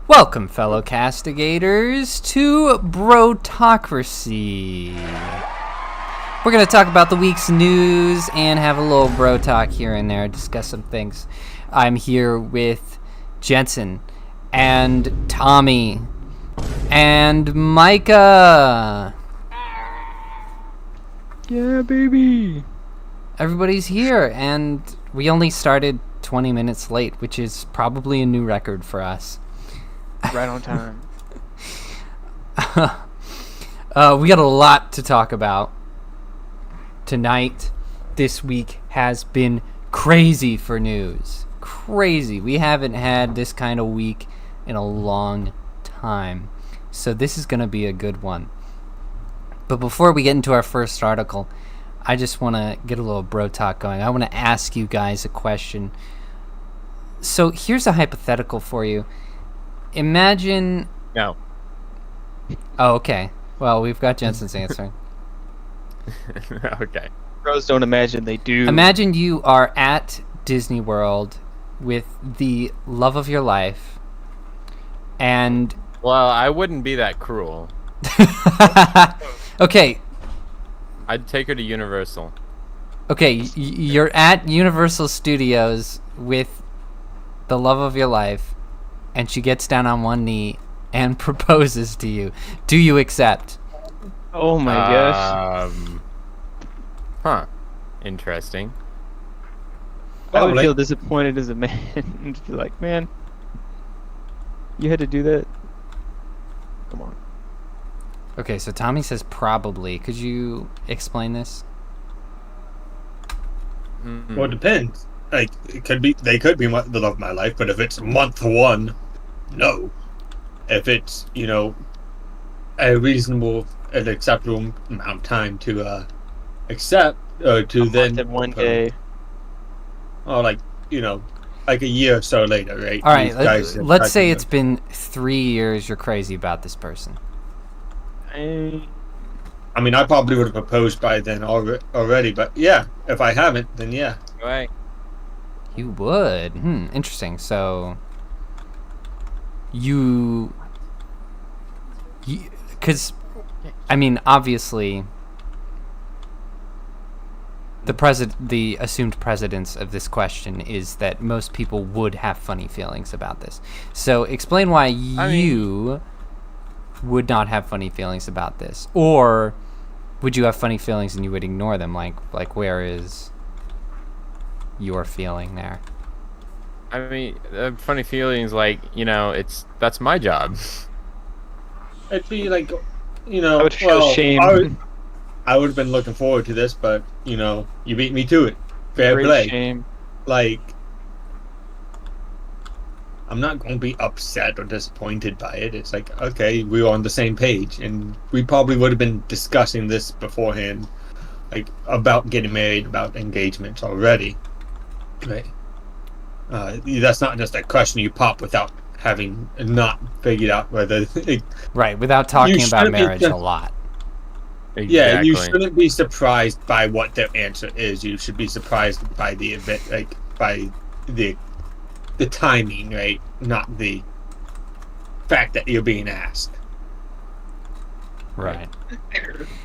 Welcome, fellow castigators, to Brotocracy. We're going to talk about the week's news and have a little bro talk here and there, discuss some things. I'm here with Jensen and Tommy and Micah. Yeah, baby. Everybody's here, and we only started 20 minutes late, which is probably a new record for us. Right on time. We got a lot to talk about tonight. This week has been crazy for news. Crazy. We haven't had this kind of week in a long time. So this is going to be a good one. But before we get into our first article, I just want to get a little bro talk going. I want to ask you guys a question. So here's a hypothetical for you. Imagine... No. Oh, okay. Well, we've got Jensen's answer. Okay. Bros don't imagine, they do. Imagine you are at Disney World with the love of your life, and... Well, I wouldn't be that cruel. Okay. I'd take her to Universal. Okay, you're at Universal Studios with the love of your life, and she gets down on one knee and proposes to you. Do you accept? Oh my gosh. Huh. Interesting. I would feel disappointed as a man and just be like, man, you had to do that? Come on. Okay, so Tommy says probably. Could you explain this? Mm-mm. Well, it depends. Like, they could be the love of my life, but if it's month one, no. If it's, a reasonable and acceptable amount of time to accept, to then... One day. Or like a year or so later, right? All right, Let's say it's been 3 years you're crazy about this person. I mean, I probably would have proposed by then already, but yeah, if I haven't, then yeah. Right. You would. Interesting. So because I mean, obviously, the assumed precedence of this question is that most people would have funny feelings about this. So explain why you would not have funny feelings about this, or would you have funny feelings and you would ignore them? Like where is your feeling there? I mean, funny feelings that's my job. It'd be like, I would feel shame. I would have been looking forward to this, but you beat me to it. Fair Great play. Shame. Like, I'm not going to be upset or disappointed by it. It's like, okay, we were on the same page, and we probably would have been discussing this beforehand, like about getting married, about engagements already. Right. That's not just a question you pop without having not figured out whether. Right, without talking about marriage a lot. Exactly. Yeah, you shouldn't be surprised by what their answer is. You should be surprised by the event, like by the timing, right? Not the fact that you're being asked. Right.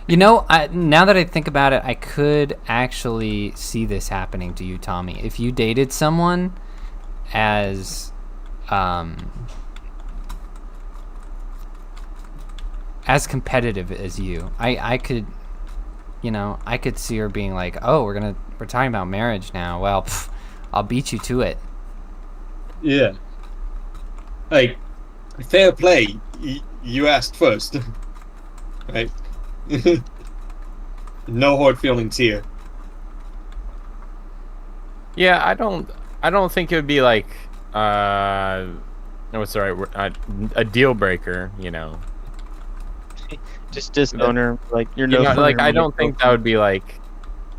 Now that I think about it, I could actually see this happening to you, Tommy. If you dated someone as competitive as you, I could see her being like, "Oh, we're talking about marriage now. Well, I'll beat you to it." Yeah. Like, fair play. You asked first, right? No hard feelings here. Yeah, I don't think it would be like what's the right word? A deal breaker, Just disown her. Like, you're I don't think that would be like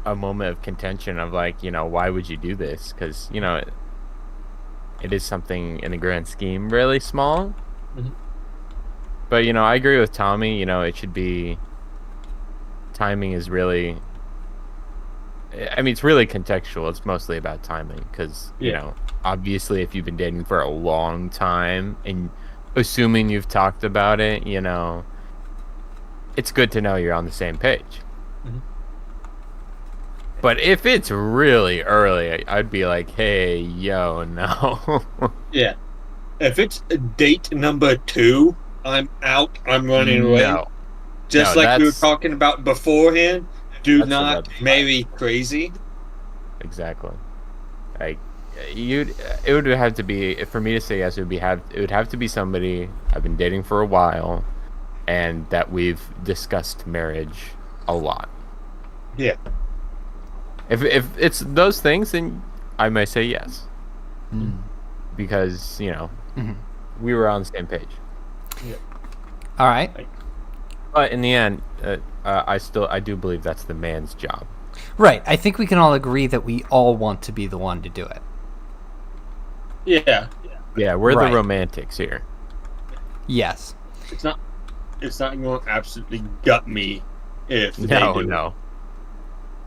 a moment of contention of like, why would you do this? Because it is something in the grand scheme really small. Mm-hmm. But I agree with Tommy. It should be, timing is really, I mean, it's really contextual. It's mostly about timing because, you know, obviously if you've been dating for a long time and assuming you've talked about it, it's good to know you're on the same page. Mhm. But if it's really early, I'd be like, hey, yo, no. Yeah. If it's date number 2, I'm out. I'm running away. No. Just No, like we were that's- talking about beforehand. Do That's a not red flag. marry crazy. Exactly. Like, it would have to be, for me to say yes, it would have to be somebody I've been dating for a while, and that we've discussed marriage a lot. Yeah. If it's those things, then I might say yes, because we were on the same page. All right. But in the end, I do believe that's the man's job. Right. I think we can all agree that we all want to be the one to do it. Yeah. Yeah, we're Right. the romantics here. Yes. It's not going to absolutely gut me if they No, do. no.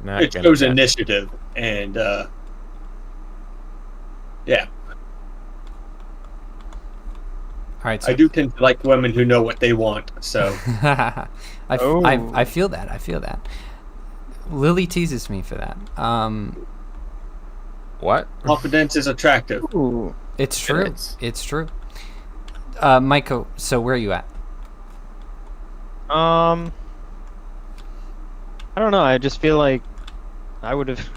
Not It gonna shows get- initiative, and yeah, All right. So I do tend to like women who know what they want. So I feel that. I feel that. Lily teases me for that. What? confidence is attractive. Ooh. It's true. is. It's true. Micah, so where are you at? I don't know. I just feel like I would have.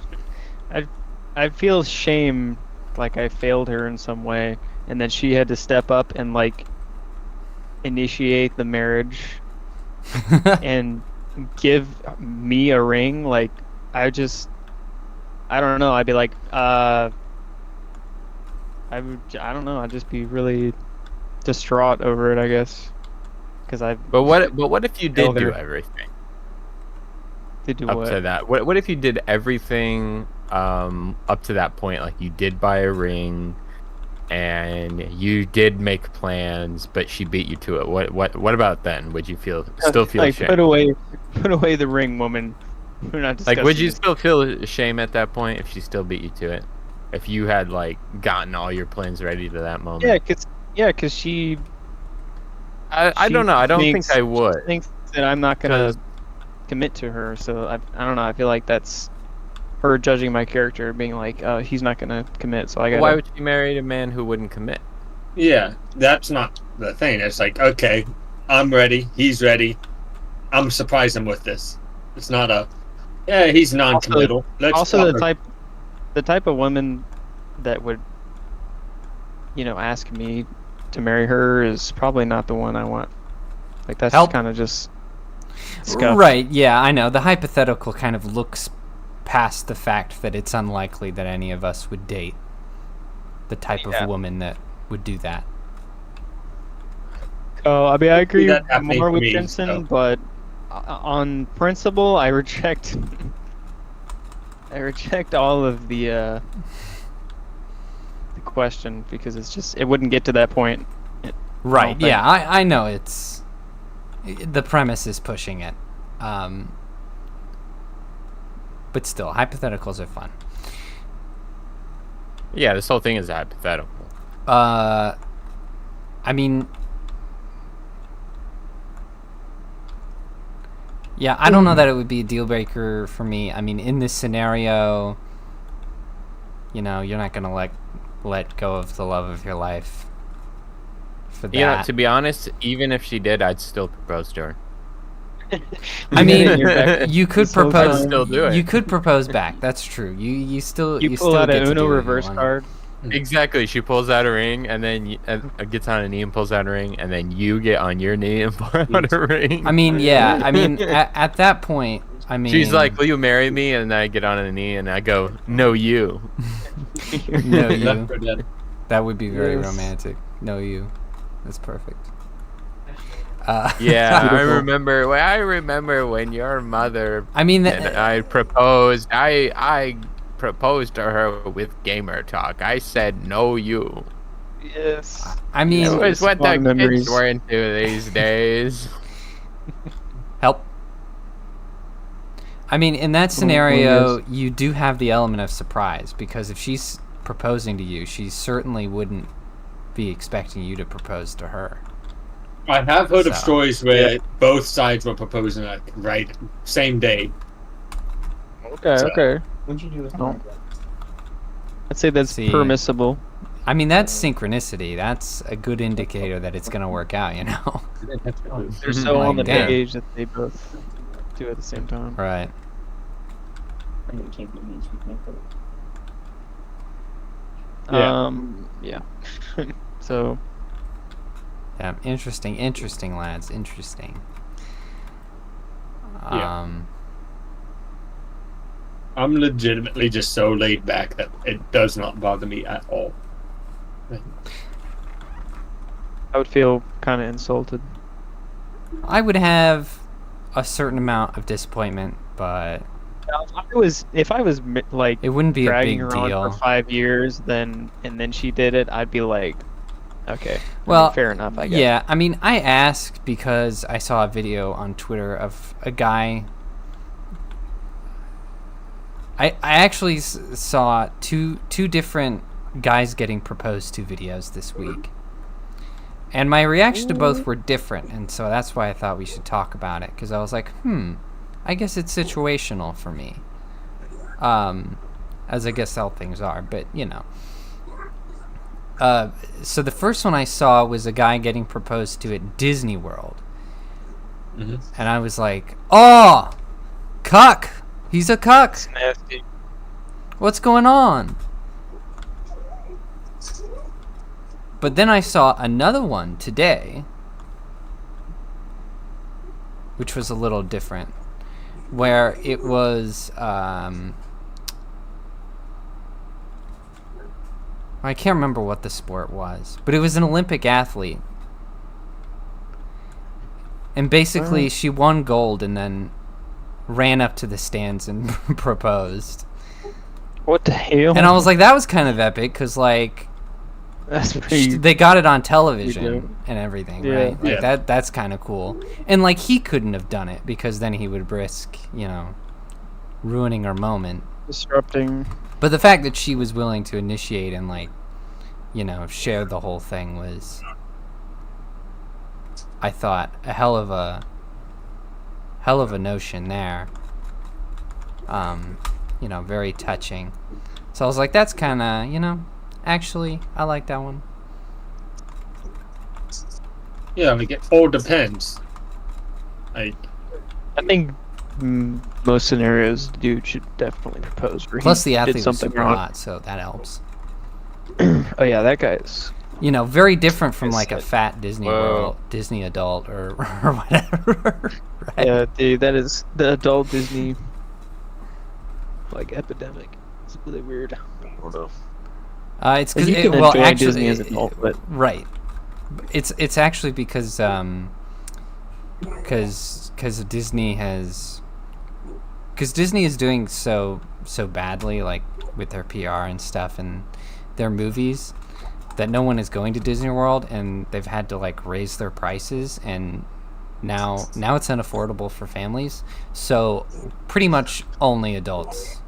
I feel shame, like I failed her in some way, and then she had to step up and like initiate the marriage and give me a ring. Like I don't know. I'd be like, I don't know. I'd just be really distraught over it, I guess, because I. But what if you did Failed do her. everything To do up what? to that? What if you did everything up to that point? Like you did buy a ring, and you did make plans, but she beat you to it. What about then? Would you still feel like shame? put away the ring, woman. We're not discussing Like, would you this. still feel shame at that point if she still beat you to it? If you had like gotten all your plans ready to that moment? Cause she. I she don't know. I don't think thinks- I would. She thinks that I'm not gonna 'Cause- commit to her, so I don't know. I feel like that's her judging my character, being like, oh, he's not gonna commit, so I gotta. Why would she marry a man who wouldn't commit? Yeah, that's not the thing. It's like, okay, I'm ready. He's ready. I'm surprising him with this. It's not a. Yeah, he's non-committal. Also, the type of woman that would, ask me to marry her is probably not the one I want. Like that's Help. kind of just scuff. Right. Yeah, I know. The hypothetical kind of looks past the fact that it's unlikely that any of us would date the type Yeah. of woman that would do that. Oh, I mean, I agree that happening more to with me, Jensen, so. but on principle, I reject. I reject all of the question because it wouldn't get to that point. Right. think. Yeah, I know it's the premise is pushing it. But still, hypotheticals are fun. Yeah, this whole thing is hypothetical. I mean, yeah, I don't know that it would be a deal breaker for me. I mean, in this scenario, you're not gonna let go of the love of your life for that. Yeah, to be honest, even if she did, I'd still propose to her. I mean, You're back you could this whole propose. time. Still do it. You could propose back. That's true. You still You you pull still out get an to Uno do what you reverse want. card. Exactly. She pulls out a ring, and then gets on a knee and pulls out a ring, and then you get on your knee and pull out a ring. I mean, yeah. I mean, at that point, I mean, She's like, "Will you marry me?" And then I get on a knee and I go, "No, you." no, Left you. for dead. That would be very Yes. romantic. No, you. That's perfect. Yeah, I Beautiful. remember when your mother I mean, and I proposed. I proposed to her with gamer talk. I said, "No, you." Yes. I mean, It was what the fond memories. kids were into these days. help. I mean, in that scenario, you do have the element of surprise because if she's proposing to you, she certainly wouldn't be expecting you to propose to her. I have heard of So- stories where both sides were proposing like right same day. Okay, So- okay. When'd you do this? Oh. I'd say that's See. permissible. I mean, that's synchronicity. That's a good indicator that it's going to work out, you know? They're so on the Damn. page that they both do it at the same time. Right. Yeah. Yeah. So, Yeah, interesting, lads. Interesting. Yeah. I'm legitimately just so laid back that it does not bother me at all. I would feel kind of insulted. I would have a certain amount of disappointment, but If I was like it wouldn't be a dragging big her on deal. for 5 years, and then she did it, I'd be like, okay, Well, fair enough, I guess. Yeah, I mean, I asked because I saw a video on Twitter of a guy. I actually saw two different guys getting proposed to videos this week. And my reaction to both were different, and so that's why I thought we should talk about it, because I was like, I guess it's situational for me. As I guess all things are, but, you know. So the first one I saw was a guy getting proposed to at Disney World. Mm-hmm. And I was like, oh, cuck! He's a cuck! It's nasty. What's going on? But then I saw another one today, which was a little different, where it was, I can't remember what the sport was, but it was an Olympic athlete. And basically, she won gold and then ran up to the stands and proposed. What the hell? And I was like, that was kind of epic, because, like, that's pretty. they got it on You do. television and everything, Yeah. right? Like Yeah. that's kind of cool. And like he couldn't have done it because then he would risk, you know, ruining her moment. Disrupting. But the fact that she was willing to initiate and like, you know, share the whole thing was, I thought, a hell of a notion there. You know, very touching. So I was like, that's kind of, you know, actually, I like that one. Yeah, like it all depends. Like, I think most scenarios, the dude should definitely propose. Where Plus, he the athlete did was something super wrong. hot, so that helps. Oh yeah, that guy's. You know, very different from It's like a like- fat Disney Whoa. World, Disney adult, or whatever. Right? Yeah, dude, that is the adult Disney like epidemic. It's really weird. It's Like, because you can well, enjoy actually, Disney as an adult, but right. It's actually because Disney is doing so badly, like with their PR and stuff and their movies, that no one is going to Disney World, and they've had to like raise their prices, and now it's unaffordable for families. So pretty much only adults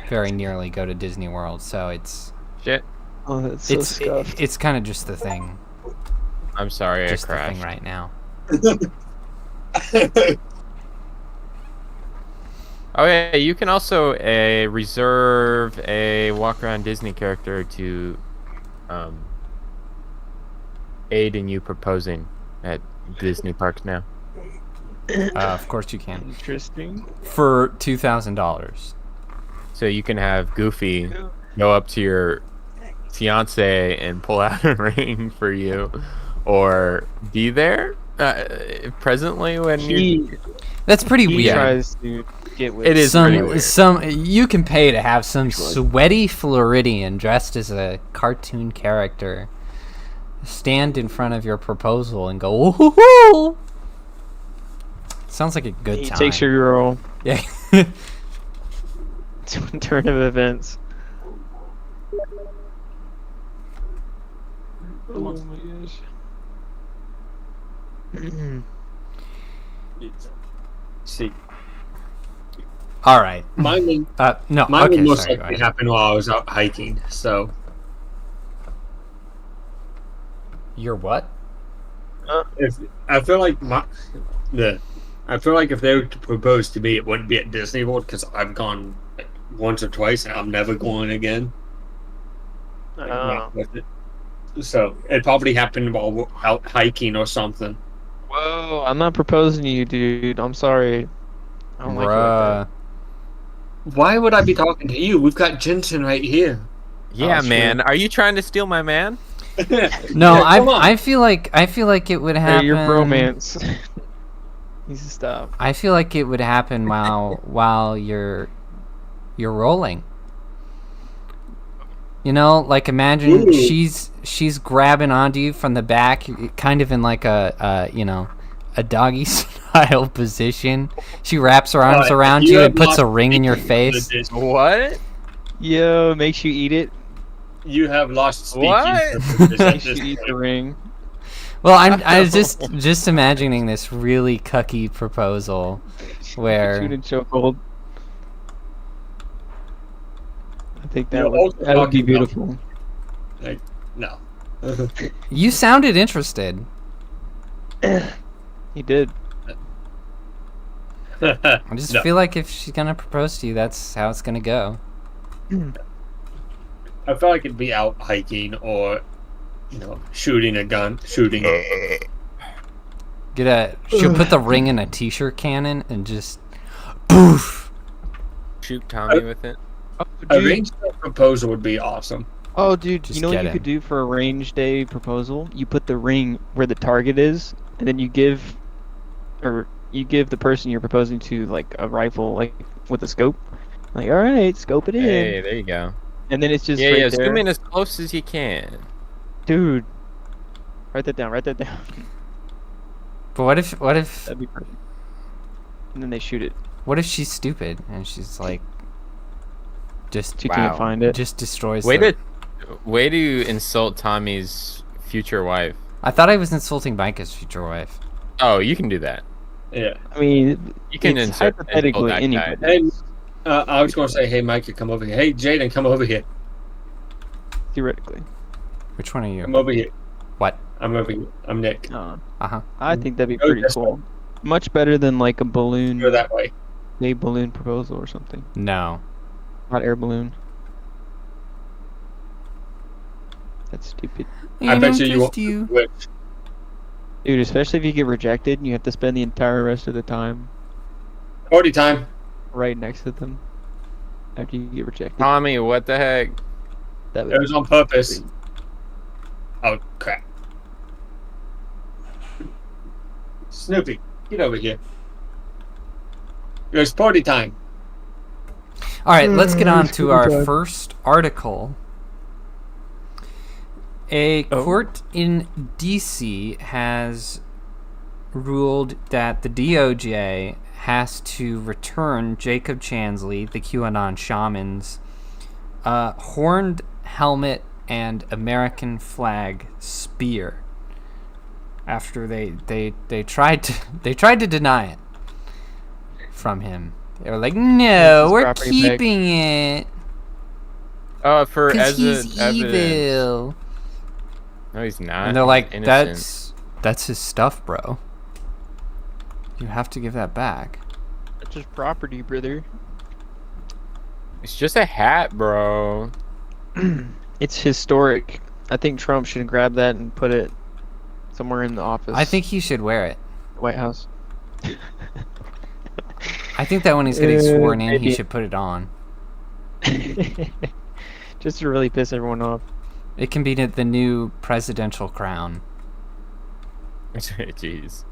very nearly go to Disney World. So it's Shit. oh, that's so scuffed. it's kind of just the thing, I'm sorry I just the crashed. thing right now. Oh yeah, you can also reserve a walk around Disney character to aid in you proposing at Disney parks now. Of course you can, Interesting. for $2,000. So you can have Goofy go up to your fiance and pull out a ring for you, or be there presently when you. That's pretty He weird. tries to get with It is pretty weird. Some you can pay to have some sweaty Floridian dressed as a cartoon character stand in front of your proposal and go, "Woohoo!" Sounds like a good He time. takes your girl Yeah. to a turn of events. Oh my gosh. see, All right. mine would, No. mine would Okay. most Sorry. Go likely ahead. happen while I was out hiking. So, Your what? If I feel like I feel like if they were to propose to me, it wouldn't be at Disney World because I've gone like, once or twice and I'm never going again. Like, not with it. So it probably happened while we're out hiking or something. Whoa, I'm not proposing to you, dude. I'm sorry. I don't like you like that. Bruh. Why would I be talking to you? We've got Jensen right here. Yeah, Oh, man. Are you trying to steal my man? No, Yeah, come on. I feel like it would happen. Hey, your bromance. Needs to stop. I feel like it would happen while you're rolling. You know, like imagine Ooh. she's grabbing onto you from the back, kind of in like a doggy style position. She wraps her arms around you and puts a ring in your face. What? Yo, makes you eat it. You have lost speaking. What? Makes you eat the ring. Well, I was just imagining this really cucky proposal where Shoot in chokehold. I think You're that also would be talking about- beautiful. Like, no. you sounded interested. He did. I just No. feel like if she's gonna propose to you, that's how it's gonna go. I feel like it'd be out hiking or, shooting a gun, shooting. She'll put the ring in a t-shirt cannon and just poof. Shoot Tommy with it? Oh, A dude. range proposal would be awesome. Oh, dude. Just You know what get you him. could do for a range day proposal? You put the ring where the target is, and then you give the person you're proposing to like a rifle, like with a scope. Like, all right, scope it in, Hey, there you go. and then it's just Yeah, right yeah. there. Zoom in as close as you can. Dude, write that down. Write that down. But what if That'd be perfect. And then they shoot it. what if she's stupid and she's like just She Wow. can't find it. just destroys Way the... to insult Tommy's future wife. I thought I was insulting Micah's future wife. Oh, you can do that. Yeah. I mean, You can it's insult hypothetically that anybody. guy. Hey, I was going to say, hey, Micah, come over here. Hey, Jaeden, come over here. Theoretically. Which one are you? Come over here. What? I'm over here. I'm Nick. Uh-huh. I think that'd be Go pretty this cool. Much better than like a balloon, Go that way. a balloon proposal or something. No. Hot air balloon. That's stupid. I bet you won't. Which, Dude, especially if you get rejected and you have to spend the entire rest of the time party time. right next to them after you get rejected. Tommy, what the heck? That It would was on purpose. Oh, crap. Snoopy, get over here. It's party time. All right, let's get on to our first article. A court in D.C. has ruled that the DOJ has to return Jacob Chansley, the QAnon shaman's, horned helmet and American flag spear. After they tried to deny it from him. They were like, "No, His we're property back." keeping it For because as he's evidence. evil." No, he's not. And they're like, He's innocent. that's his stuff, bro. You have to give that back. That's just property, brother. It's just a hat, bro. It's historic. I think Trump should grab that and put it somewhere in the office. I think he should wear it. White House. I think that when he's getting sworn in, he maybe. should put it on. Just to really piss everyone off. It can be the new presidential crown. Jeez.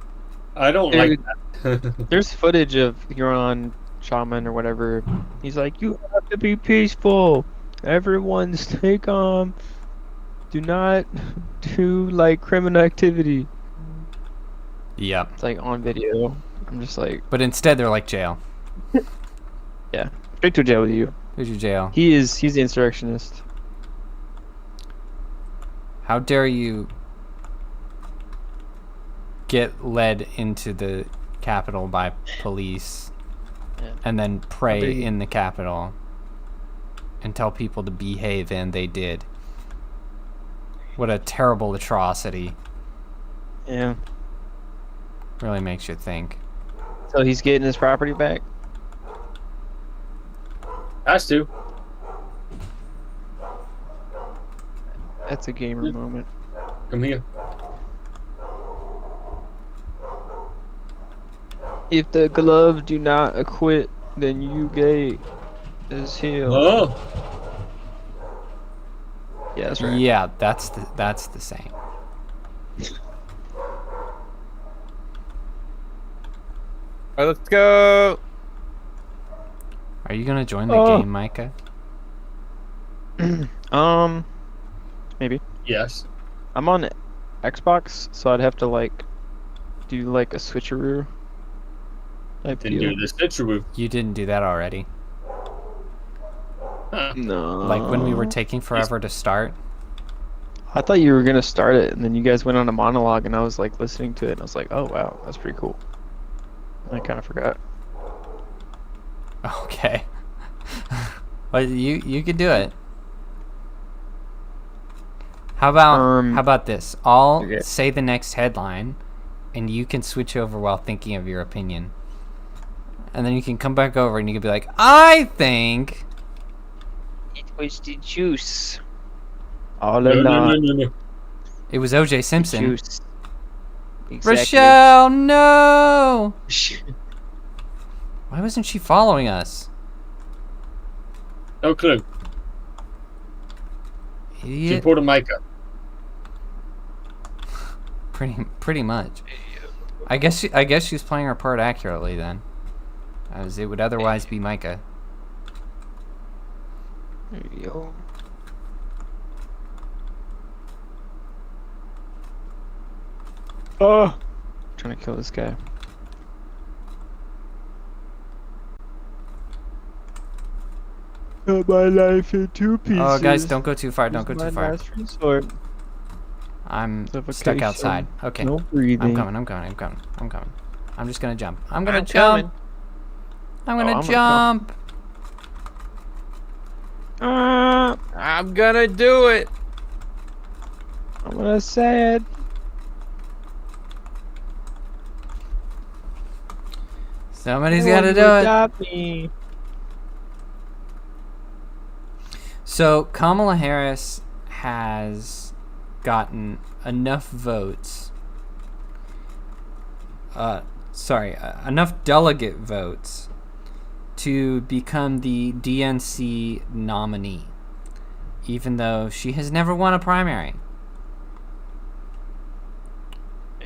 I don't Dude. like that. There's footage of Huron shaman or whatever. He's like, you have to be peaceful. Everyone stay calm. Do not do like criminal activity. Yep. It's like on video. I'm just like, But instead, they're like jail. straight to jail with you. Here's your jail. He's the insurrectionist. How dare you get led into the Capitol by police Yeah. and then How pray dare you. in the Capitol and tell people to behave, and they did. What a terrible atrocity. Yeah. Really makes you think. So he's getting his property back? Has to. That's a gamer moment. Come here. If the glove do not acquit, then you gay as hell. Oh. Yeah, that's right. Yeah, that's the same. All right, let's go. Are you gonna join the Oh. game, Micah? Maybe. Yes. I'm on Xbox, so I'd have to like do like a switcheroo type Didn't deal. do the switcheroo. You didn't do that already. Huh. No. Like when we were taking forever to start. I thought you were gonna start it, and then you guys went on a monologue, and I was like listening to it, and I was like, oh wow, that's pretty cool. I kind of forgot. Okay. Well, you could do it. How about this? I'll Okay. say the next headline, and you can switch over while thinking of your opinion. And then you can come back over and you can be like, I think. It was the juice. All No, no, along. no. It was O.J. Simpson. Juice. Exactly. Rochelle, no! Why wasn't she following us? No clue. She Idiot. pulled a Micah. Pretty much. I guess she's playing her part accurately then, as it would otherwise be Micah. There you go. Oh, trying to kill this guy. Cut my life in two pieces. Oh, guys, don't go too far. Don't go too far. Last resort. I'm stuck Suffocation. outside. Okay. No breathing. I'm coming. I'm just gonna jump. I'm gonna I'm jump. I'm Oh, gonna I'm gonna jump. I'm gonna do it. I'm gonna say it. Somebody's No gotta one do will it. stop me. So Kamala Harris has gotten enough votes. Enough delegate votes to become the DNC nominee, even though she has never won a primary.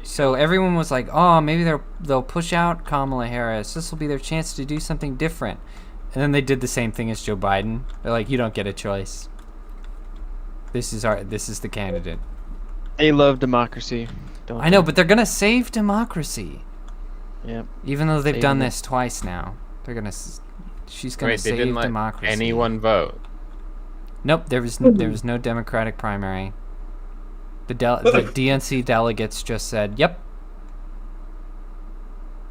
So everyone was like, "Oh, maybe they'll push out Kamala Harris. This will be their chance to do something different." And then they did the same thing as Joe Biden. They're like, "You don't get a choice. This is the candidate." They love democracy. Don't I know, but they're gonna save democracy. Yep. Even though they've Saving done it. this twice now, she's gonna Wait, they save didn't let democracy. anyone vote. Nope, there was no Democratic primary. The DNC delegates just said, "Yep,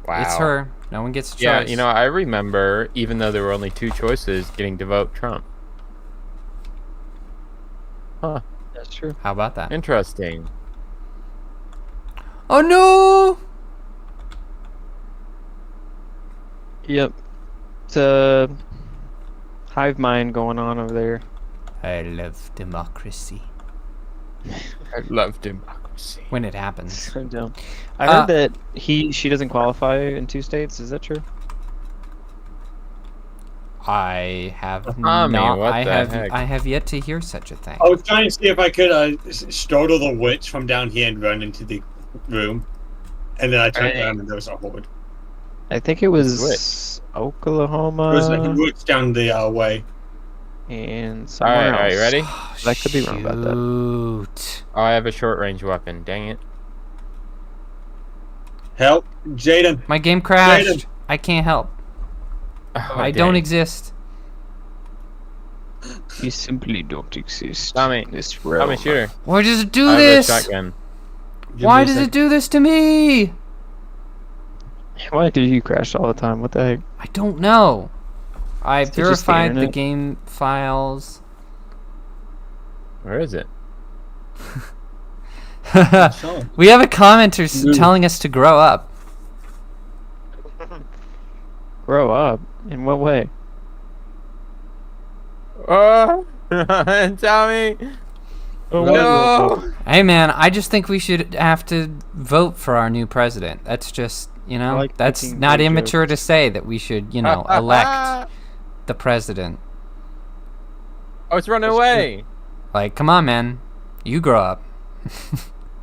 Wow. it's her. No one gets a choice." Yeah, you know, I remember, even though there were only two choices, getting to vote Trump. Huh. That's true. How about that? Interesting. Oh no! Yep. It's a hive mind going on over there. I love democracy I love democracy. when it happens. So dumb. I heard that she doesn't qualify in 2 states. Is that true? I have Tommy, not. what I the have. heck? I have yet to hear such a thing. I was trying to see if I could startle the witch from down here and run into the room. And then I turned around and there was a horde. I think it was Oklahoma There was like a witch down the way. and somewhere Alright, else. you ready? I could be wrong about that. Shoot. Oh, I have a short range weapon. Dang it. Help. Jaeden. My game crashed. Jaeden. I can't help. Oh, I dang. don't exist. You simply don't exist. Tommy, in this Tommy, realm. shoot her. Why does it do I have a this? shotgun. Give Why me a does sec. it do this to me? Why do you crash all the time? What the heck? I don't know. I Is it just the verified the internet? game files. Where is it? song. We have a commenter Ooh. telling us to grow up. Grow up? In what way? Tell me. Oh, No. Hey man, I just think we should have to vote for our new president. That's just, like that's making not gay immature to jokes. say that we should, elect the president. Oh, it's running That's away. Like, come on, man. You grow up.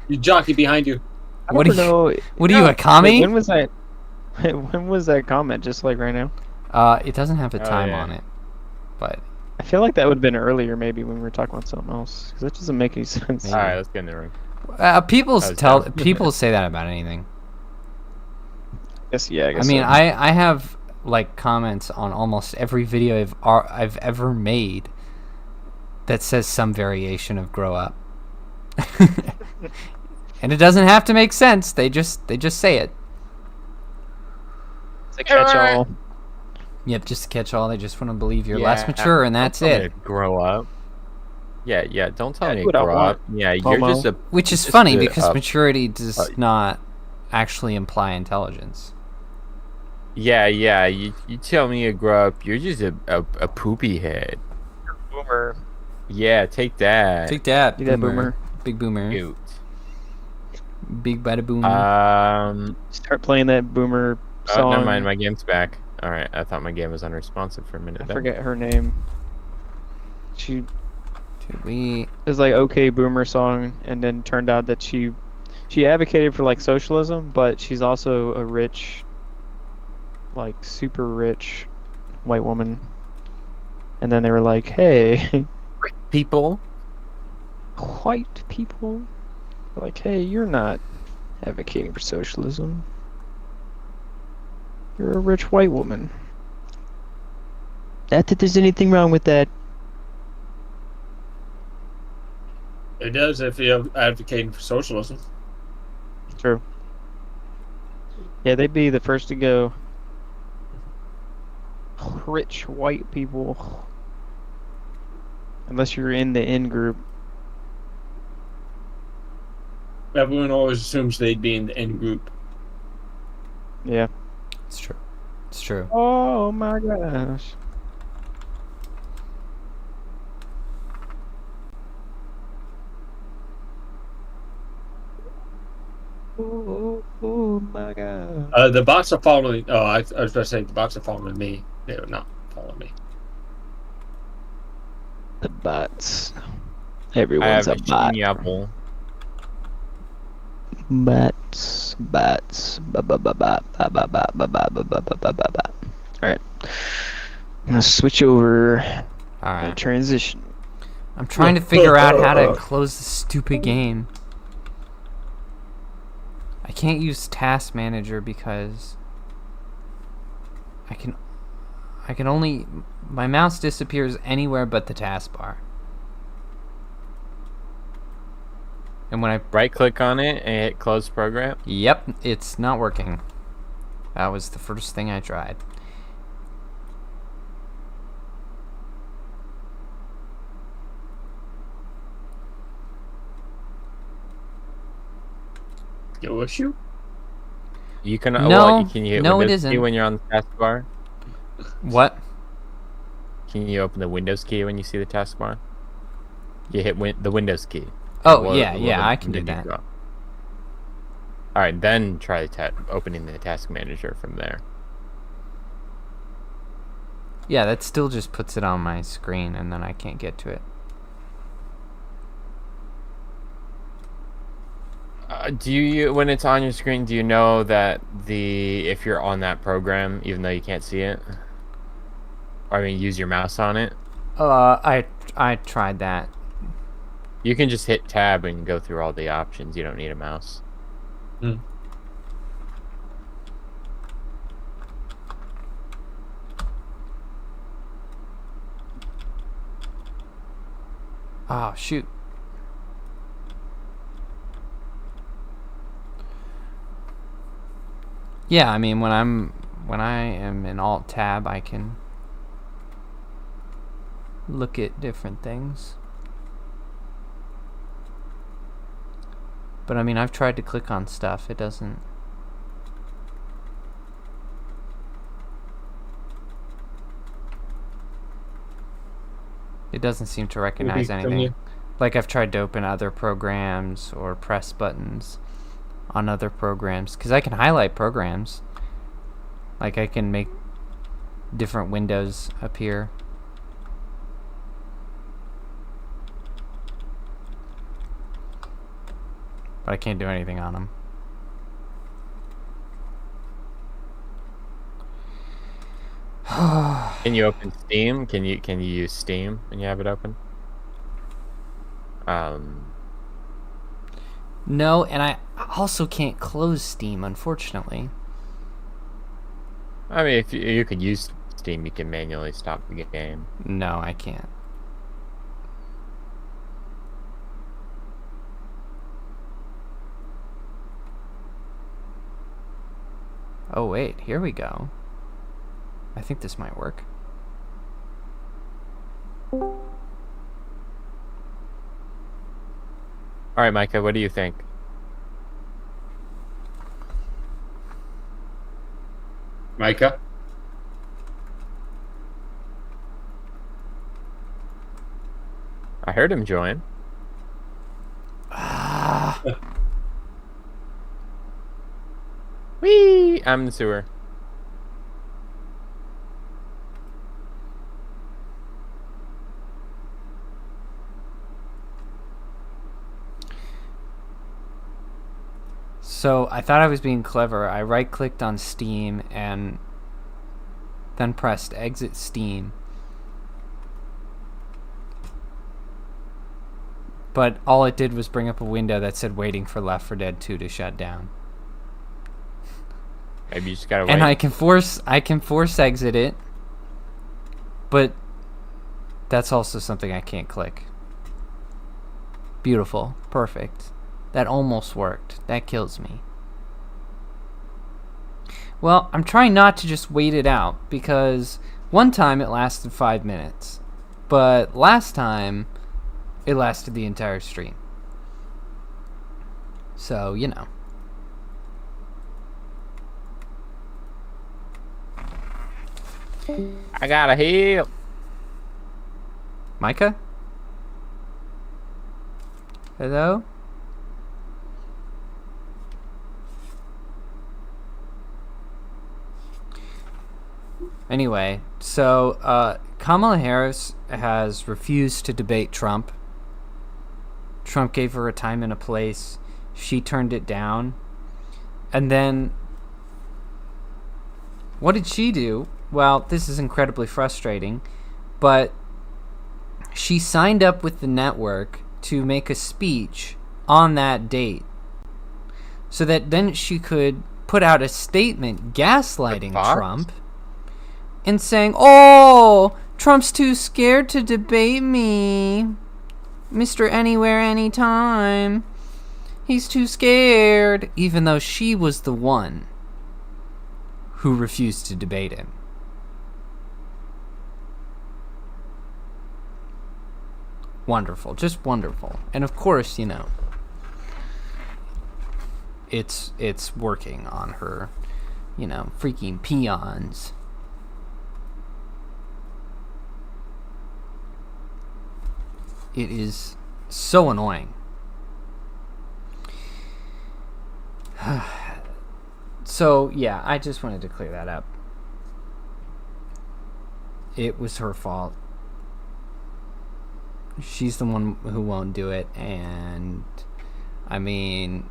You jockey behind you. I What don't do you- know. What are you, a Wait, commie? when was that? When was that comment? Just like right now? It doesn't have a Oh, time yeah. on it. But I feel like that would have been earlier, maybe when we were talking about something else. Because that doesn't make any sense. Maybe. All right, let's get in the room. people That was dumb. people say that about anything. Guess, yeah, I I guess mean, so. I have like comments on almost every video I've ever made that says some variation of grow up. And it doesn't have to make sense. They just say it. It's a catch-all. Yep, just to catch all. They just want to believe you're less Yeah, mature, and that's don't tell me it. to grow up. Yeah. Don't tell Yeah, me do to what I grow want, up. Yeah, you're Homo. just a. Which is just funny a- because maturity does uh, not actually imply intelligence. Yeah. You tell me to grow up. You're just a poopy head. Boomer. Yeah, take that. Take that, You that boomer. Big boomer. Cute. Big bada boom. Start playing that boomer Oh, song. never mind. My game's back. All right, I thought my game was unresponsive for a minute. I there. forget her name. She Dude, we it was like okay boomer song, and then turned out that she advocated for like socialism, but she's also a rich, like super rich white woman. And then they were like, hey, People. white people, like, hey, you're not advocating for socialism. You're a rich white woman. Not that there's anything wrong with that. It does if you're advocating for socialism. True. Yeah, they'd be the first to go. Rich white people. Unless you're in the in group. Everyone always assumes they'd be in the N group. Yeah. it's true. It's true. Oh my gosh. Oh my god. The bots are following. Oh, I was going to say the bots are following me. They are not following me. The bots. I Everyone's have a a bot. shiny apple. Bats. Alright. I'm gonna switch over. All right. Transition. I'm trying to figure out how to close the stupid game. I can't use Task Manager because I can only my mouse disappears anywhere but the taskbar. And when I Right click on it and hit close program. Yep, it's not working. That was the first thing I tried. Yo, issue? You can No, can you hit no, it Windows key isn't. when you're on the taskbar? What? Can you open the Windows key when you see the taskbar? You hit the Windows key. Oh, Will- yeah, will yeah, the I can do menu that. go up? All right, then try opening the task manager from there. Yeah, that still just puts it on my screen and then I can't get to it. Do you, when it's on your screen, do you know that if you're on that program, even though you can't see it? Or, I mean, use your mouse on it. I tried that. You can just hit tab and go through all the options. You don't need a mouse. Hmm. Oh, shoot. Yeah, I mean when I am in Alt Tab, I can look at different things. But I mean, I've tried to click on stuff. It doesn't. It doesn't seem to recognize anything. Like I've tried to open other programs or press buttons on other programs. Because I can highlight programs. Like I can make different windows appear. But I can't do anything on them. Can you open Steam? Can you use Steam when you have it open? No, and I also can't close Steam, unfortunately. I mean, if you could use Steam, you can manually stop the game. No, I can't. Oh wait, here we go. I think this might work. All right, Micah, what do you think? Micah? I heard him join. Whee! I'm in the sewer. So I thought I was being clever. I right-clicked on Steam and then pressed exit Steam. But all it did was bring up a window that said waiting for Left 4 Dead 2 to shut down. Maybe you just gotta wait. And I can force exit it, but that's also something I can't click. Beautiful. Perfect. That almost worked. That kills me. Well, I'm trying not to just wait it out, because one time it lasted 5 minutes, but last time it lasted the entire stream. So, you know. I gotta heal. Micah? Hello? Anyway, so Kamala Harris has refused to debate Trump. Trump gave her a time and a place. She turned it down. And then, what did she do? Well, this is incredibly frustrating, but she signed up with the network to make a speech on that date so that then she could put out a statement gaslighting Trump and saying, "Oh, Trump's too scared to debate me. Mr. Anywhere, Anytime. He's too scared," even though she was the one who refused to debate him. Wonderful, just wonderful. And of course, you know, it's working on her, you know, freaking peons. It is so annoying. So, yeah, I just wanted to clear that up. It was her fault. She's the one who won't do it, and I mean,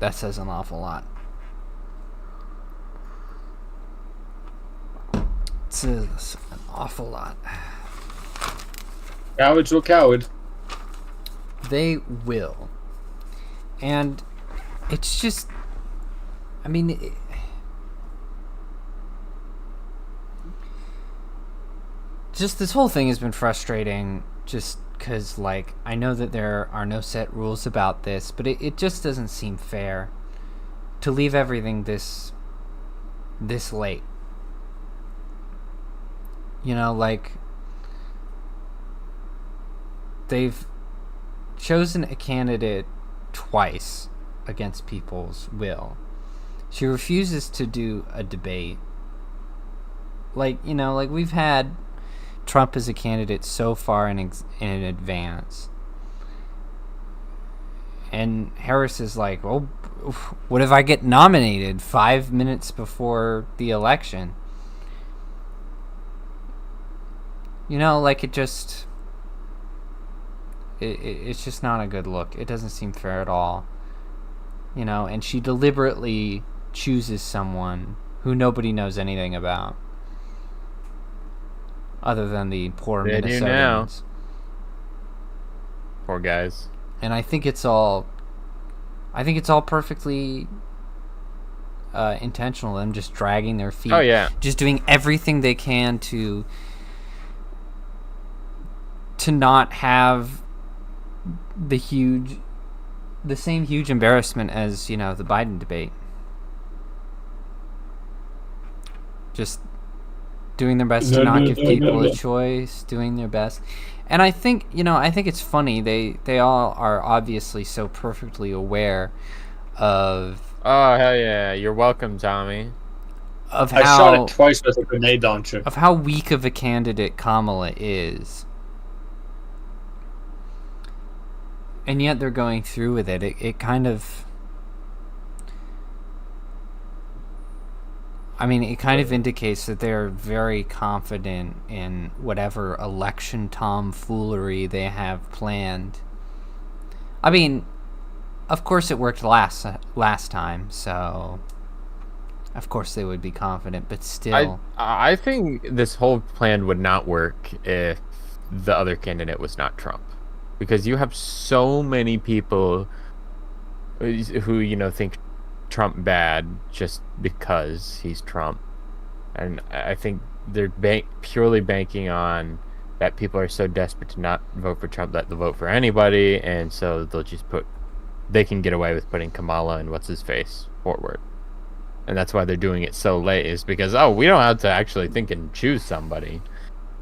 that says an awful lot. It says an awful lot. Cowards will coward. They will. And it's just, I mean, just this whole thing has been frustrating just because, like, I know that there are no set rules about this, but it just doesn't seem fair to leave everything this late. You know, like, they've chosen a candidate twice against people's will. She refuses to do a debate. Like, like we've had Trump as a candidate so far in advance. And Harris is like, well, what if I get nominated 5 minutes before the election? Like it's just not a good look. It doesn't seem fair at all. And she deliberately chooses someone who nobody knows anything about. Other than the poor They do Minnesotans. now. Poor guys. And I think it's all perfectly intentional. Them just dragging their feet. Oh, yeah. Just doing everything they can to not have the same huge embarrassment as, the Biden debate. Just doing their best to not give people a choice, doing their best. And I think it's funny. They all are obviously so perfectly aware of. Oh, hell yeah. You're welcome, Tommy. Of I shot it twice with a grenade launcher. Of how weak of a candidate Kamala is. And yet they're going through with it. It kind of... it kind of indicates that they're very confident in whatever election tomfoolery they have planned. Of course it worked last time, so of course they would be confident, but still. I think this whole plan would not work if the other candidate was not Trump. Because you have so many people who, think Trump bad just because he's Trump, and I think they're purely banking on that people are so desperate to not vote for Trump that they'll vote for anybody, and so they'll just they can get away with putting Kamala and what's his face forward, and that's why they're doing it so late, is because we don't have to actually think and choose somebody,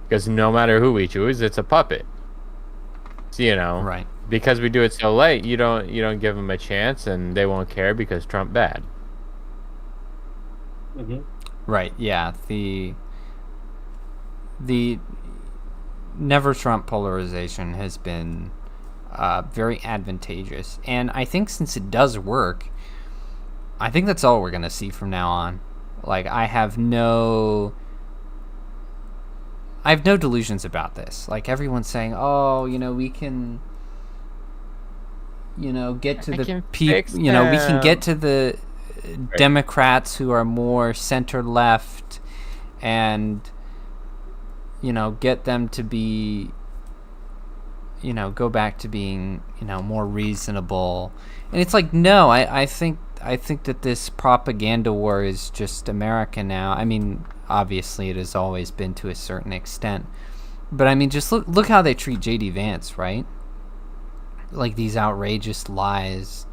because no matter who we choose, it's a puppet. So, right. Because we do it so late, you don't give them a chance, and they won't care because Trump bad. Mm-hmm. Right. Yeah. The never Trump polarization has been very advantageous, and I think since it does work, I think that's all we're gonna see from now on. Like, I have no delusions about this. Like, everyone's saying, we can, get to the people, we can get to the Democrats who are more center left and, get them to be, go back to being, more reasonable. And it's like, no, I think that this propaganda war is just America now. Obviously it has always been to a certain extent, but just look how they treat JD Vance, right? Like, these outrageous lies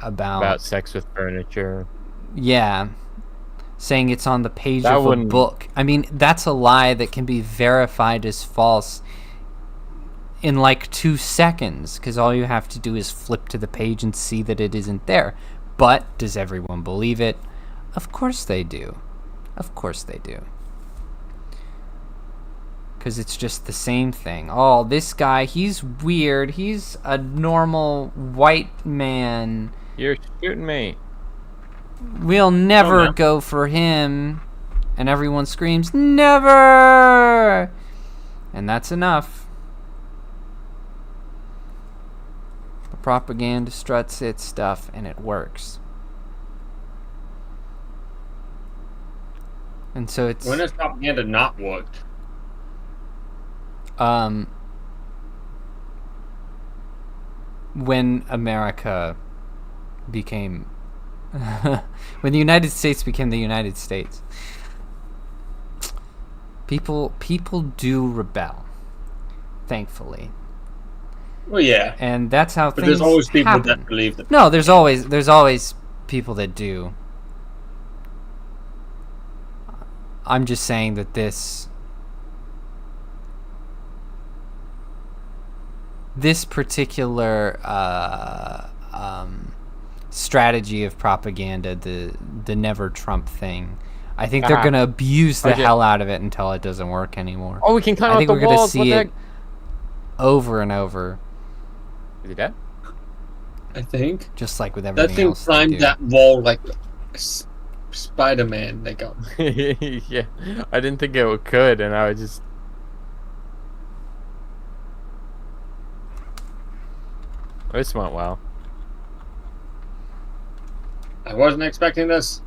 about sex with furniture. Yeah, saying it's on the page of a book. That's a lie that can be verified as false in like 2 seconds, because all you have to do is flip to the page and see that it isn't there. But does everyone believe it? Of course they do. Of course they do. Because it's just the same thing. Oh, this guy, he's weird. He's a normal white man. You're shooting me. We'll never go for him. And everyone screams, never! And that's enough. The propaganda struts its stuff, and it works. And so it's... When has propaganda not worked? When America became... when the United States became the United States. People do rebel, thankfully. Well, yeah. And that's how things happen. But there's always people that believe that. No, there's always people that do. I'm just saying that this particular strategy of propaganda, the never Trump thing. I think they're gonna abuse the hell out of it until it doesn't work anymore. Oh, we can climb I up think the we're gonna walls. see it over and over, Is he dead? I think just like with that everything thing else. they climbed do. that wall like Spider-Man. They go. Yeah, I didn't think it could, and I was just. This went well. I wasn't expecting this.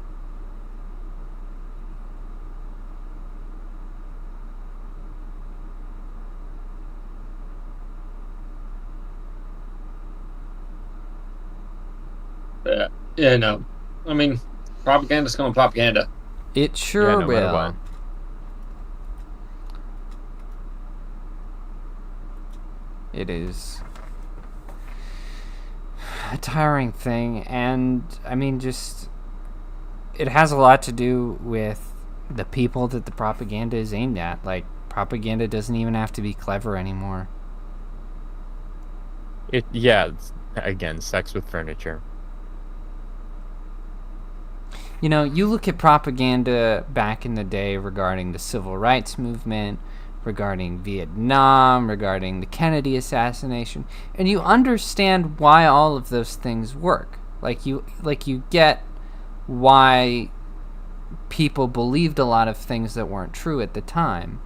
Yeah, no. I mean, propaganda's going propaganda. It sure Yeah, no matter will. what. It is a tiring thing, and I mean, just it has a lot to do with the people that the propaganda is aimed at. Like, propaganda doesn't even have to be clever anymore. It's, again, sex with furniture. You know, you look at propaganda back in the day regarding the civil rights movement, regarding Vietnam, regarding the Kennedy assassination, and you understand why all of those things work. Like you get why people believed a lot of things that weren't true at the time.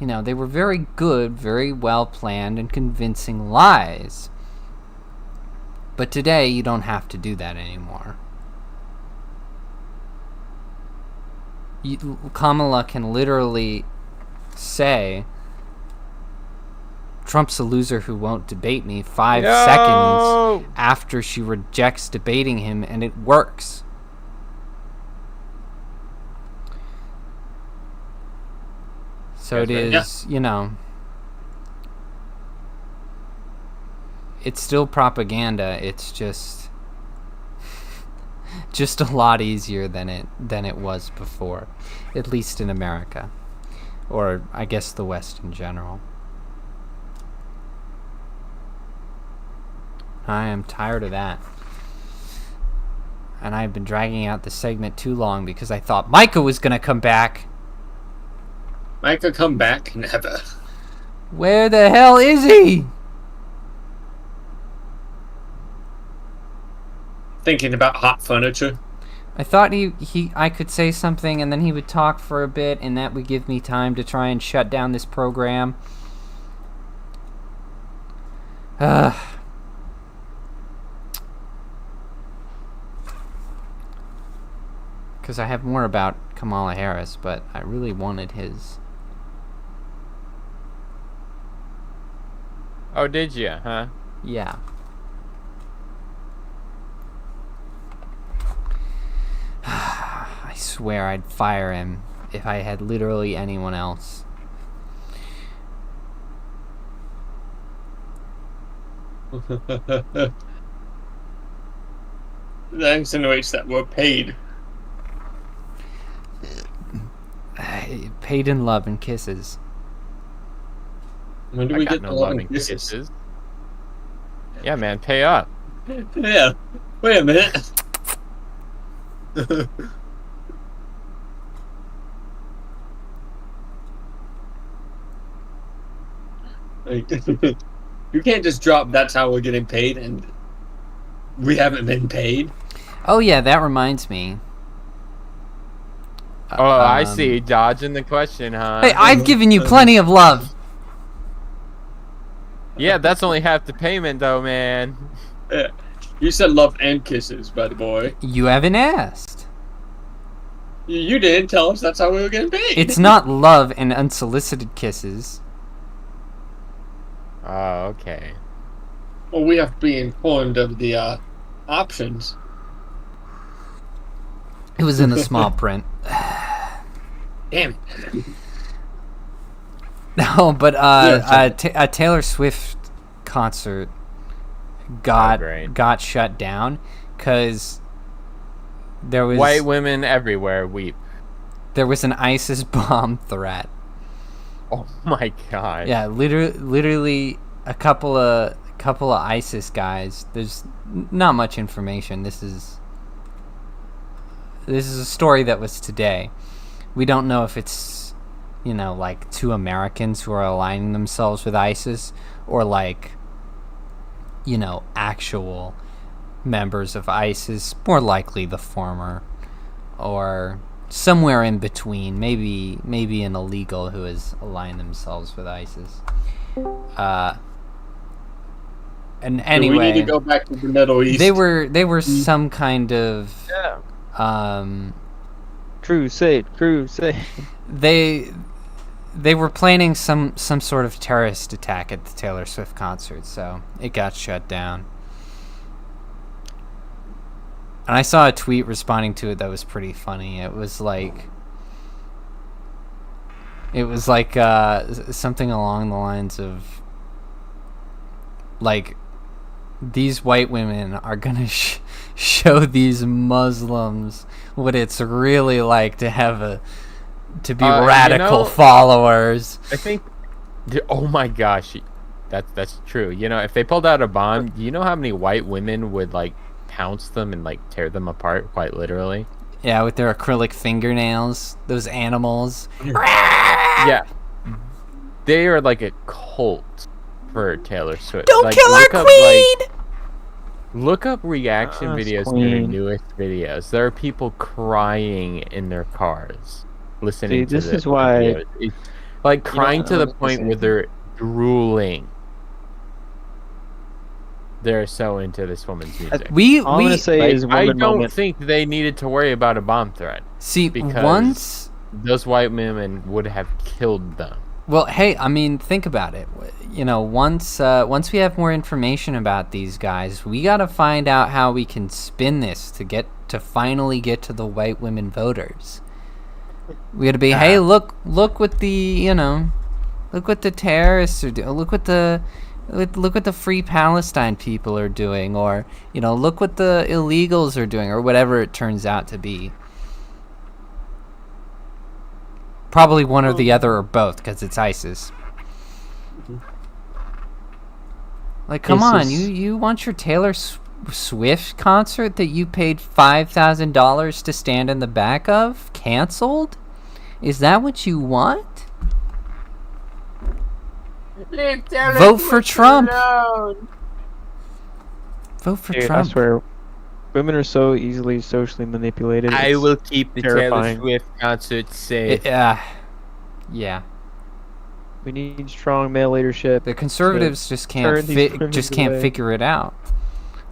You know, they were very good, very well planned and convincing lies. But today you don't have to do that anymore. Kamala can literally say, Trump's a loser who won't debate me 5 seconds after she rejects debating him, and it works. So it is, you know, it's still propaganda. It's just a lot easier than it was before, at least in America, or I guess the West in general. I am tired of that. And I've been dragging out the segment too long because I thought Micah was going to come back. Micah come back? Never. Where the hell is he? Thinking about hot furniture. I thought I could say something and then he would talk for a bit and that would give me time to try and shut down this program. Because I have more about Kamala Harris, but I really wanted his. Oh, did you, huh? Yeah. I swear I'd fire him if I had literally anyone else. That insinuates that we're paid. Paid in love and kisses. When do I we got get no the love loving and kisses? kisses. Yeah, man, pay up. Yeah. Wait a minute. Like, you can't just drop that's how we're getting paid and we haven't been paid. Oh yeah, that reminds me. Oh, I see. Dodging the question, huh? Hey, I've given you plenty of love. Yeah, that's only half the payment, though, man. Yeah. You said love and kisses, buddy boy. You haven't asked. You didn't tell us that's how we were getting paid. It's not love and unsolicited kisses. Oh, okay. Well, we have to be informed of the options. It was in the small print. Damn it. No, but Yeah, a Taylor Swift concert got shut down because there was White women everywhere weep. There was an ISIS bomb threat. Oh my god. Yeah, literally a couple of couple of ISIS guys. There's not much information. This is a story that was today. We don't know if it's, like 2 Americans who are aligning themselves with ISIS or like, actual members of ISIS. More likely the former, or somewhere in between. Maybe an illegal who has aligned themselves with ISIS. And anyway, we need to go back to the Middle East. They were some kind of crusade. They were planning some sort of terrorist attack at the Taylor Swift concert, so it got shut down. And I saw a tweet responding to it that was pretty funny. It was like something along the lines of like, these white women are gonna show these Muslims what it's really like to be radical followers. I think. Oh my gosh, that's true. If they pulled out a bomb, you know how many white women would like pounce them and like tear them apart, quite literally. Yeah, with their acrylic fingernails, those animals. Yeah, they are like a cult for Taylor Swift. Don't kill our queen! Look up reaction videos to their newest videos. There are people crying in their cars listening to this. This is why, it's like crying to the point where they're drooling. They're so into this woman's music. All I'm gonna say is, I don't think they needed to worry about a bomb threat. See, because those white women would have killed them. Well, hey, I mean, think about it. Once we have more information about these guys, we gotta find out how we can spin this to finally get to the white women voters. We gotta be, hey, look what the look what the terrorists are doing. Look what the Free Palestine people are doing, or look what the illegals are doing, or whatever it turns out to be. Probably one or the other or both, because it's ISIS. Like, come on, you want your Taylor Swift concert that you paid $5,000 to stand in the back of canceled? Is that what you want? Vote for Trump. Vote for Trump. I swear, women are so easily socially manipulated. I will keep the terrifying. Taylor Swift concert safe. Yeah. We need strong male leadership. The conservatives just can't figure it out.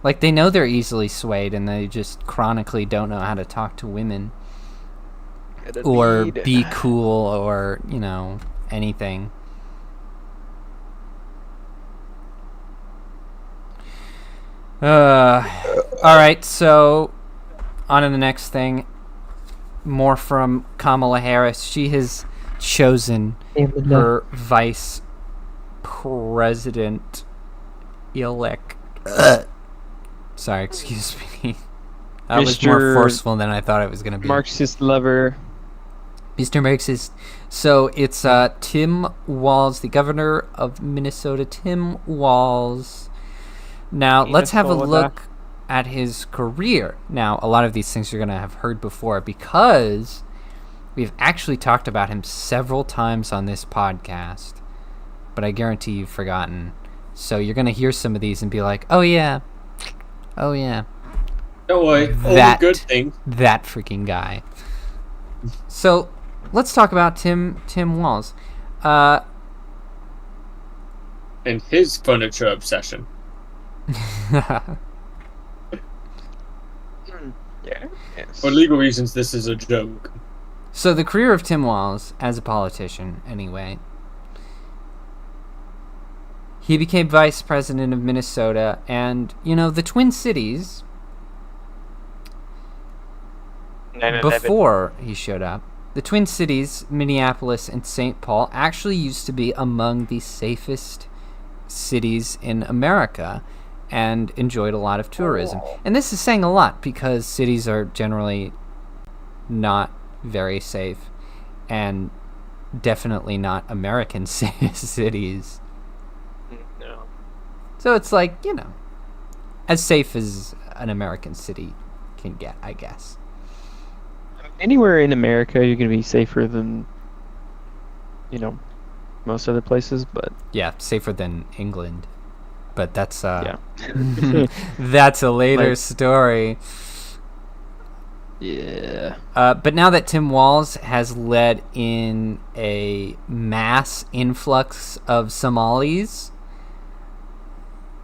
Like, they know they're easily swayed, and they just chronically don't know how to talk to women or be cool or anything. All right, so on to the next thing. More from Kamala Harris. She has chosen her vice president elect. Sorry, excuse me. That was more forceful than I thought it was going to be. Marxist lover. Mr. Marxist. So it's Tim Walz, the governor of Minnesota. Tim Walz. Now, let's have a look at his career. Now, a lot of these things you're going to have heard before because we've actually talked about him several times on this podcast, but I guarantee you've forgotten. So you're going to hear some of these and be like, oh, yeah. Don't worry. Only good thing. That freaking guy. So let's talk about Tim Walz. And his furniture obsession. For legal reasons, this is a joke. So the career of Tim Walz, as a politician, anyway. He became vice president of Minnesota, and, the Twin Cities, before he showed up, the Twin Cities, Minneapolis and St. Paul, actually used to be among the safest cities in America and enjoyed a lot of tourism. And this is saying a lot because cities are generally not very safe, and definitely not American cities. No. So it's like, as safe as an American city can get, I guess. Anywhere in America, you're gonna be safer than, most other places. But Yeah, safer than England. But that's yeah, that's a later Like- story. yeah. But now that Tim Walz has led in a mass influx of Somalis,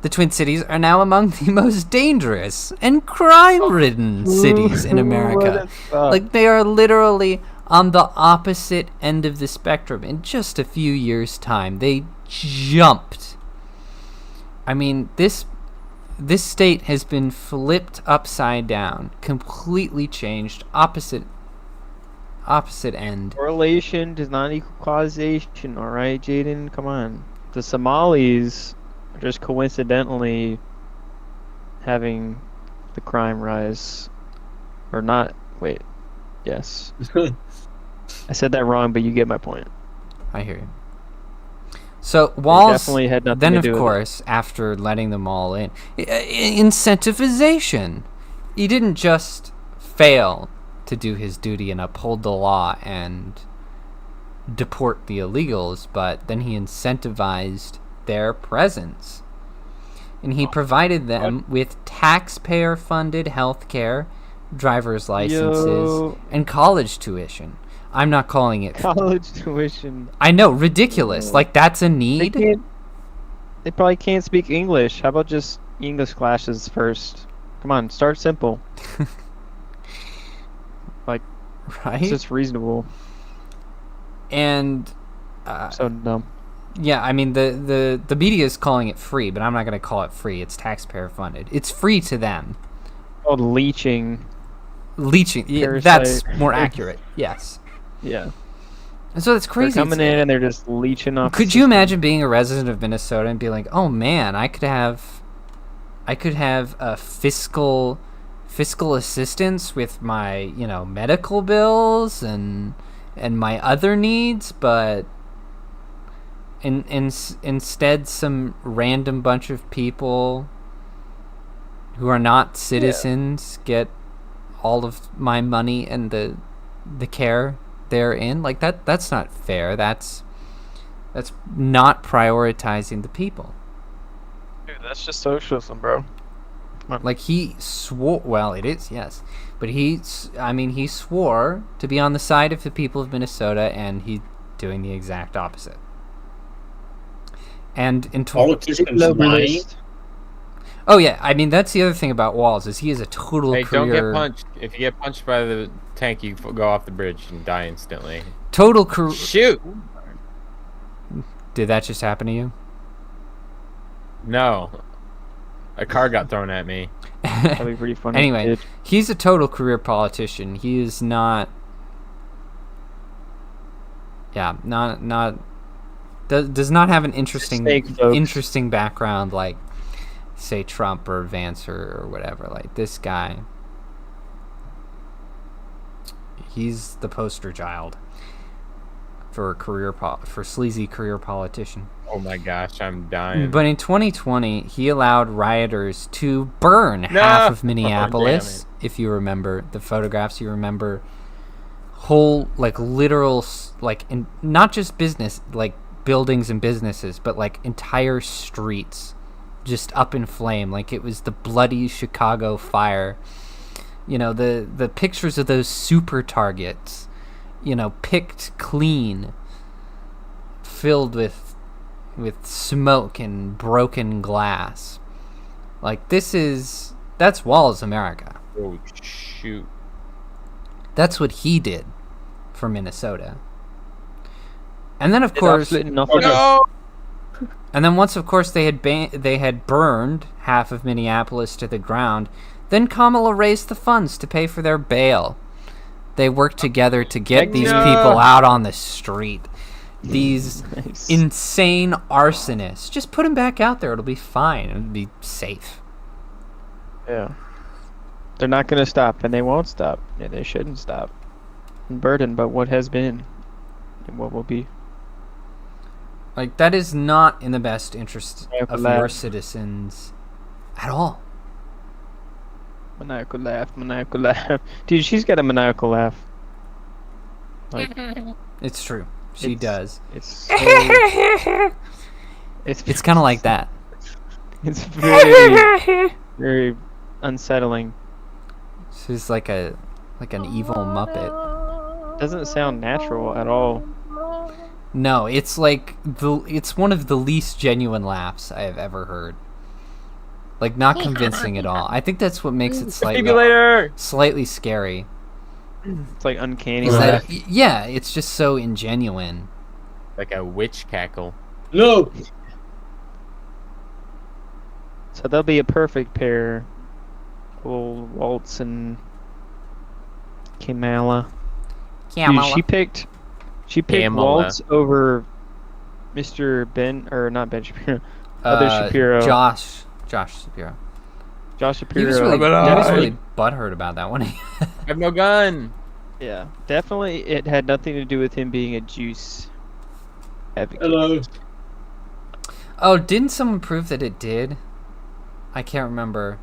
the Twin Cities are now among the most dangerous and crime-ridden cities in America. Like, they are literally on the opposite end of the spectrum. In just a few years' time, they jumped. I mean, this state has been flipped upside down, completely changed, opposite end. Correlation does not equal causation. All right, Jaeden, come on. The Somalis are just coincidentally having the crime rise, or not. Wait, yes, I said that wrong, but you get my point. I hear you. So Walz definitely had nothing then, to of do with it. course, after letting them all in, incentivization. He didn't just fail to do his duty and uphold the law and deport the illegals, but then he incentivized their presence. And he provided them with taxpayer-funded health care, driver's licenses, Yo. and college tuition. I'm not calling it... College tuition. I know, ridiculous. Like, that's a They need? can't. They probably can't speak English. How about just English classes first? Come on, start simple. Right? It's just reasonable. And... So dumb. yeah, I mean, the media is calling it free, but I'm not going to call it free. It's taxpayer-funded. It's free to them. Called leeching. Leeching. Yeah, Parasite. that's more accurate. Yes. Yeah. And so it's crazy. They're coming in and they're just leeching off. Could you imagine being a resident of Minnesota and be like, "Oh man, I could have a fiscal assistance with my, medical bills and my other needs, but instead some random bunch of people who are not citizens get all of my money and the care therein." Like, that's not fair. That's not prioritizing the people. Dude, that's just socialism, bro. Like, he swore, well, it is, yes, but he swore to be on the side of the people of Minnesota, and he's doing the exact opposite. And in Politicians lying. oh yeah, I mean, that's the other thing about Walz, is he is a total Hey, career... don't get punched. If you get punched by the tank, you go off the bridge and die instantly. Total career... Shoot! Did that just happen to you? No. A car got thrown at me. That'd be pretty funny. Anyway, dude. he's a total career politician. He is not... Yeah, does not have an interesting Fake, folks. interesting background like, say, Trump or Vance or whatever. Like, this guy, he's the poster child for for sleazy career politician. Oh my gosh, I'm dying. But in 2020, he allowed rioters to burn half of Minneapolis. If you remember the photographs, you remember whole, like, literal, like, not just business, like buildings and businesses, but like entire streets just up in flame, like it was the bloody Chicago fire. The pictures of those super targets, picked clean, filled with smoke and broken glass. Like, that's Walz America. Oh shoot. That's what he did for Minnesota. And then, of course, No! and then once, of course, they had burned half of Minneapolis to the ground, then Kamala raised the funds to pay for their bail. They worked together to get these people out on the street. These Nice. insane arsonists. Just put them back out there. It'll be fine. It'll be safe. Yeah. They're not going to stop, and they won't stop. Yeah, they shouldn't stop. Burden, but what has been and what will be. Like, that is not in the best interest Maniacal of laugh. your citizens at all. Maniacal laugh. Dude, she's got a maniacal laugh. Like, It's true. She does. It's so, It's kind of like that. It's very, very unsettling. She's like an evil Muppet. Doesn't sound natural at all. No, it's like it's one of the least genuine laughs I have ever heard. Like, not convincing at all. I think that's what makes it slightly scary. It's like uncanny. Is laugh. that, yeah, it's just so ingenuine. Like a witch cackle. No. So they'll be a perfect pair. Old Waltz and Kamala. Dude, she picked Kamala. Waltz over Mr. Ben, or not Ben Shapiro. Other Shapiro. Josh Shapiro. Josh He Shapiro. was really, definitely, butthurt about that one. I have no gun. yeah, definitely it had nothing to do with him being a juice advocate. Hello. Oh, didn't someone prove that it did? I can't remember.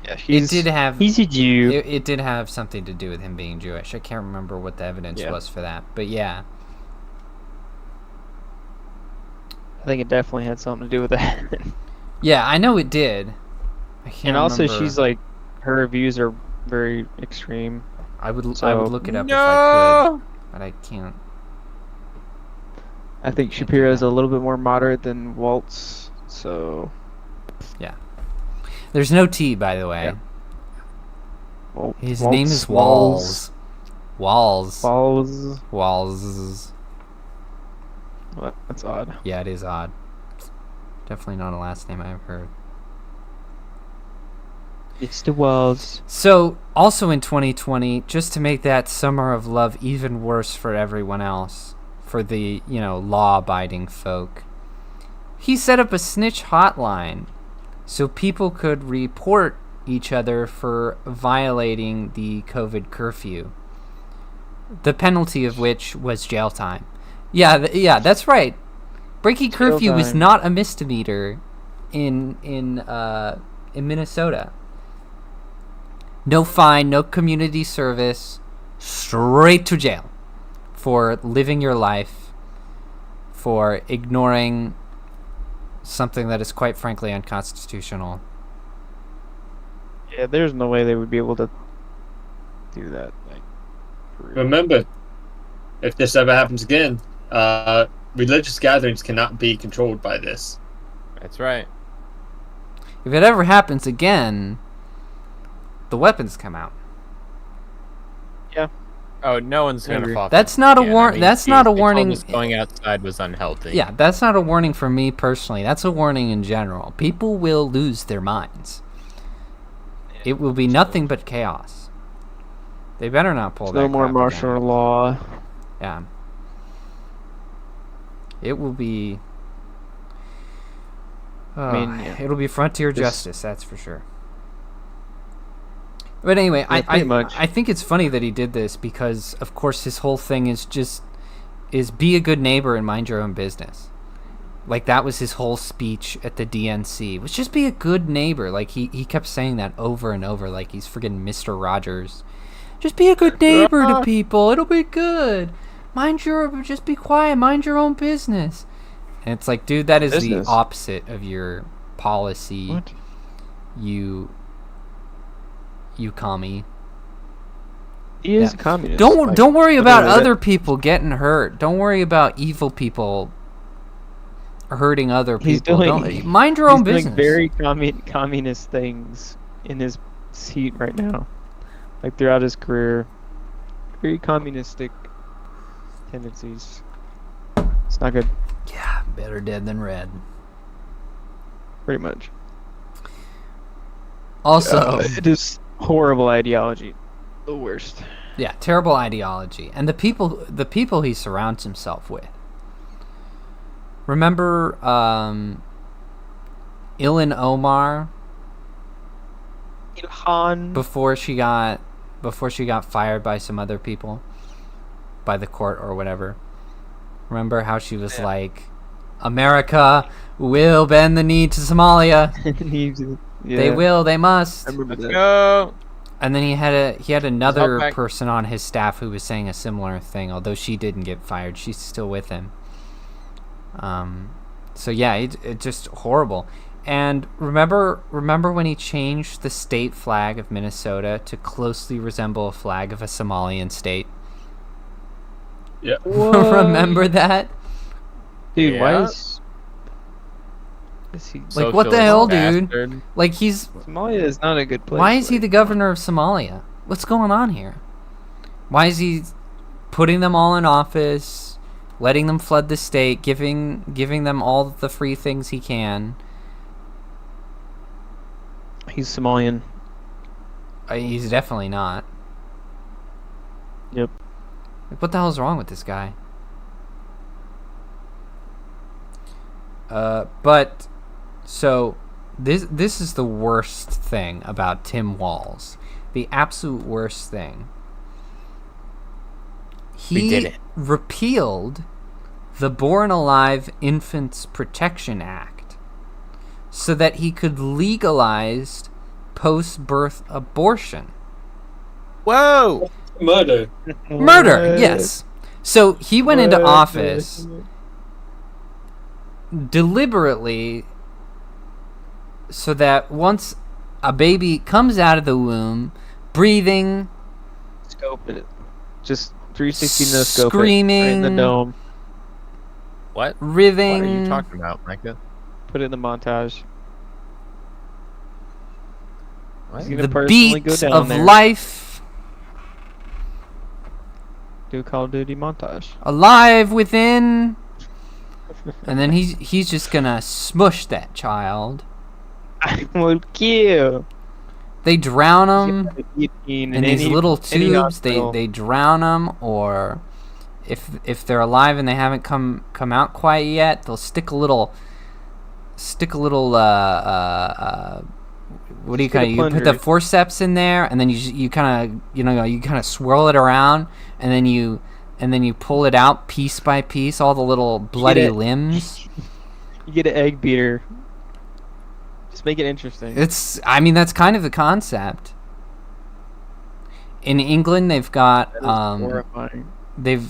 Yeah, It did have. he's a Jew. It did have something to do with him being Jewish. I can't remember what the evidence Yeah. was for that, but yeah. I think it definitely had something to do with that. Yeah, I know it did. I can't And also, remember. she's like, her views are very extreme. I would so- look it up if I could, but I can't. I think Can't do Shapiro is that. a little bit more moderate than Waltz, so There's no T, by the way. Yeah. Wal- His Waltz, name is Walls. Walls. Walls. Walls. What? That's odd. Yeah, it is odd. Definitely not a last name I've heard. Mr. Walls. So, also in 2020, just to make that summer of love even worse for everyone else, for the, law-abiding folk, he set up a snitch hotline so people could report each other for violating the COVID curfew, the penalty of which was jail time. Yeah, that's right. Breaking Jail curfew is time. not a misdemeanor in Minnesota. No fine, no community service, straight to jail for living your life, for ignoring something that is quite frankly unconstitutional. Yeah, there's no way they would be able to do that. Like, for real. Remember, if this ever happens again, religious gatherings cannot be controlled by this. That's right. If it ever happens again, the weapons come out. Oh, no one's I gonna agree. fall. That's not a again. warn. That's not a they told warning. us going outside was unhealthy. Yeah, that's not a warning for me personally. That's a warning in general. People will lose their minds. It will be nothing but chaos. They better not pull that. No more crap martial again. law. Yeah. It will be. mean, yeah. It'll be frontier This- justice, that's for sure. But anyway, Yeah, pretty much. I think it's funny that he did this because, of course, his whole thing is be a good neighbor and mind your own business. Like, that was his whole speech at the DNC, was just be a good neighbor. Like, he kept saying that over and over, like he's friggin' Mr. Rogers. Just be a good neighbor to people. It'll be good. Just be quiet. Mind your own business. And it's like, dude, that is Business? the opposite of your policy. What? You commie. He is Yeah. a communist. Don't worry about literally other people getting hurt. Don't worry about evil people hurting other He's people. doing- Mind your He's own doing business. very communist things in his seat right now. Like throughout his career. Very communistic tendencies. It's not good, Yeah, better dead than red. pretty much. Also, It is horrible ideology. The worst. yeah, terrible ideology, and the people he surrounds himself with. Remember, Ilhan Omar Ilhan. before she got fired by some other people, by the court or whatever. Remember how she was like, America will bend the knee to Somalia. They will. They must. I remember Let's that. go. And then he had another back. person on his staff who was saying a similar thing, although she didn't get fired. She's still with him. So yeah, it just horrible. And remember when he changed the state flag of Minnesota to closely resemble a flag of a Somalian state? Yeah. Remember that? Dude, why Yeah. is he? Like, what the hell, dude? Bastard. Like, he's... Somalia is not a good place. Why is he the governor of Somalia? What's going on here? Why is he putting them all in office, letting them flood the state, giving them all the free things he can? He's Somalian. He's definitely not. Yep. Like, what the hell is wrong with this guy? But so this is the worst thing about Tim Walz. The absolute worst thing. We did He it. repealed the Born Alive Infants Protection Act so that he could legalize post-birth abortion. Whoa! Murder. Murder, yes. So he went into office deliberately so that once a baby comes out of the womb, breathing, Scope it. Just 360 no scope Screaming. it. Right in the dome. What? riving, What are you talking about, Micah? Put it in the montage. What? He's gonna the personally beat go down of there. life, Do a Call of Duty montage. alive within, and then he's just gonna smush that child. I will kill. They drown him In in these little any tubes. They hospital. drown them, or if they're alive and they haven't come out quite yet, they'll stick a little what do you Stick a kind of, you put the plunger. forceps in there, and then you kind of swirl it around, and then you pull it out piece by piece, all the little bloody it. limbs. You get an egg beater. Just make it interesting. That's kind of the concept. In England, they've got That is horrifying.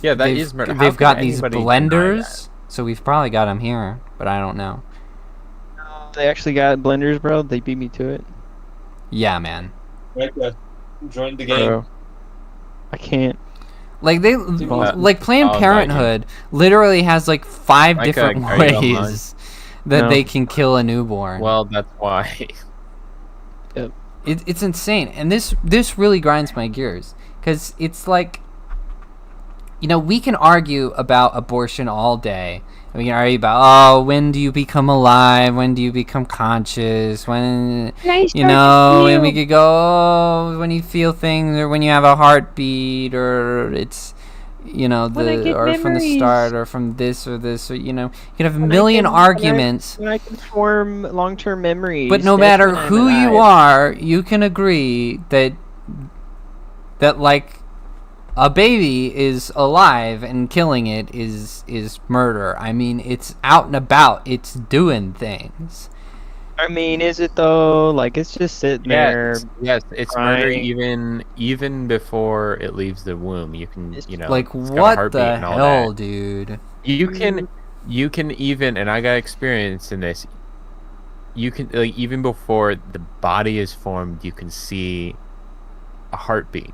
Yeah, that is murder. How They've can got these anybody deny blenders, so we've probably got them here, but I don't know. They actually got blenders, bro. They beat me to it. Yeah, man. Micah, join the game. Bro. I can't. Like like Planned I'll invite Parenthood literally has like 5 Micah, different are you online? ways that No. they can kill a newborn. Well, that's why. It's insane, and this really grinds my gears, because it's like, we can argue about abortion all day. We can argue about, when do you become alive? When do you become conscious? When, and we could go, when you feel things, or when you have a heartbeat, or it's, or from the start, or from this or this, or, you can have a million arguments. When I can form long-term memories. But no that's matter when I'm who you alive. are, you can agree that like a baby is alive and killing it is murder. I mean, it's out and about. It's doing things. I mean, is it though? Like, it's just sitting there. Yes, it's murder crying. even before it leaves the womb. You can, Like, it's got a what heartbeat the and all hell, that. dude? You can even, and I got experience in this. You can, like, even before the body is formed, you can see a heartbeat.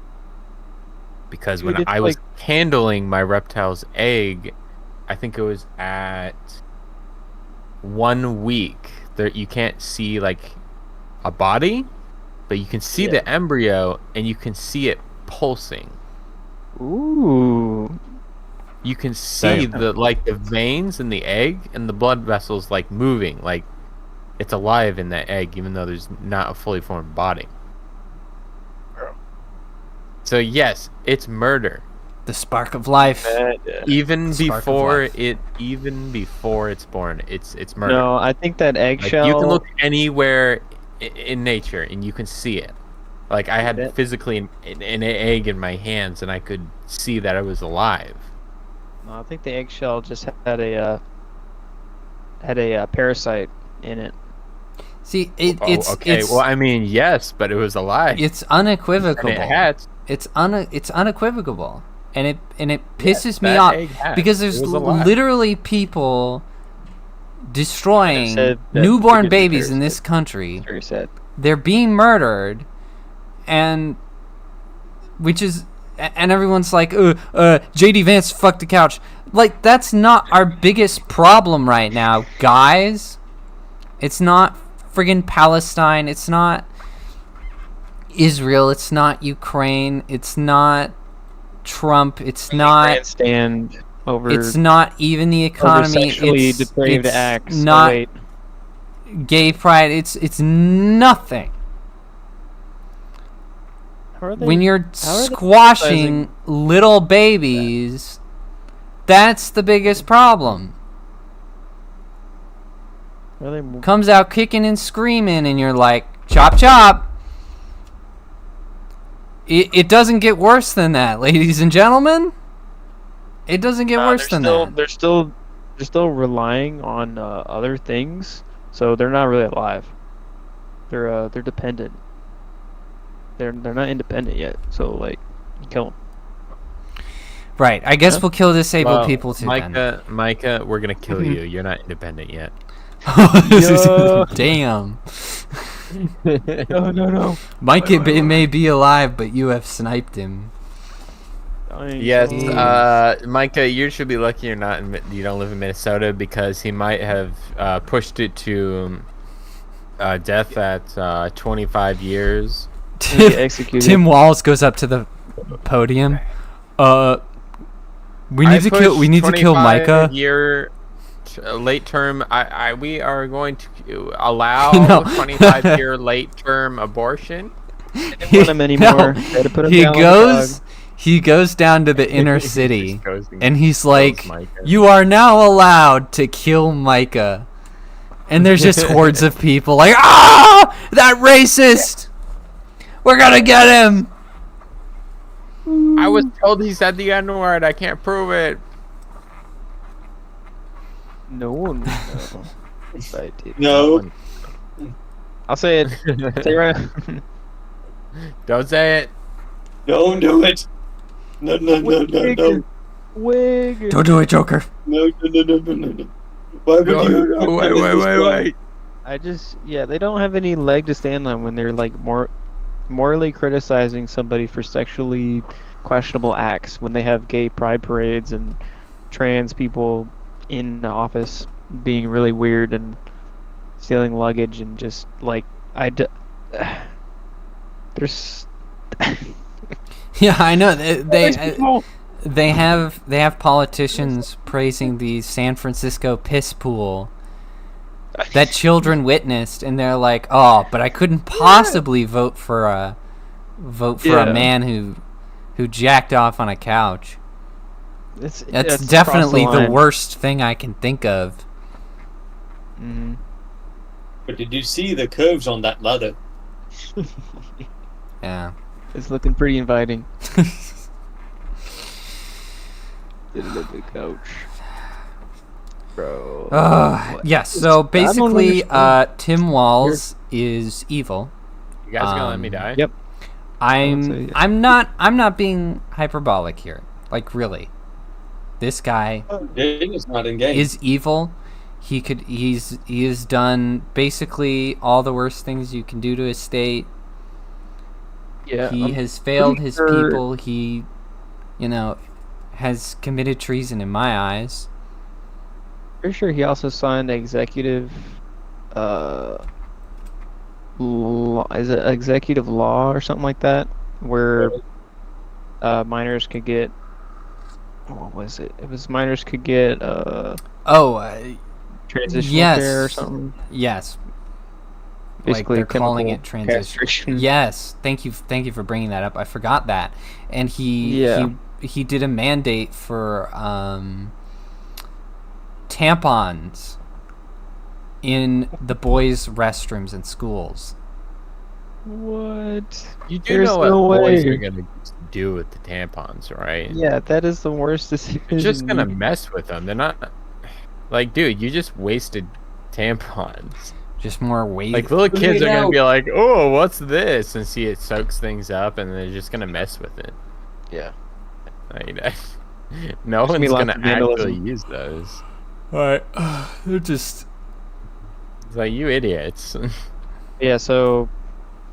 Because Dude, when it's I was like- handling my reptile's egg, I think it was at 1 week. There, you can't see like a body, but you can see the embryo and you can see it pulsing. Ooh. You can see the veins in the egg and the blood vessels like moving, like it's alive in that egg, even though there's not a fully formed body. So yes, it's murder. The spark of life. Even Spark of before life. it's born, it's murder. No, I think that Like, eggshell. you can look anywhere in nature and you can see it. Like I had Bet. physically an egg in my hands and I could see that it was alive. I think the eggshell just had a parasite in it. See, Okay. it's Well, I mean, yes, but it was a lie. it's And unequivocal. it hatched. It's unequivocal, and it pisses me that off egg hatched. because there's It was a lie. literally people destroying said that newborn because the babies in this parasite- country. Very sad. They're being murdered, and everyone's like, JD Vance fucked the couch. Like, that's not our biggest problem right now, guys. It's not friggin' Palestine. It's not Israel. It's not Ukraine. It's not Trump. It's not. Grandstand over. It's not even the over economy. sexually It's depraved acts. Oh, not wait. gay pride. It's nothing. How are they- When you're how are they squashing little babies, that's the biggest problem. how are they- Comes out kicking and screaming, and you're like, chop chop. It doesn't get worse than that, ladies and gentlemen. It doesn't get worse than that. They're still relying on other things, so they're not really alive. They're dependent. They're not independent yet, so like, you kill them. Right. I guess Huh? we'll kill disabled Well, people too. Then. Micah, we're gonna kill you. You're not independent yet. Yo. Damn. No. Mike may be alive, but you have sniped him. Yes, Jeez. Micah, you should be lucky you don't live in Minnesota, because he might have pushed it to death at 25 years. Get executed. Tim Walls goes up to the podium. We need to kill. We need to kill Micah. Year late term. We are going to allow No. 25-year late term abortion. I didn't want him anymore. They had to put him He down like a goes. dog. He goes down to the inner He city, just goes and he's kills like, Micah. "You are now allowed to kill Micah." And there's just hordes of people like, "Ah, that racist! We're gonna get him!" I was told he said the N-word. I can't prove it. No one. No. I did. No. I'll say it. Say it right. Don't say it. Don't do it. No. Wig. Don't do it, Joker. No. Why would you? Wait. They don't have any leg to stand on when they're like morally criticizing somebody for sexually questionable acts, when they have gay pride parades and trans people in the office being really weird and stealing luggage and just like there's Yeah, I know. They have politicians praising the San Francisco piss pool that children witnessed, and they're like, "Oh, but I couldn't possibly vote for a man who jacked off on a couch." That's definitely the worst thing I can think of. Mm-hmm. But did you see the curves on that ladder? Yeah. It's looking pretty inviting. Get a little bit couch. Bro. Yes, so basically, understand. Tim Walls is evil. You guys gonna let me die? Yep. say, I'm not being hyperbolic here. Like, really. This guy Jaeden is not engaged. is evil. He has done basically all the worst things you can do to his state. Yeah. He I'm has failed pretty his sure- people. He, has committed treason in my eyes. Pretty sure he also signed executive. Is it executive law or something like that, where minors could get. What was it? It was minors could get transitional yes. care or something. Yes. Basically, like they're calling it chemical transition. castration. Yes, thank you for bringing that up. I forgot that. And he did a mandate for tampons in the boys' restrooms in schools. What? You do There's know what no boys way. are gonna use do with the tampons, right? Yeah, that is the worst decision. You're just gonna you- mess with them. They're not like, dude, you just wasted tampons. Just more weight. Like little kids it are gonna out. be like, "Oh, what's this?" and see it soaks things up, and they're just gonna mess with it. Yeah. Like, no There's gonna be one's lots gonna of vandalism. actually use those. Alright. They're just. It's like, you idiots. Yeah, so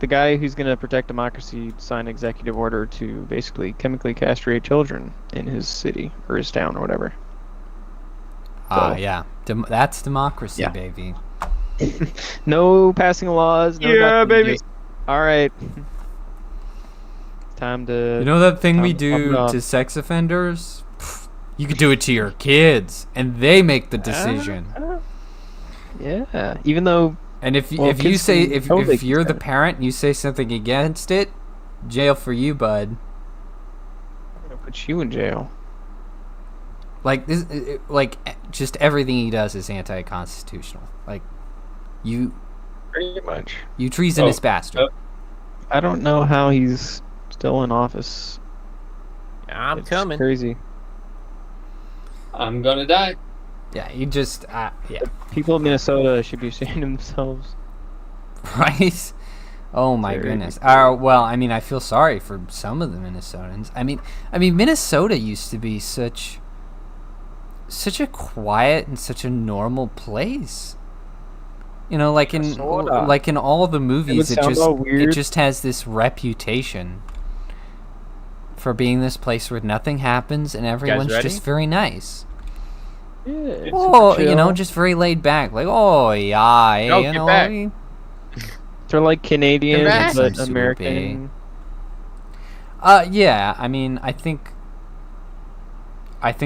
the guy who's going to protect democracy signed an executive order to basically chemically castrate children in his city or his town or whatever. Yeah. That's democracy, Yeah. baby. No passing laws. No Yeah, nothing, baby. just, all right. Time to. You know that thing we I'm do off. to sex offenders? Pfft, you could do it to your kids, and they make the decision. Yeah. Even though. And if Well, if you kids say can if totally you're the consent. parent and you say something against it, jail for you, bud. I'm gonna put you in jail. Like this, like just everything he does is anti-constitutional. Like you Pretty much. treasonous bastard. I don't know how he's still in office. I'm It's coming. Crazy. I'm gonna die. Yeah, you just yeah. People in Minnesota should be ashamed of themselves. Right? Oh my Very goodness. Well, I mean, I feel sorry for some of the Minnesotans. I mean, Minnesota used to be such a quiet and such a normal place. You know, like in Minnesota. all the movies, it sound all weird. just has this reputation for being this place where nothing happens and everyone's ready? just very nice. Yeah. It's Oh, super you know, chill. just very laid back. Like, oh yeah, Yo, you get know. back. They're like Canadians, back. but Seems to American. Yeah, I mean, I think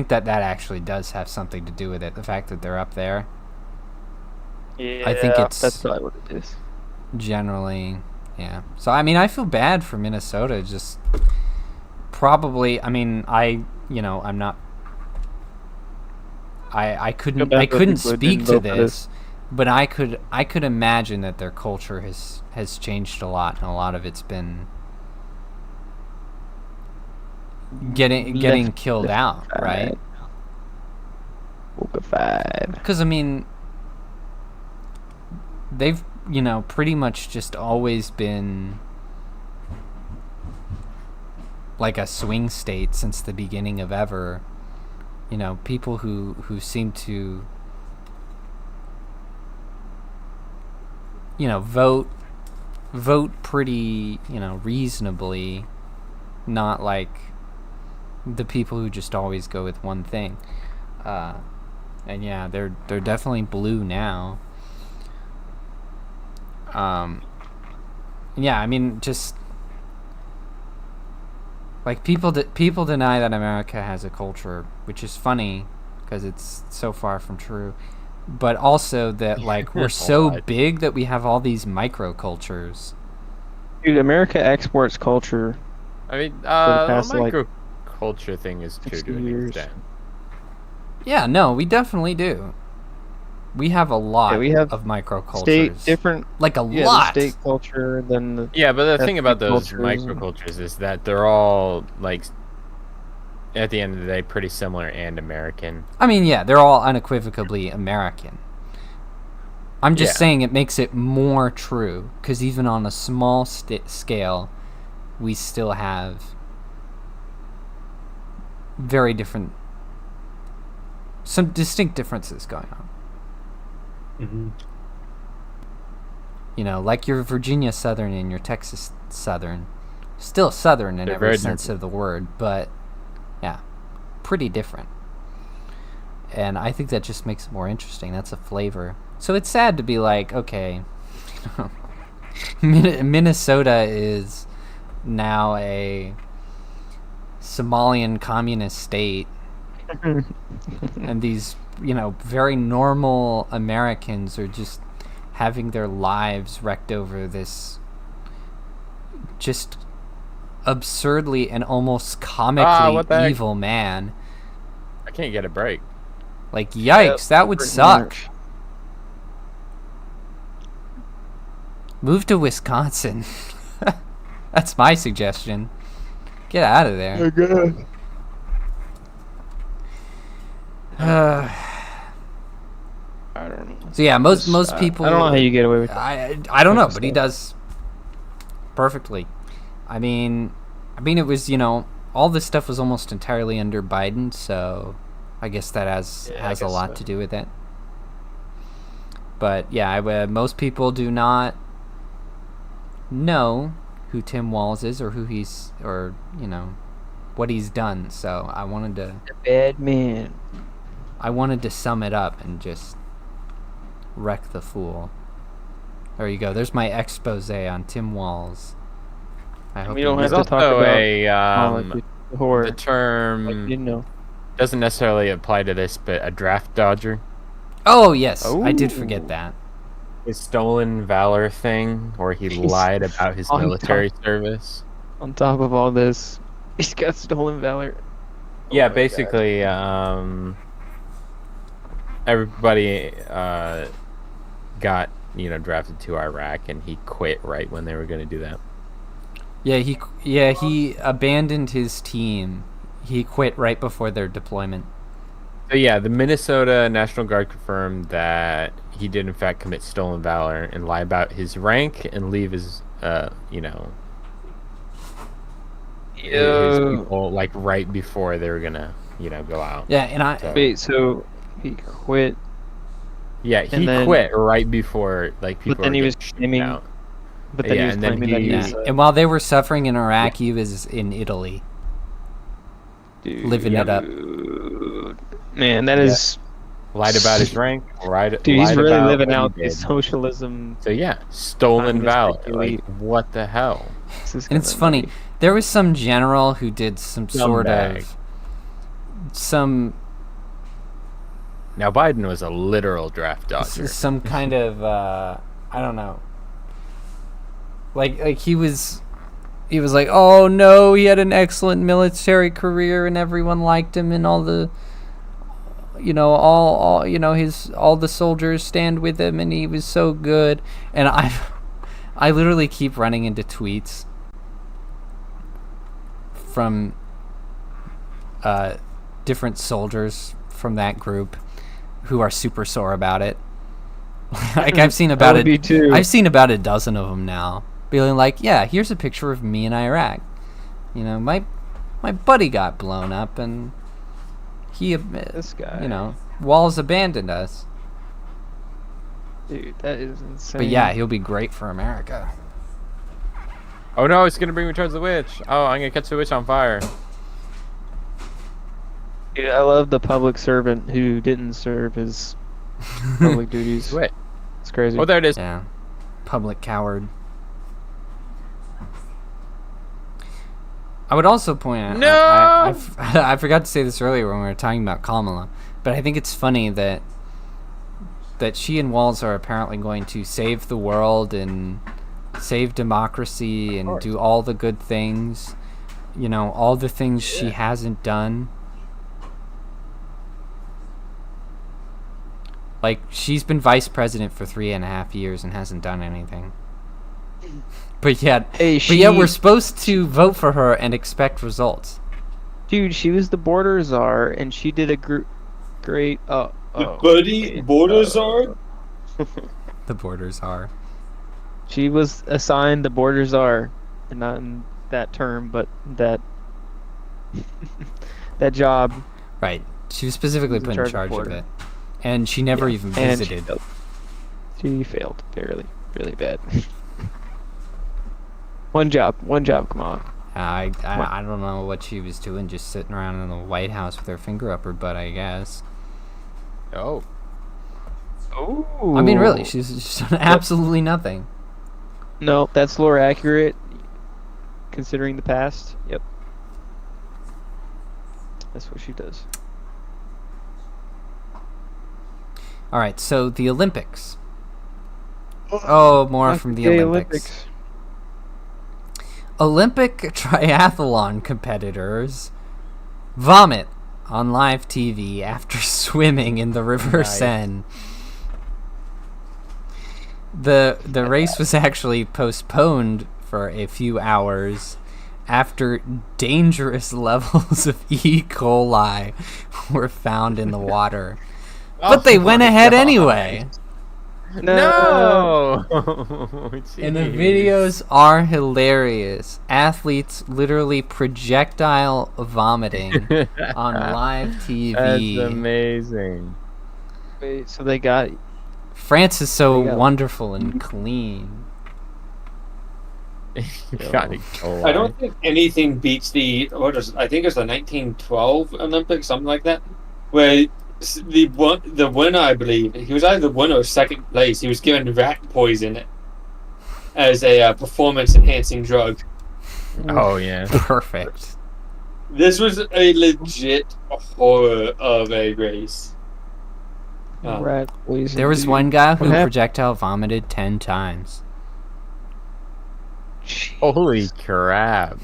that actually does have something to do with it. The fact that they're up there, Yeah, I think it's- that's probably what it is. generally, yeah. So I mean, I feel bad for Minnesota. Just probably, I mean, I'm not. I couldn't bad for couldn't people who speak didn't to vote for this, but I could imagine that their culture has changed a lot, and a lot of it's been getting killed out, right? Woke 5. Because I mean, they've pretty much just always been like a swing state since the beginning of ever. You know, people who seem to vote pretty reasonably, not like the people who just always go with one thing. And yeah, they're definitely blue now. Yeah, I mean, just like people deny that America has a culture, which is funny because it's so far from true. But also that like we're so What? big that we have all these microcultures. Dude, America exports culture. I mean, the the past, like, microculture thing is true 60 to an years. extent. Yeah, no, we definitely do. We have a lot we have of microcultures. State different. like a Yeah, lot. the state culture than the. Yeah, but the thing Ethnic about those cultures. microcultures is that they're all like, at the end of the day, pretty similar and American. I mean, yeah, they're all unequivocally American. I'm just Yeah. saying it makes it more true because even on a small scale, we still have very different, some distinct differences going on. Mm-hmm. You know, like your Virginia Southern and your Texas Southern, still Southern in They're every very sense of the word, but yeah, pretty different. And I think that just makes it more interesting. That's a flavor. So it's sad to be like, okay, Minnesota is now a Somalian communist state, and these, very normal Americans are just having their lives wrecked over this just absurdly and almost comically what the heck? evil man. I can't get a break. Like, yikes, that would Pretty suck. much. Move to Wisconsin. That's my suggestion. Get out of there. God. I don't know. So yeah, most people. I don't know how you get away with that. I don't know, but he does perfectly. I mean, it was, all this stuff was almost entirely under Biden, so I guess that has a lot to do with it. But yeah, most people do not know who Tim Walz is or what he's done. So I wanted to The bad man. sum it up and just wreck the fool. There you go. There's my expose on Tim Walz. I hope We don't There's have to talk also about the horror. term doesn't necessarily apply to this, but a draft dodger. Oh yes, I did forget that. His stolen valor thing, where he lied about his on military service. On top of all this, he's got stolen valor. Yeah, my basically, everybody got drafted to Iraq, and he quit right when they were going to do that. Yeah, he abandoned his team. He quit right before their deployment. So yeah, the Minnesota National Guard confirmed that he did in fact commit stolen valor and lie about his rank and leave his his people like right before they were gonna go out. Yeah, and Wait, so he quit? Yeah, he quit right before people. But then he was claiming. Out. But then he was claiming that he was. and while they were suffering in Iraq, he was in Italy, living it up. Man, that is. Lied about his rank. Dude, he's really living out his socialism. So yeah, stolen valor. Elite. Like, what the hell? And it's funny. There was some general who did some sort of Now Biden was a literal draft dodger. some kind of I don't know. Like he was like, oh no, he had an excellent military career and everyone liked him and all the all the soldiers stand with him and he was so good. And I literally keep running into tweets from different soldiers from that group who are super sore about it. Like I've seen about I've seen about a dozen of them now being like, yeah, here's a picture of me in Iraq. My buddy got blown up and he, this guy, Walz abandoned us. Dude, that is insane. But yeah, he'll be great for America. Oh no, it's gonna bring me towards the witch. Oh, I'm gonna catch the witch on fire. Dude, I love the public servant who didn't serve his public duties. Wait. It's crazy. Oh, there it is. Yeah. Public coward. I would also point out, No! I forgot to say this earlier when we were talking about Kamala, but I think it's funny that she and Walz are apparently going to save the world and save democracy and do all the good things, all the things she hasn't done. Like, she's been vice president for 3.5 years and hasn't done anything. But yet, we're supposed to vote for her and expect results. Dude, she was the border czar, and she did a great. Border czar. The border czar. She was assigned the border czar, and not in that term, but that that job. Right. She was specifically put in charge of it, and she never even visited. She failed barely, really bad. One job, come on. I don't know what she was doing, just sitting around in the White House with her finger up her butt, I guess. Oh. I mean, really, she's done absolutely nothing. No, that's lore accurate, considering the past. Yep. That's what she does. All right, so the Olympics. Oh, more from the Olympics. Olympic triathlon competitors vomit on live TV after swimming in the River Seine. The race was actually postponed for a few hours after dangerous levels of E. coli were found in the water. But they went ahead anyway. No. And the Jeez. videos are hilarious. Athletes literally projectile vomiting on live TV. That's amazing. Wait, so they got France is so They got- wonderful and clean. Gotta go I on. don't think anything beats I think it's the 1912 Olympics, something like that, where the winner, I believe, he was either the winner or second place. He was given rat poison as a performance-enhancing drug. Oh yeah. Perfect. This was a legit horror of a race. rat poison. There was dude. one guy who What happened? projectile vomited 10 times. Holy crap.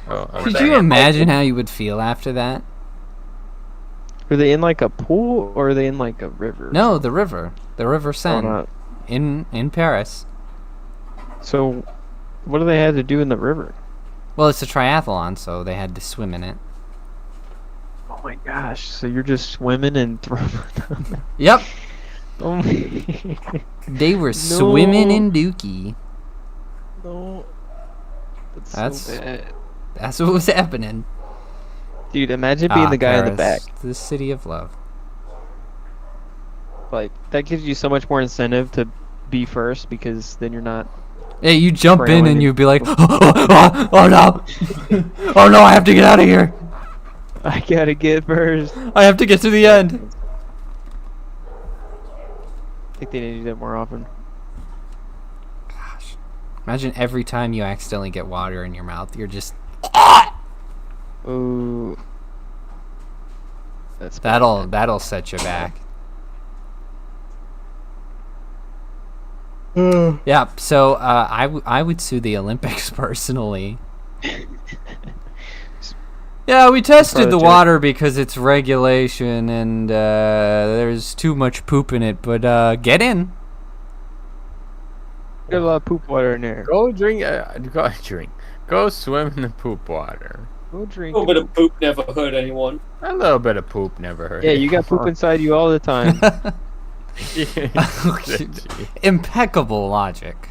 Oh, Could okay. you imagine how you would feel after that? Were they in like a pool or are they in like a river? No, the river. The River Oh, Seine not. in Paris. So, what do they have to do in the river? Well, it's a triathlon, so they had to swim in it. Oh my gosh! So you're just swimming and throwing. Yep, Oh my. they were swimming No. in Dookie. No. That's- so bad. That's what was happening. Dude, imagine being the guy in the back. Paris, the city of love. Like that gives you so much more incentive to be first because then you're not. Yeah, you jump in Trailing and in- you'd be like, oh no, oh no, I have to get out of here. I gotta get first. I have to get to the end. I think they need to do that more often. Gosh, imagine every time you accidentally get water in your mouth, you're just Ooh. That's that'll set you back. Yeah, so I would sue the Olympics personally. Yeah, we tested the Project. water because it's regulation and there's too much poop in it, but get in. There's a lot of poop water in there. Go drink. Go drink. Go swim in the poop water. Go drink. A little bit of poop never hurt anyone. A little bit of poop never hurt. Yeah, you got poop inside you all the time. Impeccable logic.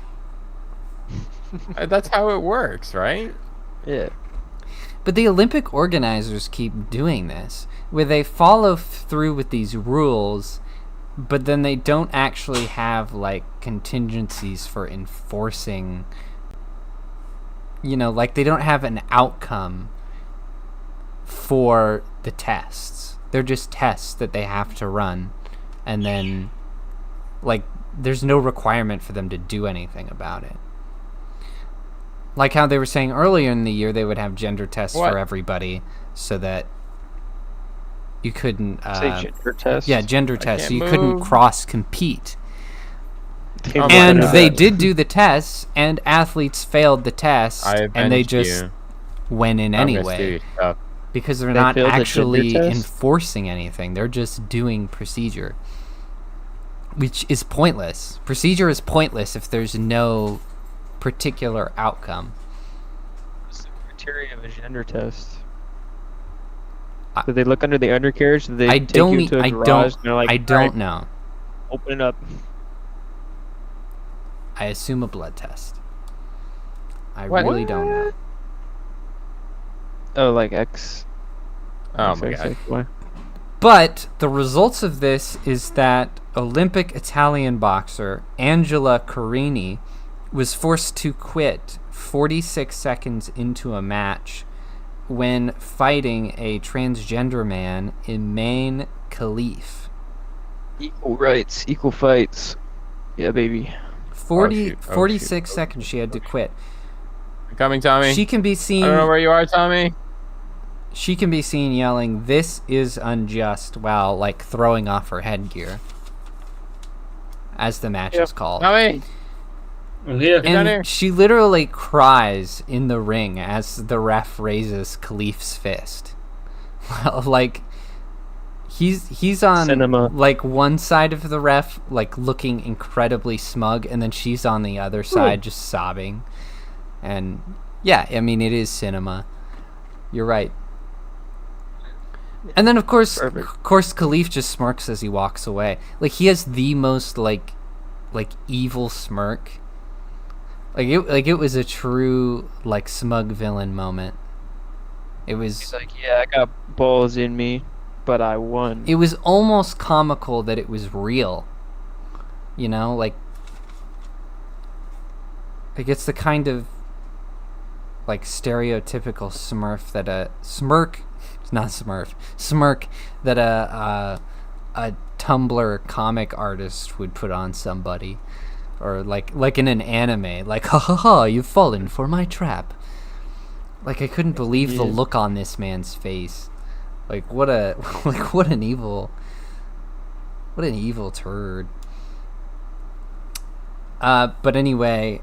That's how it works, right? Yeah. But the Olympic organizers keep doing this, where they follow through with these rules, but then they don't actually have, like, contingencies for enforcing, like they don't have an outcome for the tests. They're just tests that they have to run, and then, like, there's no requirement for them to do anything about it. Like how they were saying earlier in the year they would have gender tests What? for everybody so that you couldn't Say gender test. yeah, gender tests, so can't you couldn't move. cross compete. They Oh my And God. they did do the tests and athletes failed the test I and they avenged just you. went in I'm gonna steal anyway your stuff. because they're They not failed the gender actually test? enforcing anything. They're just doing procedure, which is pointless. Procedure is pointless if there's no particular outcome. What's the criteria of a gender test? I- Did they look under the undercarriage? Did they I take don't. you to a I garage don't. and they're like, I "All don't right, know. open it up. I assume a blood test. I What? really don't know. Oh, like X. Oh X, my X, god. X, Y. But the results of this is that Olympic Italian boxer Angela Carini was forced to quit 46 seconds into a match when fighting a transgender man in Main Khalif. Equal rights, equal fights. Yeah, baby. 46 seconds she had to quit. You coming, Tommy? She can be I seen don't know where you are, Tommy. she can be seen yelling, "This is unjust," while like throwing off her headgear as the match is called. Tommy. Yeah. down here. And she literally cries in the ring as the ref raises Khalif's fist. Like he's on Cinema. like one side of the ref, like looking incredibly smug, and then she's on the other side just sobbing. And yeah, I mean, it is cinema. You're right. And then of course Khalif just smirks as he walks away. Like, he has the most like evil smirk. Like it was a true like smug villain moment. It was. He's like, yeah, I got balls in me, but I won. It was almost comical that it was real. You know, like it's the kind of like stereotypical smirk that a smirk that a Tumblr comic artist would put on somebody, or like in an anime, like ha ha ha, you've fallen for my trap. Like, I couldn't believe the look on this man's face. Like, what an evil turd. But anyway,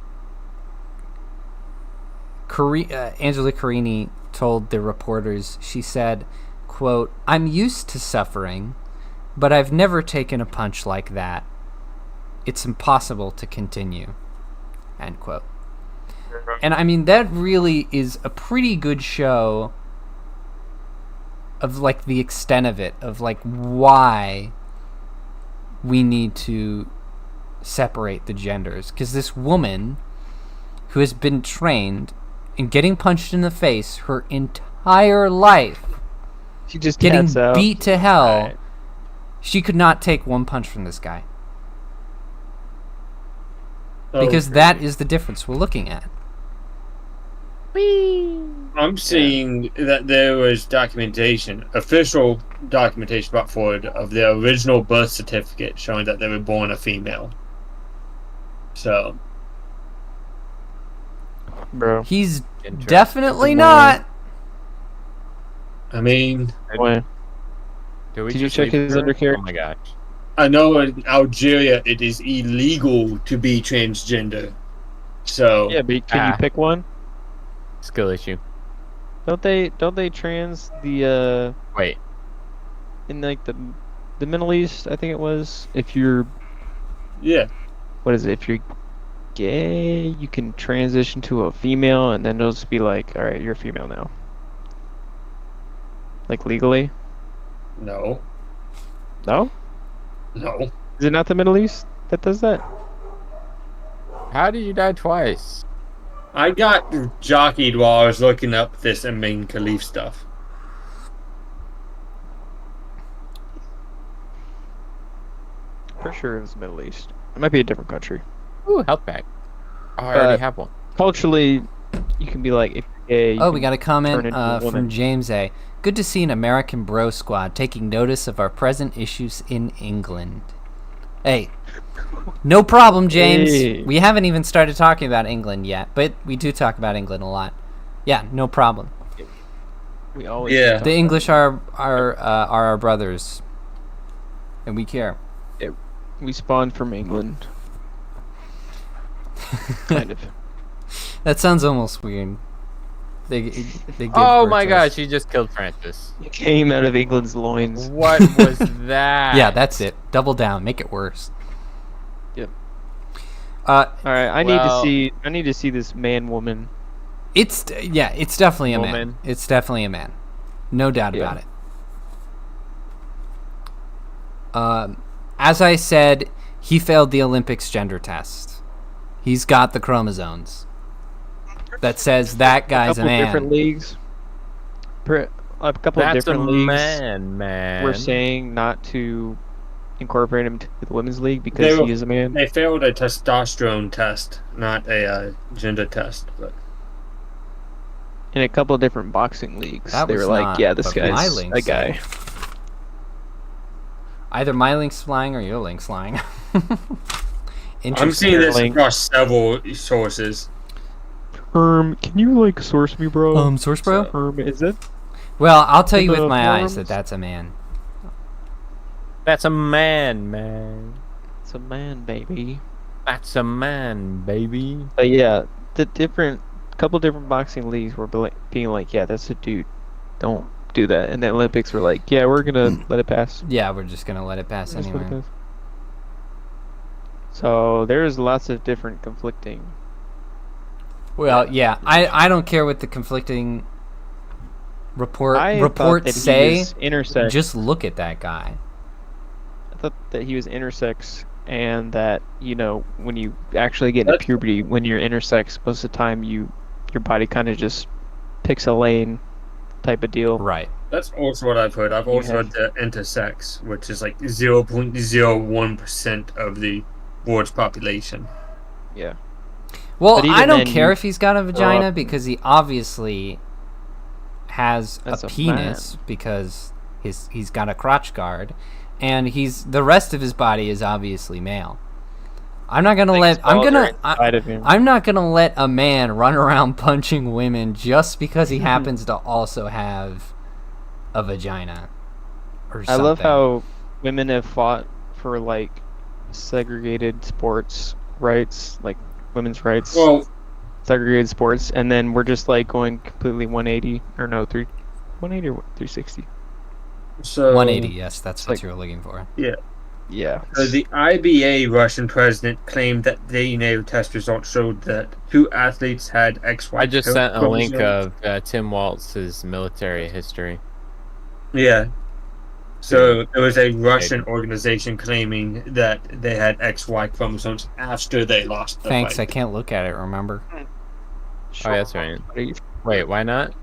Angela Carini told the reporters, she said, quote, "I'm used to suffering, but I've never taken a punch like that. It's impossible to continue." End quote. And I mean, that really is a pretty good show of like the extent of it, of like why we need to separate the genders. Because this woman who has been trained in getting punched in the face her entire life, She just getting cats out. beat to hell, Right. she could not take one punch from this guy. So Because that is the difference we're looking at. I'm seeing that there was documentation, official documentation brought forward of their original birth certificate showing that they were born a female. So, Bro. He's Interesting. definitely not. I mean, Boy. Did we Did you just check leave his her? undercarriage? Oh my gosh. I know in Algeria it is illegal to be transgender. So, Yeah, but can you pick one? Skill issue. Don't they trans the Wait. in like the Middle East, I think it was, if you're yeah. what is it, if you're gay, you can transition to a female and then it'll just be like, all right, you're a female now. Like legally? No. No? No. Is it not the Middle East that does that? How did you die twice? I got jockeyed while I was looking up this Amin Khalif stuff. For sure it's the Middle East. It might be a different country. Ooh, health pack. Oh, I already have one. Culturally, you can be like, if you're gay, you Oh, can we got a comment turn into a from woman. James A. Good to see an American bro squad taking notice of our present issues in England. Hey, no problem, James. Hey. We haven't even started talking about England yet, but we do talk about England a lot. Yeah, no problem. We always Yeah. talk The about English are our brothers, and we care. it. We spawned from England. Kind of. That sounds almost weird. They give Oh birth my to us. gosh, he just killed Francis. It came out of England's loins. What was that? Yeah, that's it. Double down. Make it worse. Yep. Uh, All right, I Well- need to see this man woman. it's definitely a man. Woman. It's definitely a man. No doubt Yeah. about it. As I said, he failed the Olympics gender test. He's got the chromosomes that says that guy's a couple man. different leagues. A couple of That's a different leagues man. were saying not to incorporate him to the women's league They because were- he is a man. They failed a testosterone test, not a gender test. But In a couple of different boxing leagues, That they was were like, not "Yeah, this what my guy's link a guy." Either my link's flying or your link's flying. I'm seeing this Link. across several sources. Can you like source me, bro? Source bro. Is it? Well, I'll tell you In with the my eyes forums? that that's a man. That's a man. It's a man, baby. That's a man, baby. But yeah, the couple different boxing leagues were being like, "Yeah, that's a dude. Don't do that." And the Olympics were like, "Yeah, we're gonna let it pass." Yeah, we're just gonna let it pass Just let it anyway. pass. So there's lots of different conflicting Well, yeah, I don't care what the conflicting I thought reports that he say. was intersex. Just look at that guy. I thought that he was intersex, and that when you actually get into That's- puberty, when you're intersex, most of the time your body kind of just picks a lane, type of deal. Right. That's also what I've heard. I've also heard the intersex, which is like 0.01% of the world's population. Yeah. Well, But even I don't then, care you if he's got a grow vagina up- because he obviously has That's a a penis because he's got a crotch guard, and the rest of his body is obviously male. I'm not gonna let I'm not gonna let a man run around punching women just because he happens to also have a vagina or something. I love how women have fought for like segregated sports rights, like women's rights, Well, segregated sports, and then we're just like going completely 180 or no 180 or 360. so 180. Yes, that's what like- you were looking for. Yeah. The IBA Russian president claimed that DNA test results showed that 2 athletes had XY. I just sent a link chromosomes. of Tim Waltz's military history. Yeah. So there was a Russian organization claiming that they had XY chromosomes after they lost the Thanks, I fight. can't look at it. Remember, Oh, that's right. Wait, why not?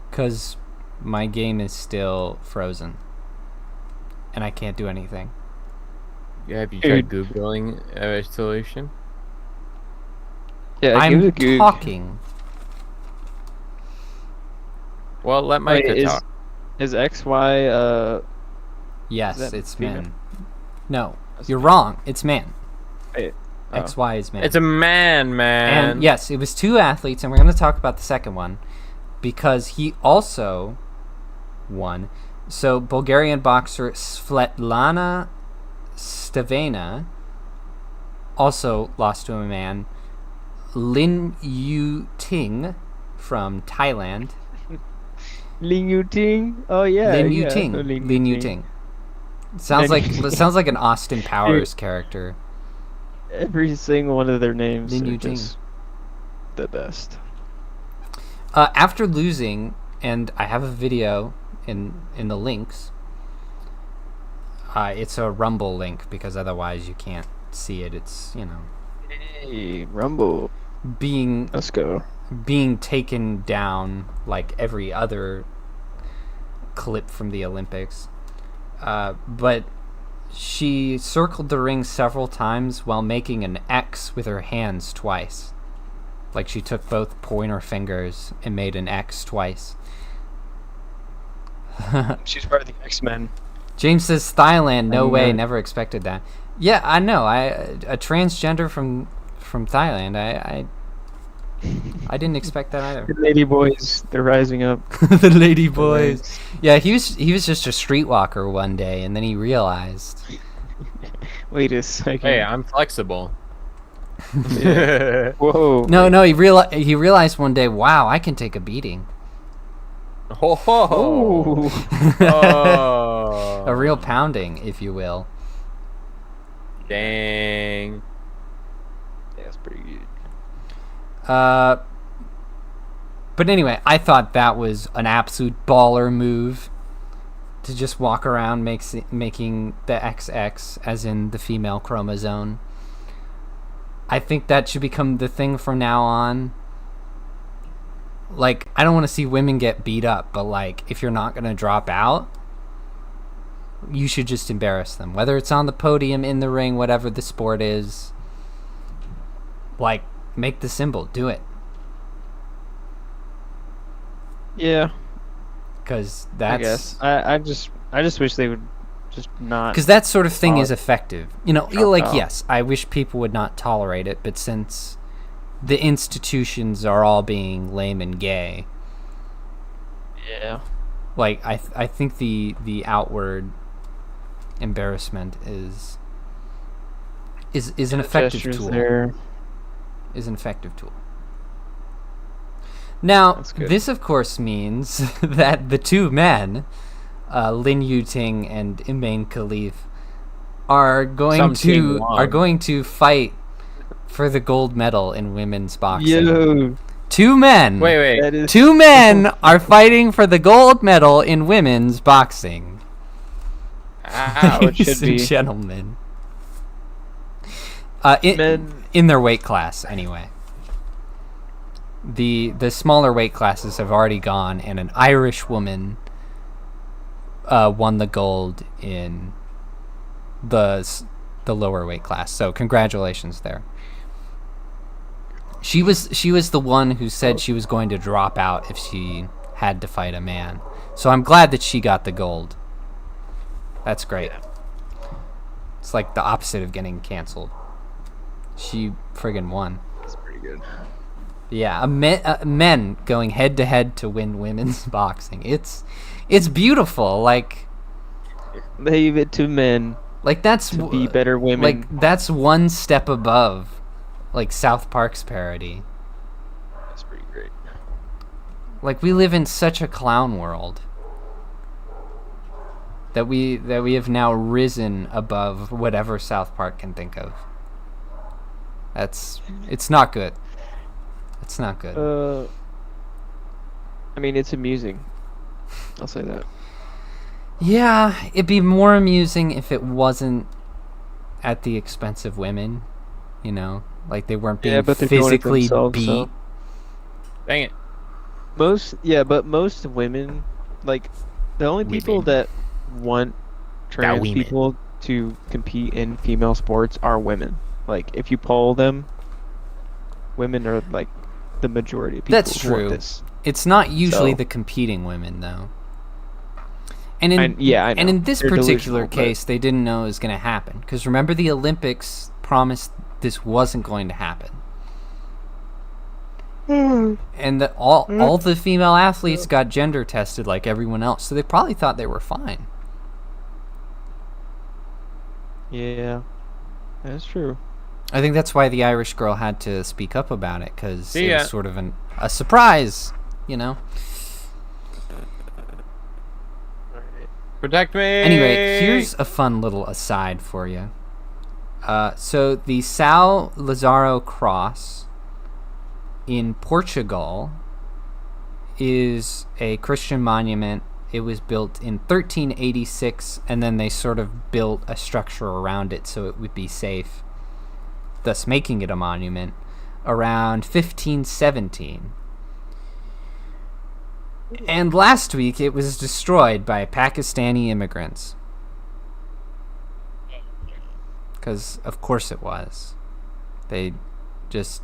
because my game is still frozen, and I can't do anything. Yeah, have you tried Googling a solution? Yeah, I'm give it a Goog. talking. Well, let Wait, Micah talk. is XY Yes, that it's female? men. No, That's you're wrong. It's man. Wait, oh. XY is man. It's a man. And yes, it was 2 athletes, and we're going to talk about the second one because he also won. So Bulgarian boxer Svetlana Stevena also lost to a man. Lin Yu Ting from Thailand. Lin Yu Ting? Oh yeah. Lin Yu yeah, I Ting. know Lin Yu Ting. Sounds like Lin- sounds like an Austin Powers character. Every single one of their names Lin Yu are Ting. just the best. After losing, and I have a video in the links. It's a Rumble link because otherwise you can't see it. It's Hey, Rumble. being Let's go. taken down like every other clip from the Olympics. But she circled the ring several times while making an X with her hands twice. Like she took both pointer fingers and made an X twice. She's part of the X-Men. James says Thailand. No way, Mhm. never expected that. Yeah, I know. A transgender from Thailand. I didn't expect that either. The lady boys, they're rising up. The lady the boys. ranks. Yeah, he was just a streetwalker one day, and then he realized. Wait a second. Hey, I'm flexible. Whoa. No, he realized one day, wow, I can take a beating. Ho, ho, ho. Ooh. Oh. A real pounding, if you will. Dang. Yeah, that's pretty good. But anyway, I thought that was an absolute baller move to just walk around making the XX, as in the female chromosome. I think that should become the thing from now on. Like, I don't want to see women get beat up, but like, if you're not going to drop out, you should just embarrass them. Whether it's on the podium, in the ring, whatever the sport is. Like, make the symbol. Do it. Yeah, Because I guess. I just wish they would just not. Because that sort of thing is effective. You're like, out. yes, I wish people would not tolerate it, but since the institutions are all being lame and gay, Yeah. like, I think the outward embarrassment is an effective Gestures tool. there. Is an effective tool. Now, That's good. this of course means that the 2 men, Lin Yuting and Imain Khalif, are going Some team to won. fight for the gold medal in women's boxing. Yo, Two men. Wait. that is Two men are fighting for the gold medal in women's boxing. Ow. it should Ladies and be. gentlemen. Men. In their weight class, anyway. The smaller weight classes have already gone, and an Irish woman won the gold in the lower weight class. So congratulations there. She was the one who said she was going to drop out if she had to fight a man. So I'm glad that she got the gold. That's great. It's like the opposite of getting canceled. She friggin' won. That's pretty good. Yeah, men going head to head to win women's boxing. It's beautiful. Like Leave it to men that's to be better women. like that's one step above like South Park's parody. That's pretty great. Like we live in such a clown world that we have now risen above whatever South Park can think of. It's not good. It's not good. I mean, it's amusing. I'll say that. Yeah, it'd be more amusing if it wasn't at the expense of women, you know? Like they weren't being but they're doing it physically themselves, beat. so. Dang it. But most women, like, the only people Women. that want trans women. people to compete in female sports are women. Like, if you poll them, women are, like, the majority of people That's who want true. this. It's not usually So. the competing women, though. And in I know. and in this They're particular delusional, but- case, they didn't know it was going to happen. Because remember, the Olympics promised this wasn't going to happen. And that all the female athletes got gender tested like everyone else, so they probably thought they were fine. Yeah, that's true. I think that's why the Irish girl had to speak up about it, because it Yeah. was sort of a surprise, you know? Protect me. Anyway, here's a fun little aside for you. So the São Lazaro Cross in Portugal is a Christian monument. It was built in 1386, and then they sort of built a structure around it so it would be safe, thus making it a monument, around 1517. And last week it was destroyed by Pakistani immigrants. Because of course it was. They just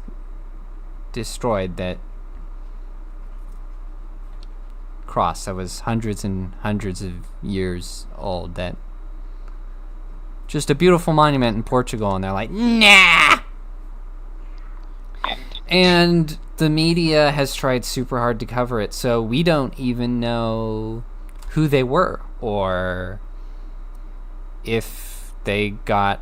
destroyed that cross that was hundreds and hundreds of years old. That just a beautiful monument in Portugal, and they're like, nah. And the media has tried super hard to cover it, so we don't even know who they were or if they got,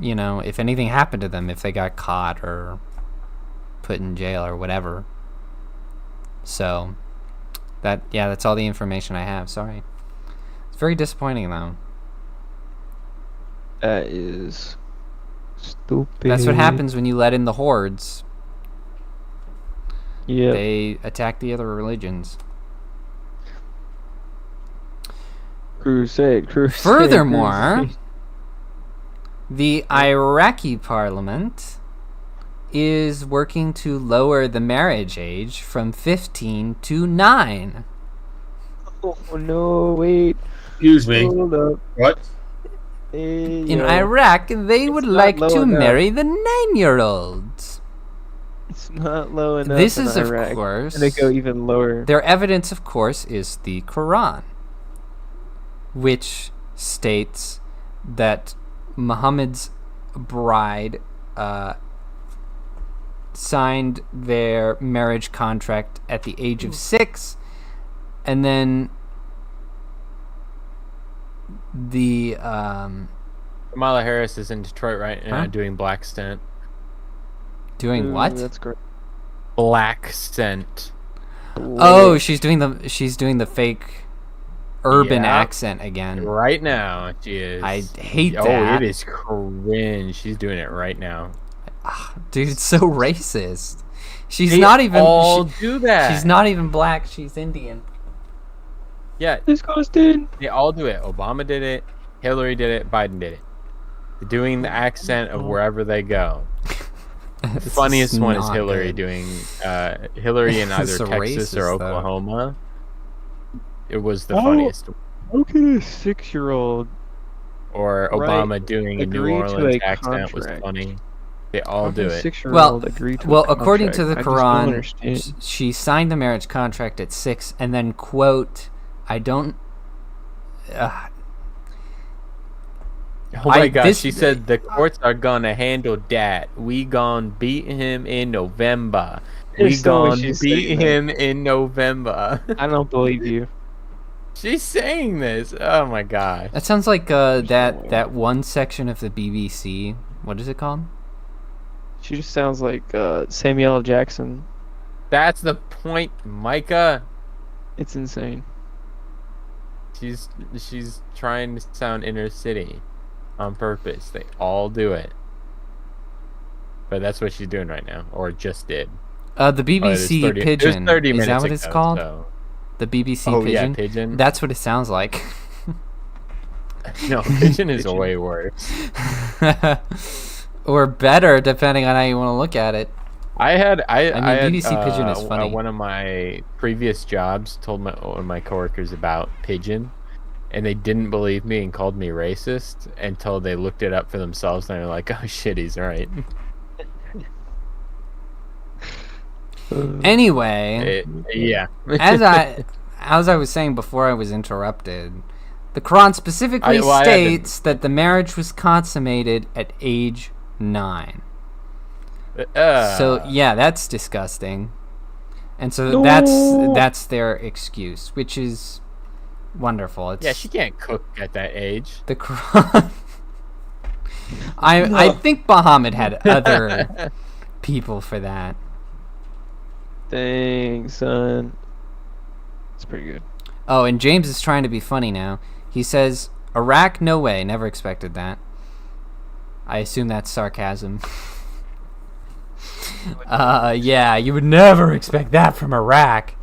you know, if anything happened to them, if they got caught or put in jail or whatever. So that's all the information I have. Sorry. It's very disappointing though. That is stupid. That's what happens when you let in the hordes. Yeah. They attack the other religions. Crusade. Furthermore, crusade. the Iraqi parliament is working to lower the marriage age from 15 to 9. Oh no! Wait. Excuse me. Hold up. What? Hey, In yo. Iraq, they would not like low to enough. marry the 9-year-olds. It's not low enough. This in is, of Iraq. course, It's gonna go even lower. their evidence, of course, is the Quran, which states that Muhammad's bride signed their marriage contract at the age of 6, and then the Kamala Harris is in Detroit right now Huh? doing black scent. doing Ooh, what? That's great. Black scent. Oh, she's doing the fake urban Yep. accent again. Right now, she is. I hate Oh, that. it is cringe. She's doing it right now. Dude, it's so racist. She's They not even. all do that. She's not even black. She's Indian. Yeah, Disgusting. they all do it. Obama did it. Hillary did it. Biden did it. They're doing the accent of wherever they go. The funniest one is Hillary doing Hillary in either It's so Texas or racist, though. Oklahoma. It was the Oh. funniest. How can a 6-year-old Or Right. Obama doing a New Agree to Orleans a accent was contract. funny. They all do it. 6-year-old agree to Well, a according to the contract? I just don't Quran, understand. she signed the marriage contract at 6, and then quote, "I don't." Oh my God, this- she said the courts are gonna handle that. We gonna beat him in November. We There's no way gonna she's beat saying that. him in November. I don't believe you. She's saying this. Oh my God. That sounds like no way. that one section of the BBC. What is it called? She just sounds like Samuel L. Jackson. That's the point, Micah. It's insane. She's trying to sound inner city on purpose. They all do it. But that's what she's doing right now, or just did. The Oh, it is BBC 30 Pigeon. It was 30 Is minutes that what it's ago, called? so- The BBC Oh Pigeon. yeah, pigeon. That's what it sounds like. No, pigeon is Pigeon. way worse. Or better, depending on how you want to look at it. I had BBC Pigeon is funny. One of my previous jobs told one of my coworkers about pigeon, and they didn't believe me and called me racist until they looked it up for themselves, and they're like, "Oh shit, he's right." Anyway, Yeah. as I was saying before I was interrupted, the Quran specifically I had to- states that the marriage was consummated at age 9. So yeah, that's disgusting. And so No. that's their excuse, which is wonderful. It's yeah, she can't cook at that age. the Quran. I think Muhammad had other people for that. Dang, son. It's pretty good. Oh, and James is trying to be funny now. He says, "Iraq, no way. Never expected that." I assume that's sarcasm. Yeah, you would never expect that from Iraq.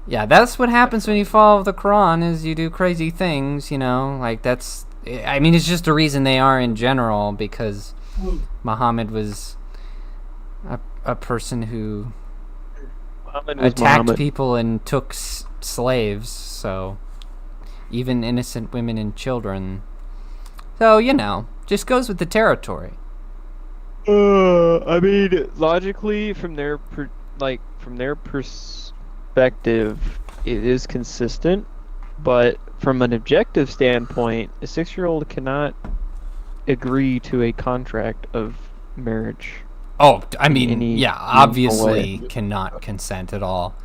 Yeah, that's what happens when you follow the Quran, is you do crazy things, like that's... I mean, it's just the reason they are in general, because Muhammad was a person who Muhammad was attacked Muhammad. people and took slaves, so even innocent women and children. So, just goes with the territory. I mean, logically, from their perspective, it is consistent. But from an objective standpoint, a 6-year-old cannot agree to a contract of marriage. Oh, I mean, Any yeah, meaningful obviously way. cannot consent at all.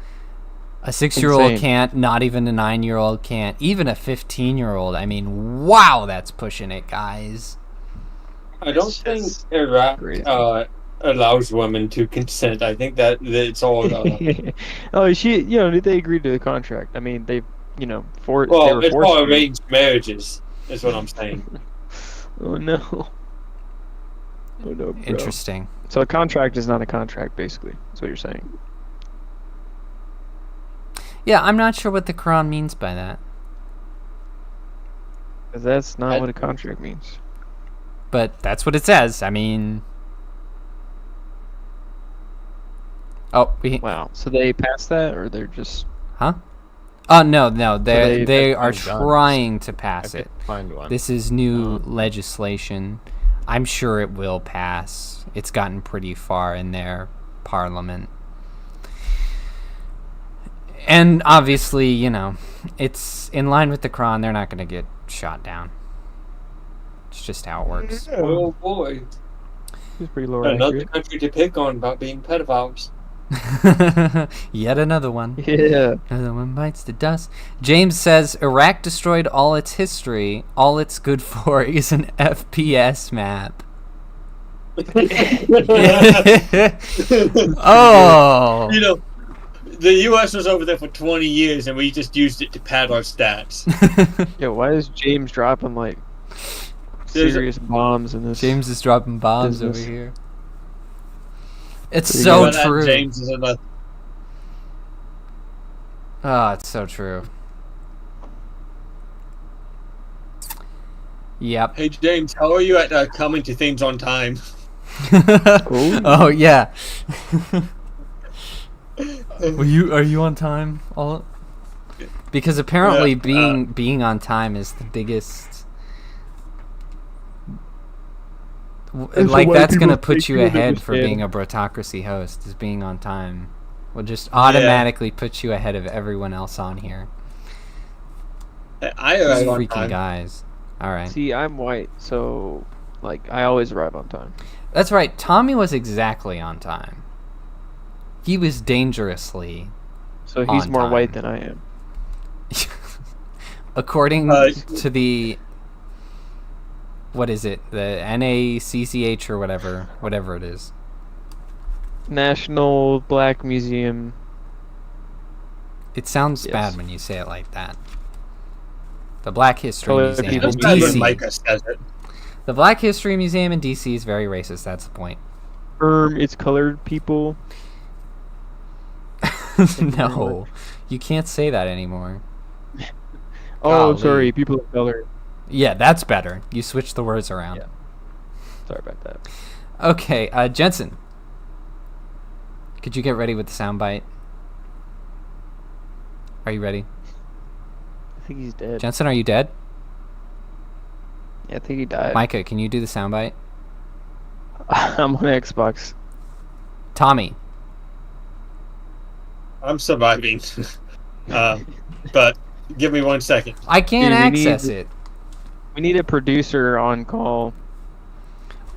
A 6-year-old Insane. can't, not even a 9-year-old can't, even a 15-year-old. I mean, wow, that's pushing it, guys. I don't It's think just Iraq crazy. allows women to consent. I think that it's all. Oh, they agreed to the contract. I mean, they they Well, were it's forced all to. arranged marriages, is what I'm saying. Oh no. Oh no, bro. Interesting. So a contract is not a contract, basically. That's what you're saying. Yeah, I'm not sure what the Quran means by that. 'Cause that's not what a contract means. But that's what it says. I mean... Oh, Wow. So they passed that, or they're just... Huh? Oh, no, they they are have guns. trying to I pass could it. find one. This is new legislation. I'm sure it will pass. It's gotten pretty far in their parliament. And obviously, it's in line with the Quran. They're not going to get shot down. It's just how it works. Oh boy, It's pretty low another accurate. country to pick on about being pedophiles. Yet another one. Yeah. Another one bites the dust. James says Iraq destroyed all its history. All it's good for is an FPS map. Oh. The U.S. was over there for 20 years, and we just used it to pad our stats. Yeah, why is James dropping like serious bombs in this? James is dropping bombs business. over here. It's Pretty so good. That true. James is another. Oh, it's so true. Yep. Hey James, how are you at coming to things on time? Oh yeah. Are you on time? Because apparently Yeah, being on time is the biggest. Like why that's people gonna put think you you ahead for understand. being a Brotocracy host. Is being on time will just automatically put you ahead of everyone else on here. I These arrive on freaking time. guys. All right. See, I'm white, so like I always arrive on time. That's right. Tommy was exactly on time. He was dangerously, So he's On more time. white than I am. according Uh, to the, what is it? The NACCH or whatever it is. National Black Museum. It sounds Yes. bad when you say it like that. The Black History Colored Museum people in That's bad when DC. Micah says it. The Black History Museum in DC is very racist. That's the point. It's colored people. No, you can't say that anymore. Oh, Golly. sorry, people of color. Yeah, that's better. You switch the words around. Yeah. Sorry about that. Okay, Jensen. Could you get ready with the soundbite? Are you ready? I think he's dead. Jensen, are you dead? Yeah, I think he died. Micah, can you do the soundbite? I'm on Xbox. Tommy. I'm surviving. But give me 1 second. I can't Dude, we access need- it. We need a producer on call.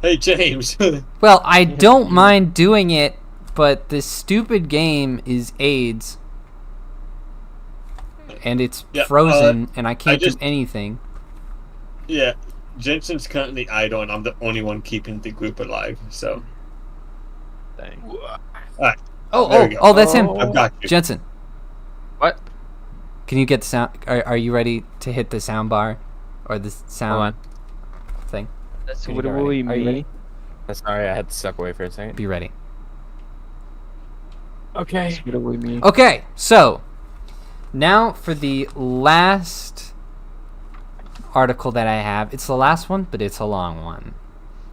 Hey James. Well, I don't mind doing it, but this stupid game is AIDS. And it's Yeah, frozen, and I can't just- do anything. Yeah, Jensen's currently idle, and I'm the only one keeping the group alive. So Dang. There we go. Oh, that's him. I've got you. Jensen, What? can you get the sound? Are you ready to hit the sound bar? Or the sound thing? That's Can you what get will ready? we Are you mean? I'm sorry, I had to step away for a second. Be ready. Okay. That's what we mean. Okay, so now for the last article that I have. It's the last one, but it's a long one.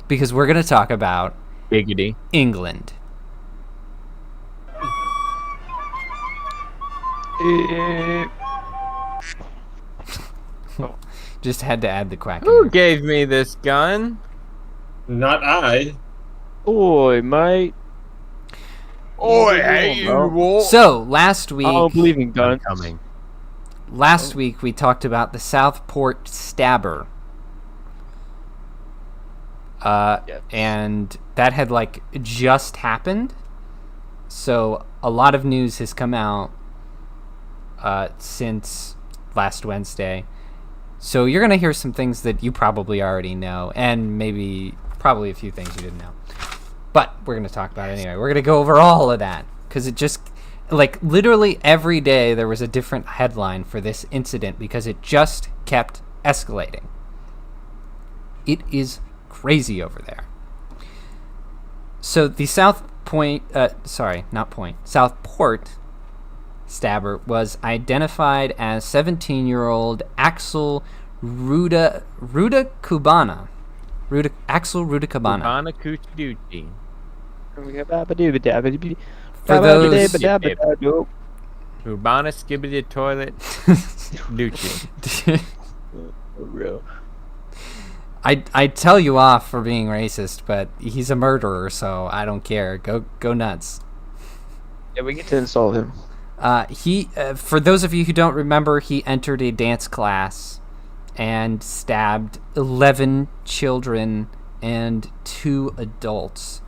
Because we're going to talk about Giggity. England. Just had to add the quack in Who there. gave me this gun? Not I. Oi, mate. Oi, hey, you bro. wolf. So, last week... I don't believe in I'm guns. coming. Last week we talked about the Southport stabber. Yes. And that had like just happened. So a lot of news has come out since last Wednesday. So you're going to hear some things that you probably already know, and probably a few things you didn't know. But we're going to talk about it anyway. We're going to go over all of that because it just, like, literally every day there was a different headline for this incident because it just kept escalating. It is crazy over there. So the Southport stabber was identified as 17-year-old Axel Ruda Cabana. Axel Ruda Cabana. Cabana Coochie Doochie. For those Cabana Skibbity Toilet Doochie. I tell you off for being racist, but he's a murderer, so I don't care. Go nuts. Yeah, we get to insult him. He, for those of you who don't remember, he entered a dance class and stabbed 11 children and 2 adults.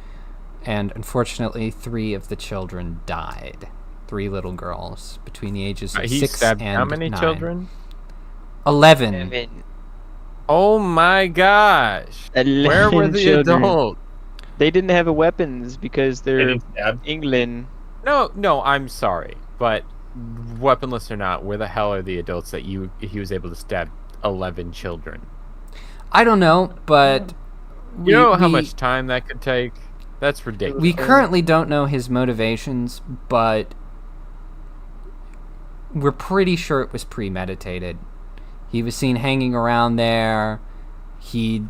And unfortunately, 3 of the children died. 3 little girls between the ages of He 6 stabbed and how many 9. children? 11. Oh my gosh. Where were the Children. adults? They didn't have weapons because they're Getting stabbed. England. No, I'm sorry. But weaponless or not, where the hell are the adults that he was able to stab 11 children? I don't know, but You know how much time that could take? That's ridiculous. we currently don't know his motivations, but we're pretty sure it was premeditated. He was seen hanging around there. He,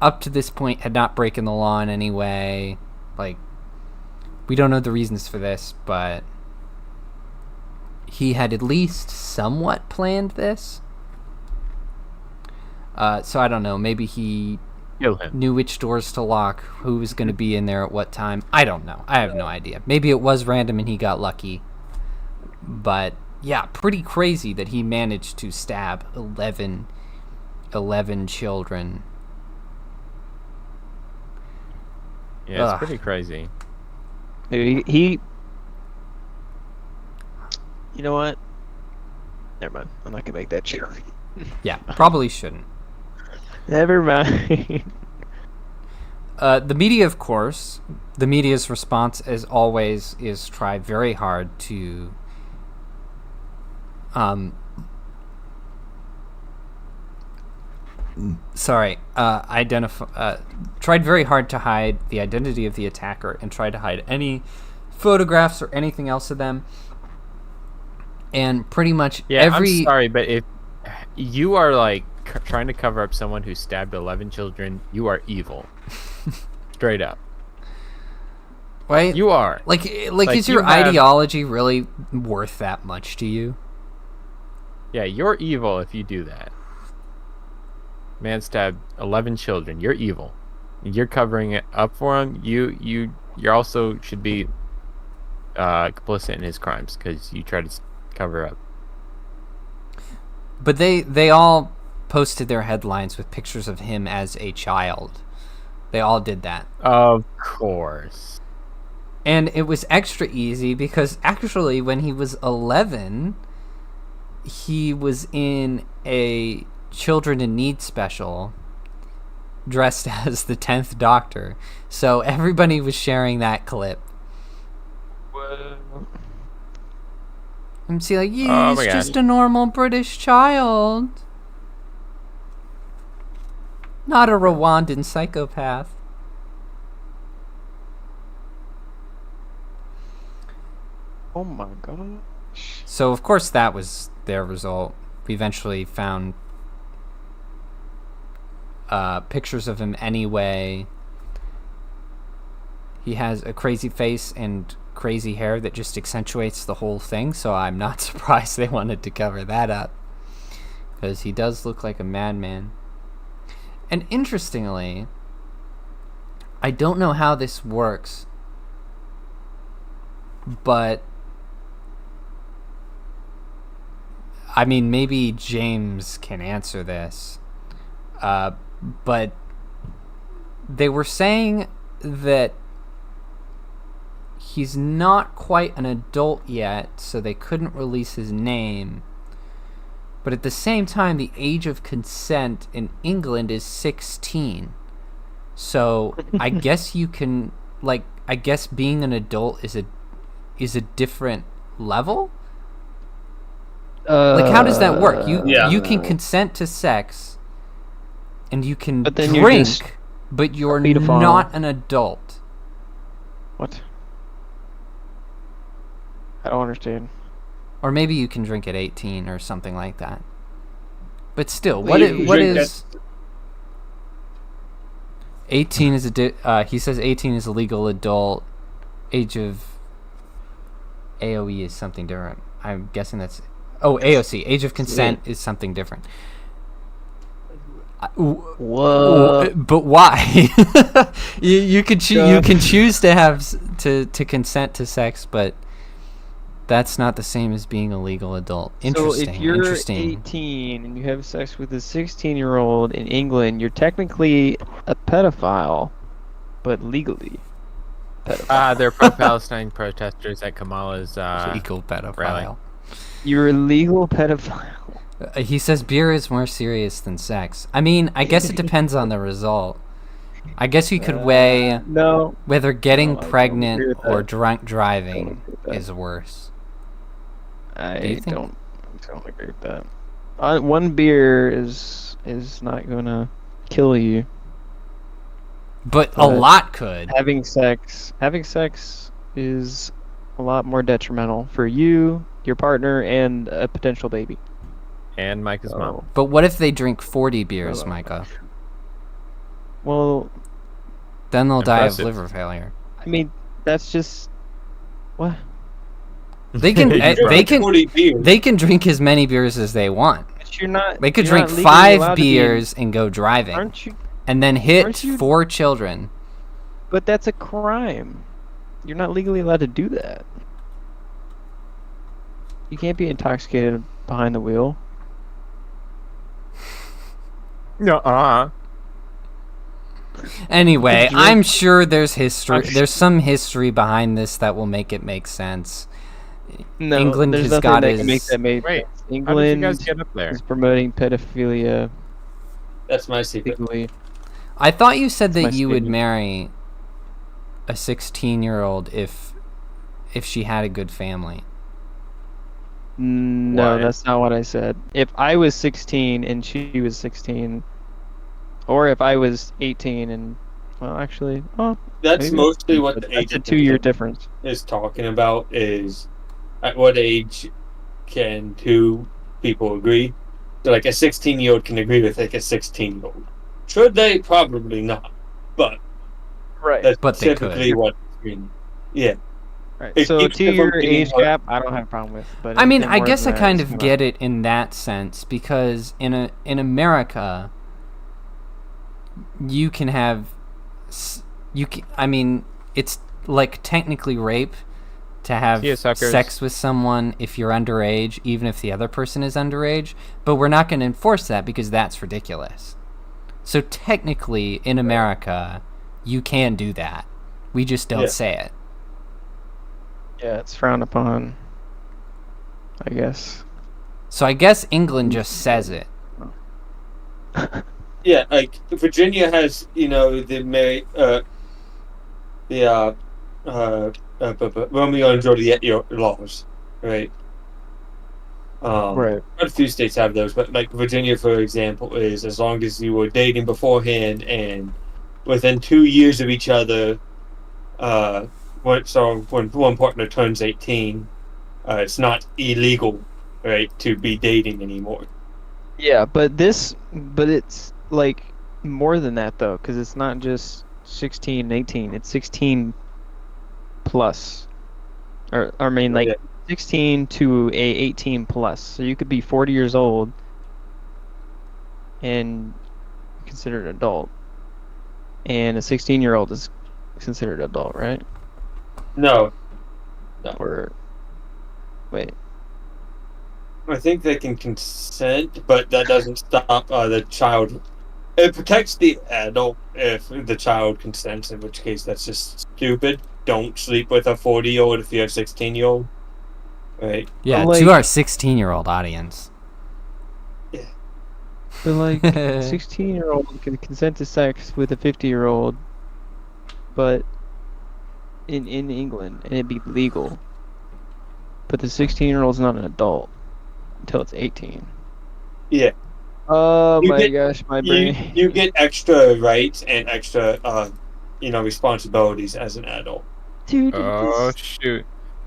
up to this point had not broken the law in any way. Like, we don't know the reasons for this, but he had at least somewhat planned this. So I don't know. Maybe he knew which doors to lock, who was going to be in there at what time. I don't know. I have no idea. Maybe it was random and he got lucky. But yeah, pretty crazy that he managed to stab 11 children. Yeah, it's pretty crazy. He you know what? Never mind. I'm not gonna make that joke. Yeah, probably shouldn't. Never mind. The media, of course, the media's response, as always, is try very hard to tried very hard to hide the identity of the attacker and tried to hide any photographs or anything else of them. And pretty much I'm sorry, but if you are like trying to cover up someone who stabbed 11 children, you are evil. Straight up. Right? You are. Like is your ideology really worth that much to you? Yeah, you're evil if you do that. Man stabbed 11 children. You're evil. You're covering it up for him. You also should be complicit in his crimes because you tried to cover up. But they all posted their headlines with pictures of him as a child. They all did that. Of course. And it was extra easy because actually when he was 11, he was in a Children in Need special dressed as the 10th Doctor. So everybody was sharing that clip. Whoa. And see, like, yeah, he's just a normal British child. Not a Rwandan psychopath. Oh my gosh. So, of course, that was their result. We eventually found pictures of him anyway. He has a crazy face and crazy hair that just accentuates the whole thing, so I'm not surprised they wanted to cover that up. Because he does look like a madman. And interestingly, I don't know how this works, but I mean, maybe James can answer this. But they were saying that he's not quite an adult yet, so they couldn't release his name. But at the same time, the age of consent in England is 16. So I guess you can, like, I guess being an adult is a different level? Like, how does that work? You can consent to sex, and you can drink, but you're not an adult. What? I don't understand. Or maybe you can drink at 18 or something like that. But still, what is 18 is he says 18 is a legal adult. Age of AOE is something different. I'm guessing that's AOC. Age of consent is something different. Whoa! But why? you can choose to have to consent to sex, but that's not the same as being a legal adult. Interesting. So if you're 18 and you have sex with a 16-year-old in England, you're technically a pedophile, but legally pedophile. They're pro-Palestine protesters at Kamala's legal pedophile. Rally. You're a legal pedophile. He says beer is more serious than sex. I mean, I guess it depends on the result. I guess you could weigh No. whether getting No, I don't pregnant agree with or that. drunk I driving don't agree with that. is worse. Do I you think? don't agree with that. One beer is not gonna kill you. But a But lot could. having sex is a lot more detrimental for you, your partner, and a potential baby. And Micah's mom. But what if they drink 40 beers, Oh. Micah? Well, Then they'll die of Impressive. liver failure. I mean, that's just what. They can. You they brought- can. 40 beers. They can drink as many beers as they want. But you're not. They could you're drink not legally allowed 5 to be in- beers and go driving, Aren't you? and then hit aren't you- 4 children. But that's a crime. You're not legally allowed to do that. You can't be intoxicated behind the wheel. Nuh-uh. Anyway, Drink- I'm sure there's history. I'm sh- There's some history behind this that will make it make sense. No, England there's has nothing got that his- can make that make Wait, sense. How did you England guys get up there? is promoting pedophilia That's my secret. legally. I thought you said my that you would statement. marry a 16-year-old if she had a good family. No, Why? that's not what I said. If I was 16 and she was 16, or if I was 18 and, well, actually, oh, That's maybe. mostly what But the that's age a 2-year difference difference. is talking about, is at what age can two people agree? So like a 16-year-old can agree with like a 16-year-old. Should they? Probably not. But Right. that's But they could. typically what yeah. Right. It So keeps them from 2-year being age hurt. gap, I don't have a problem with. But I mean, anything I more guess I than that kind is of not. get it in that sense because in America, you can have I mean, it's like technically rape to have See ya, suckers. sex with someone if you're underage, even if the other person is underage. But we're not going to enforce that because that's ridiculous. So technically, in America, you can do that. We just don't Yeah. say it. Yeah, it's frowned upon, I guess. So I guess England just says it. Yeah, like Virginia has, the Romeo and Juliet laws, right? Right. Quite a few states have those, but like Virginia, for example, is as long as you were dating beforehand and within 2 years of each other, when one partner turns 18, it's not illegal, right, to be dating anymore. Yeah, but it's like more than that though, because it's not just 16 and 18. It's 16 plus, or I mean like Yeah. 16 to a 18 plus. So you could be 40 years old and considered an adult, and a 16-year-old is considered an adult, right? No, Or wait, I think they can consent, but that doesn't stop the child. It protects the adult if the child consents, in which case that's just stupid. Don't sleep with a 40-year-old if you have a 16-year-old. Right? Yeah, Like- to our 16-year-old audience. but like 16-year-old can consent to sex with a 50-year-old, but in England, and it'd be legal. But the 16-year-old's not an adult until it's 18. Yeah. Oh You my get- gosh, my You, brain. you get extra rights and extra, responsibilities as an adult. Dude, Oh this- shoot!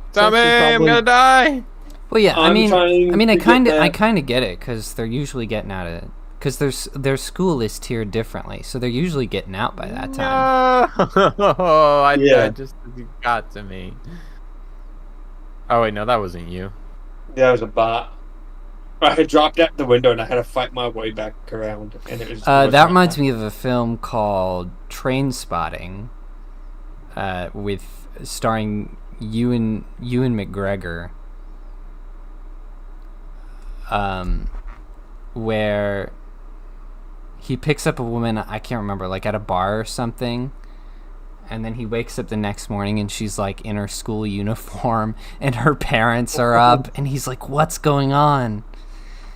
It's Tommy, actually I'm probably- gonna die. Well, yeah, I I'm mean, trying I to get kind of, that. I kind of get it because they're usually getting out of it because their school is tiered differently, so they're usually getting out by that time. No, Yeah. that just got to me. Oh wait, no, that wasn't you. That was a bot. I had dropped out the window and I had to fight my way back around, and it was. That reminds me of a film called Train Spotting, with starring Ewan McGregor, where he picks up a woman, I can't remember, like at a bar or something, and then he wakes up the next morning and she's like in her school uniform and her parents are up and he's like, what's going on?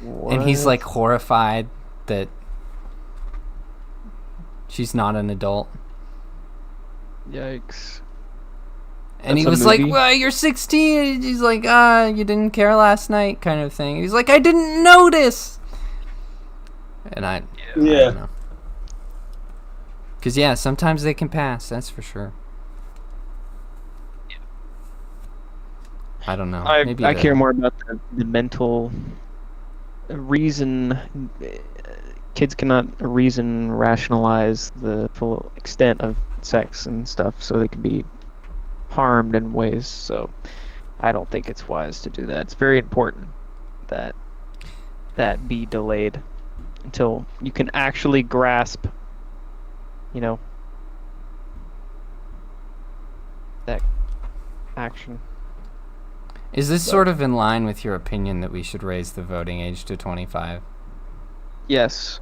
And he's What? like horrified that She's not an adult. Yikes. And That's he a was like, movie? well, you're 16. He's like, you didn't care last night kind of thing. He's like, I didn't notice. And I don't know. Because, yeah, sometimes they can pass. That's for sure. I don't know. I care more about the mental reason. Kids cannot rationalize the full extent of sex and stuff, so they can be harmed in ways. So I don't think it's wise to do that. It's very important that that be delayed until you can actually grasp, that action. Is this sort of in line with your opinion that we should raise the voting age to 25? Yes.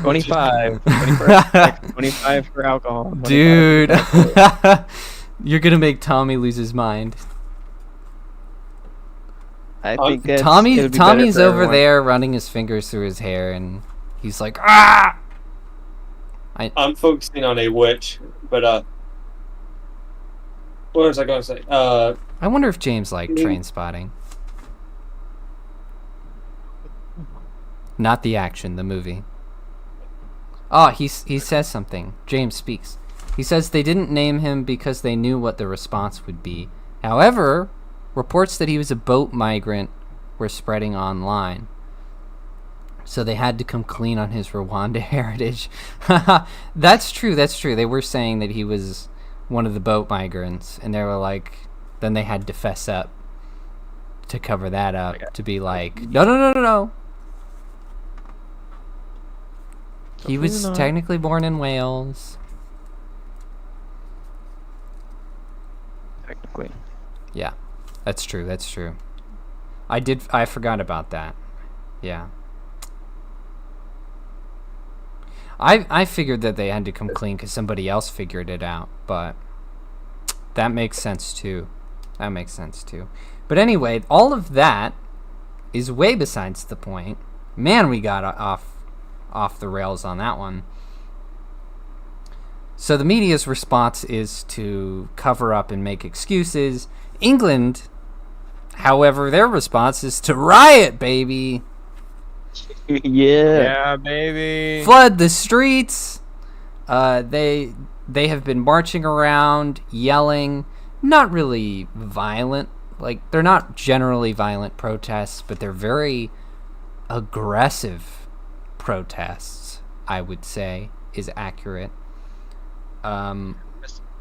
25. 25 for alcohol. 25 Dude. for alcohol. You're going to make Tommy lose his mind. I think it would be better Tommy's for over everyone. there running his fingers through his hair, and he's like, ah! I'm focusing on a witch, but what was I going to say? I wonder if James liked Train Spotting. Not the action, the movie. Oh, he says something. James speaks. He says they didn't name him because they knew what the response would be. However, reports that he was a boat migrant were spreading online. So they had to come clean on his Rwanda heritage. That's true. They were saying that he was one of the boat migrants, and they were like, then they had to fess up to cover that up, to be like, no. He was technically born in Wales. Technically. Yeah, that's true. I forgot about that. Yeah. I figured that they had to come clean because somebody else figured it out, but that makes sense too. But anyway, all of that is way besides the point. Man, we got off the rails on that one. So the media's response is to cover up and make excuses. England, however, their response is to riot, baby. Yeah, baby. Flood the streets. They have been marching around, yelling. Not really violent. Like, they're not generally violent protests, but they're very aggressive protests, I would say, is accurate.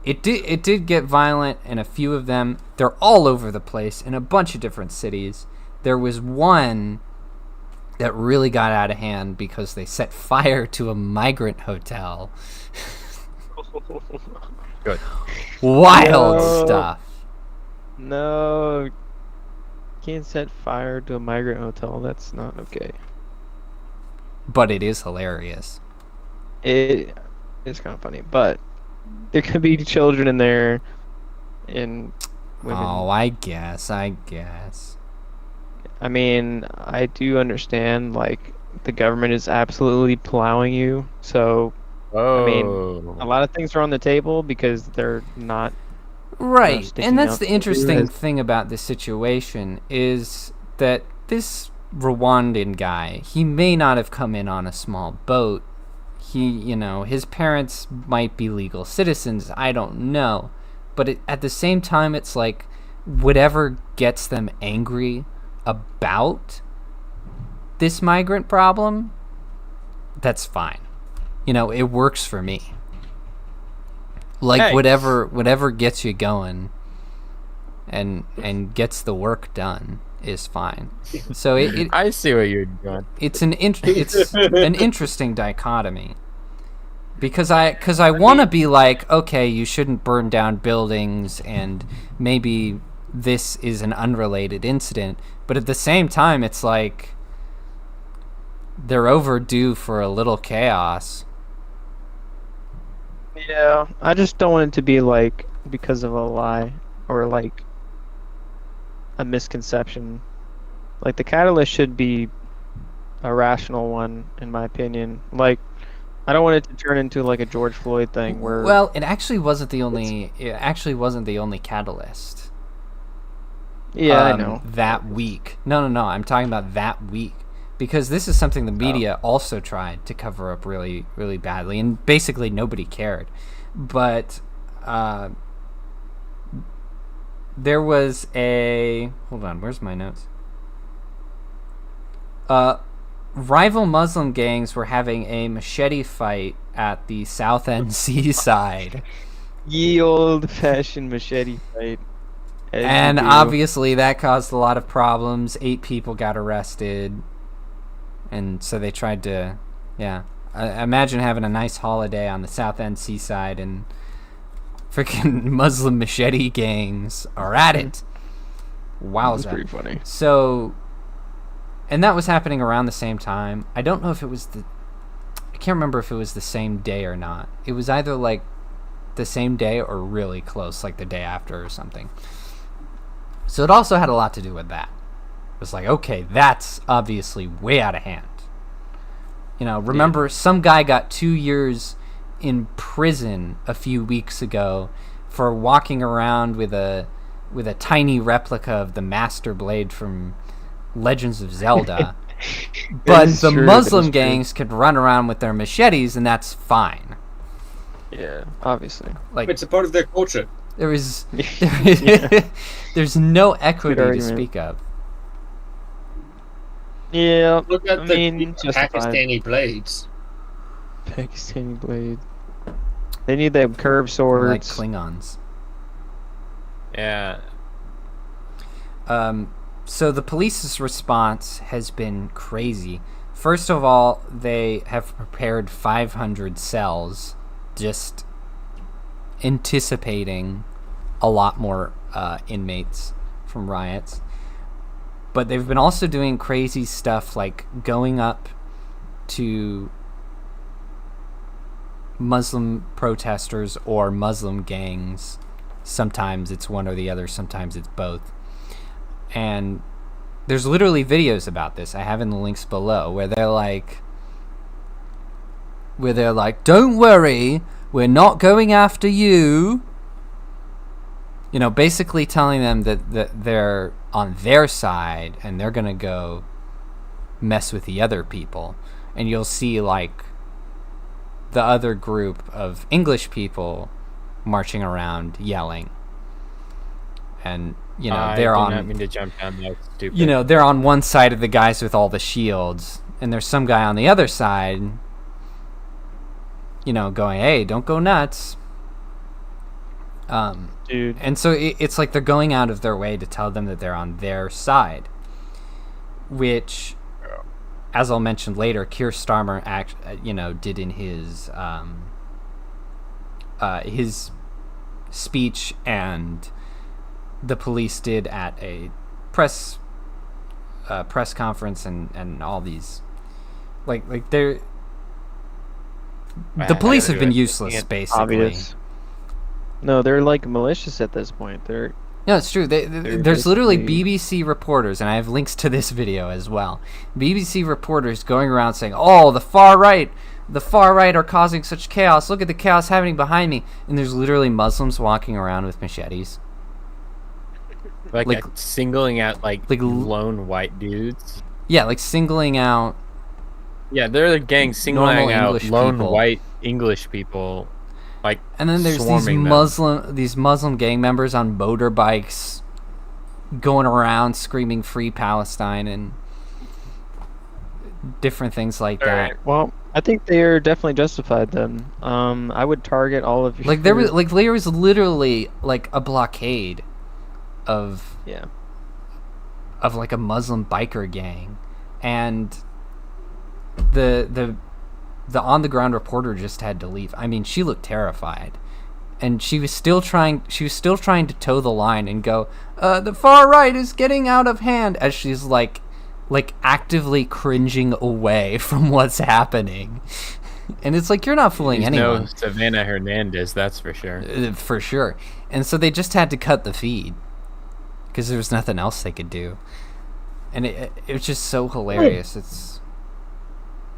It did get violent in a few of them. They're all over the place in a bunch of different cities. There was one that really got out of hand because they set fire to a migrant hotel. Good. Wild No. stuff. No. Can't set fire to a migrant hotel. That's not okay. But it is hilarious. It's kind of funny, but there could be children in there, and women. Oh, I guess. I mean, I do understand, like, the government is absolutely plowing you, so Oh. I mean, a lot of things are on the table because they're not. Right, sticking and that's up the for you interesting as- thing about this situation is that this Rwandan guy, he may not have come in on a small boat. His parents might be legal citizens, I don't know. But at the same time, it's like, whatever gets them angry about this migrant problem, that's fine. It works for me. Like, Hey. whatever gets you going and gets the work done is fine. So I see what you're doing. it's an interesting dichotomy. Because I want to be like, okay, you shouldn't burn down buildings, and maybe this is an unrelated incident, but at the same time, it's like they're overdue for a little chaos. Yeah, I just don't want it to be like because of a lie or like a misconception. Like, the catalyst should be a rational one, in my opinion. Like, I don't want it to turn into like a George Floyd thing where. Well, it actually wasn't the only. It actually wasn't the only catalyst. Yeah, I know. That week. No. I'm talking about that week. Because this is something the media also tried to cover up really, really badly, and basically nobody cared. But there was a... Hold on, where's my notes? Rival Muslim gangs were having a machete fight at the South End seaside. Ye old-fashioned machete fight. And obviously that caused a lot of problems. 8 people got arrested. And so they tried to, imagine having a nice holiday on the South End seaside and freaking Muslim machete gangs are at it. Wowza. That's pretty funny. So, and that was happening around the same time. I don't know if it was I can't remember if it was the same day or not. It was either like the same day or really close, like the day after or something. So it also had a lot to do with that. It was like, okay, that's obviously way out of hand. Remember, some guy got 2 years in prison a few weeks ago for walking around with a tiny replica of the Master Blade from Legends of Zelda. But the Muslim gangs could run around with their machetes, and that's fine. Yeah, obviously. Like, it's a part of their culture. There's no equity to speak of. Yeah, look at the Pakistani blades. Pakistani blades. They need them curved swords. Like Klingons. Yeah. So the police's response has been crazy. First of all, they have prepared 500 cells, just anticipating a lot more inmates from riots. But they've been also doing crazy stuff like going up to Muslim protesters or Muslim gangs. Sometimes it's one or the other, sometimes it's both. And there's literally videos about this. I have in the links below where they're like, don't worry, we're not going after you. Basically telling them that they're on their side and they're going to go mess with the other people. And you'll see, like, the other group of English people marching around yelling. And, they're on... I did not mean to jump down that stupid. They're on one side of the guys with all the shields. And there's some guy on the other side, going, hey, don't go nuts. Dude. And so it's like they're going out of their way to tell them that they're on their side, which, as I'll mention later, Keir Starmer did in his speech, and the police did at a press conference, and all these, like they're the police have been useless, basically. Obvious. No, they're like malicious at this point. No, it's true. There's literally BBC reporters, and I have links to this video as well. BBC reporters going around saying, "Oh, the far right are causing such chaos. Look at the chaos happening behind me." And there's literally Muslims walking around with machetes, like singling out like lone white dudes. Yeah, like singling out. Yeah, they're the gang singling out lone white English people. Like, and then there's these Muslim gang members on motorbikes going around screaming "Free Palestine" and different things like that. Right. Well, I think they are definitely justified then. I would target all of you. There was literally like a blockade of like a Muslim biker gang, and the on-the-ground reporter just had to leave. I mean, she looked terrified, and she was still trying to toe the line and go, the far right is getting out of hand, as she's like actively cringing away from what's happening. And it's like, you're not fooling anyone. No Savannah Hernandez, that's for sure. For sure. And so they just had to cut the feed because there was nothing else they could do. And it was just so hilarious.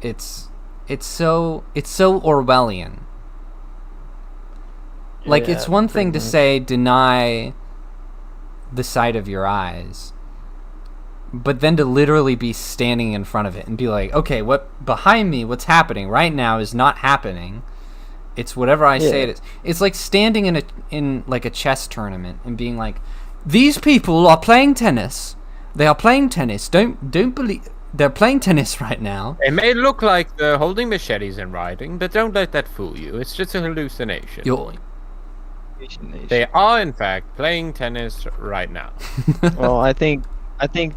It's it's so Orwellian. Like, Yeah, it's one thing pretty to much. say deny the sight of your eyes, but then to literally be standing in front of it and be like, okay, what behind me, what's happening right now is not happening. It's whatever I say it is. It's like standing in like a chess tournament and being like, these people are playing tennis. They are playing tennis. Don't believe they're playing tennis right now. It may look like they're holding machetes and riding, but don't let that fool you. It's just a hallucination. They are, in fact, playing tennis right now. Well, I think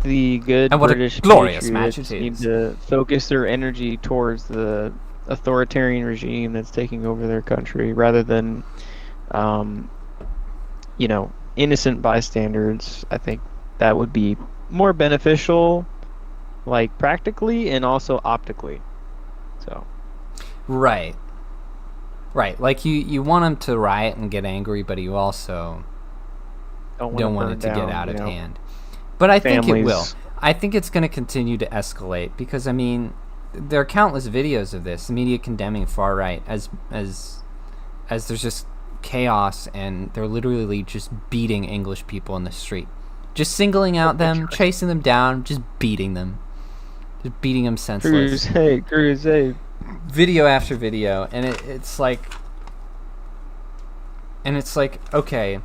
the good And what a British glorious match patriots it need is. to focus their energy towards the authoritarian regime that's taking over their country, rather than, innocent bystanders. I think that would be more beneficial, like practically and also optically. So. Right. Like, you want them to riot and get angry, but you also don't want it to get out of hand. But I think it will. I think it's going to continue to escalate because, I mean, there are countless videos of this, the media condemning far right as there's just chaos and they're literally just beating English people in the street. Just singling out them, chasing them down, just beating them. Just beating them senseless. Crusade. Video after video, and it's like, okay,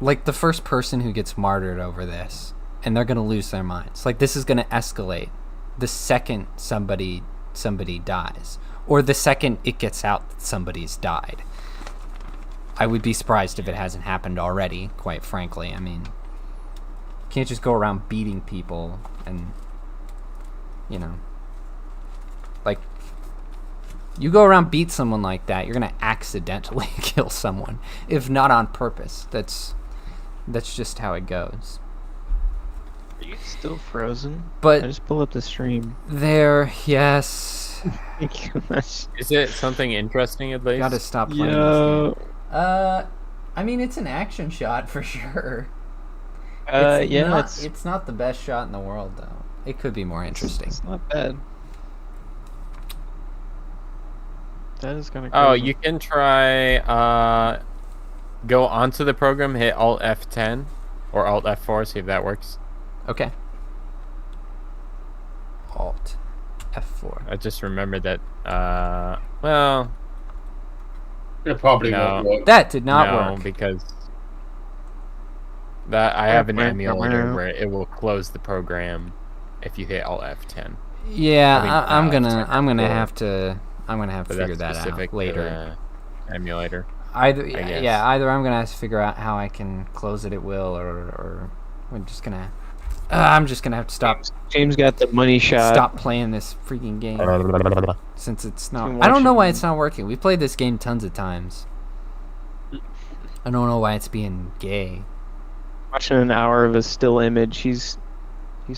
like the first person who gets martyred over this, and they're gonna lose their minds. Like, this is gonna escalate the second somebody dies, or the second it gets out that somebody's died. I would be surprised if it hasn't happened already, quite frankly. I mean, you can't just go around beating people and, like, you go around beat someone like that, you're gonna accidentally kill someone, if not on purpose. That's just how it goes. Are you still frozen? But I just pull up the stream. yes. Thank you much. Is it something interesting at least? Gotta stop playing this game. I mean, it's an action shot for sure. It's not the best shot in the world, though. It could be more interesting. It's not bad. That is kind of. Oh, you can try go onto the program, hit Alt F10 or Alt F4, see if that works. Okay. Alt F4. I just remembered that. Well, It probably No. won't work. That did not no, work. because that I have an emulator where it will close the program if you hit Alt F10. Yeah, I mean, I'm gonna F4. have to But figure that's that specific out later. to emulator. Either guess. either I'm gonna have to figure out how I can close it at will, or we're just gonna. I'm just gonna have to stop James got the money shot. stop playing this freaking game since it's not. Been I don't know why watching- it's not working. We've played this game tons of times. I don't know why it's being gay. Watching an hour of a still image. He's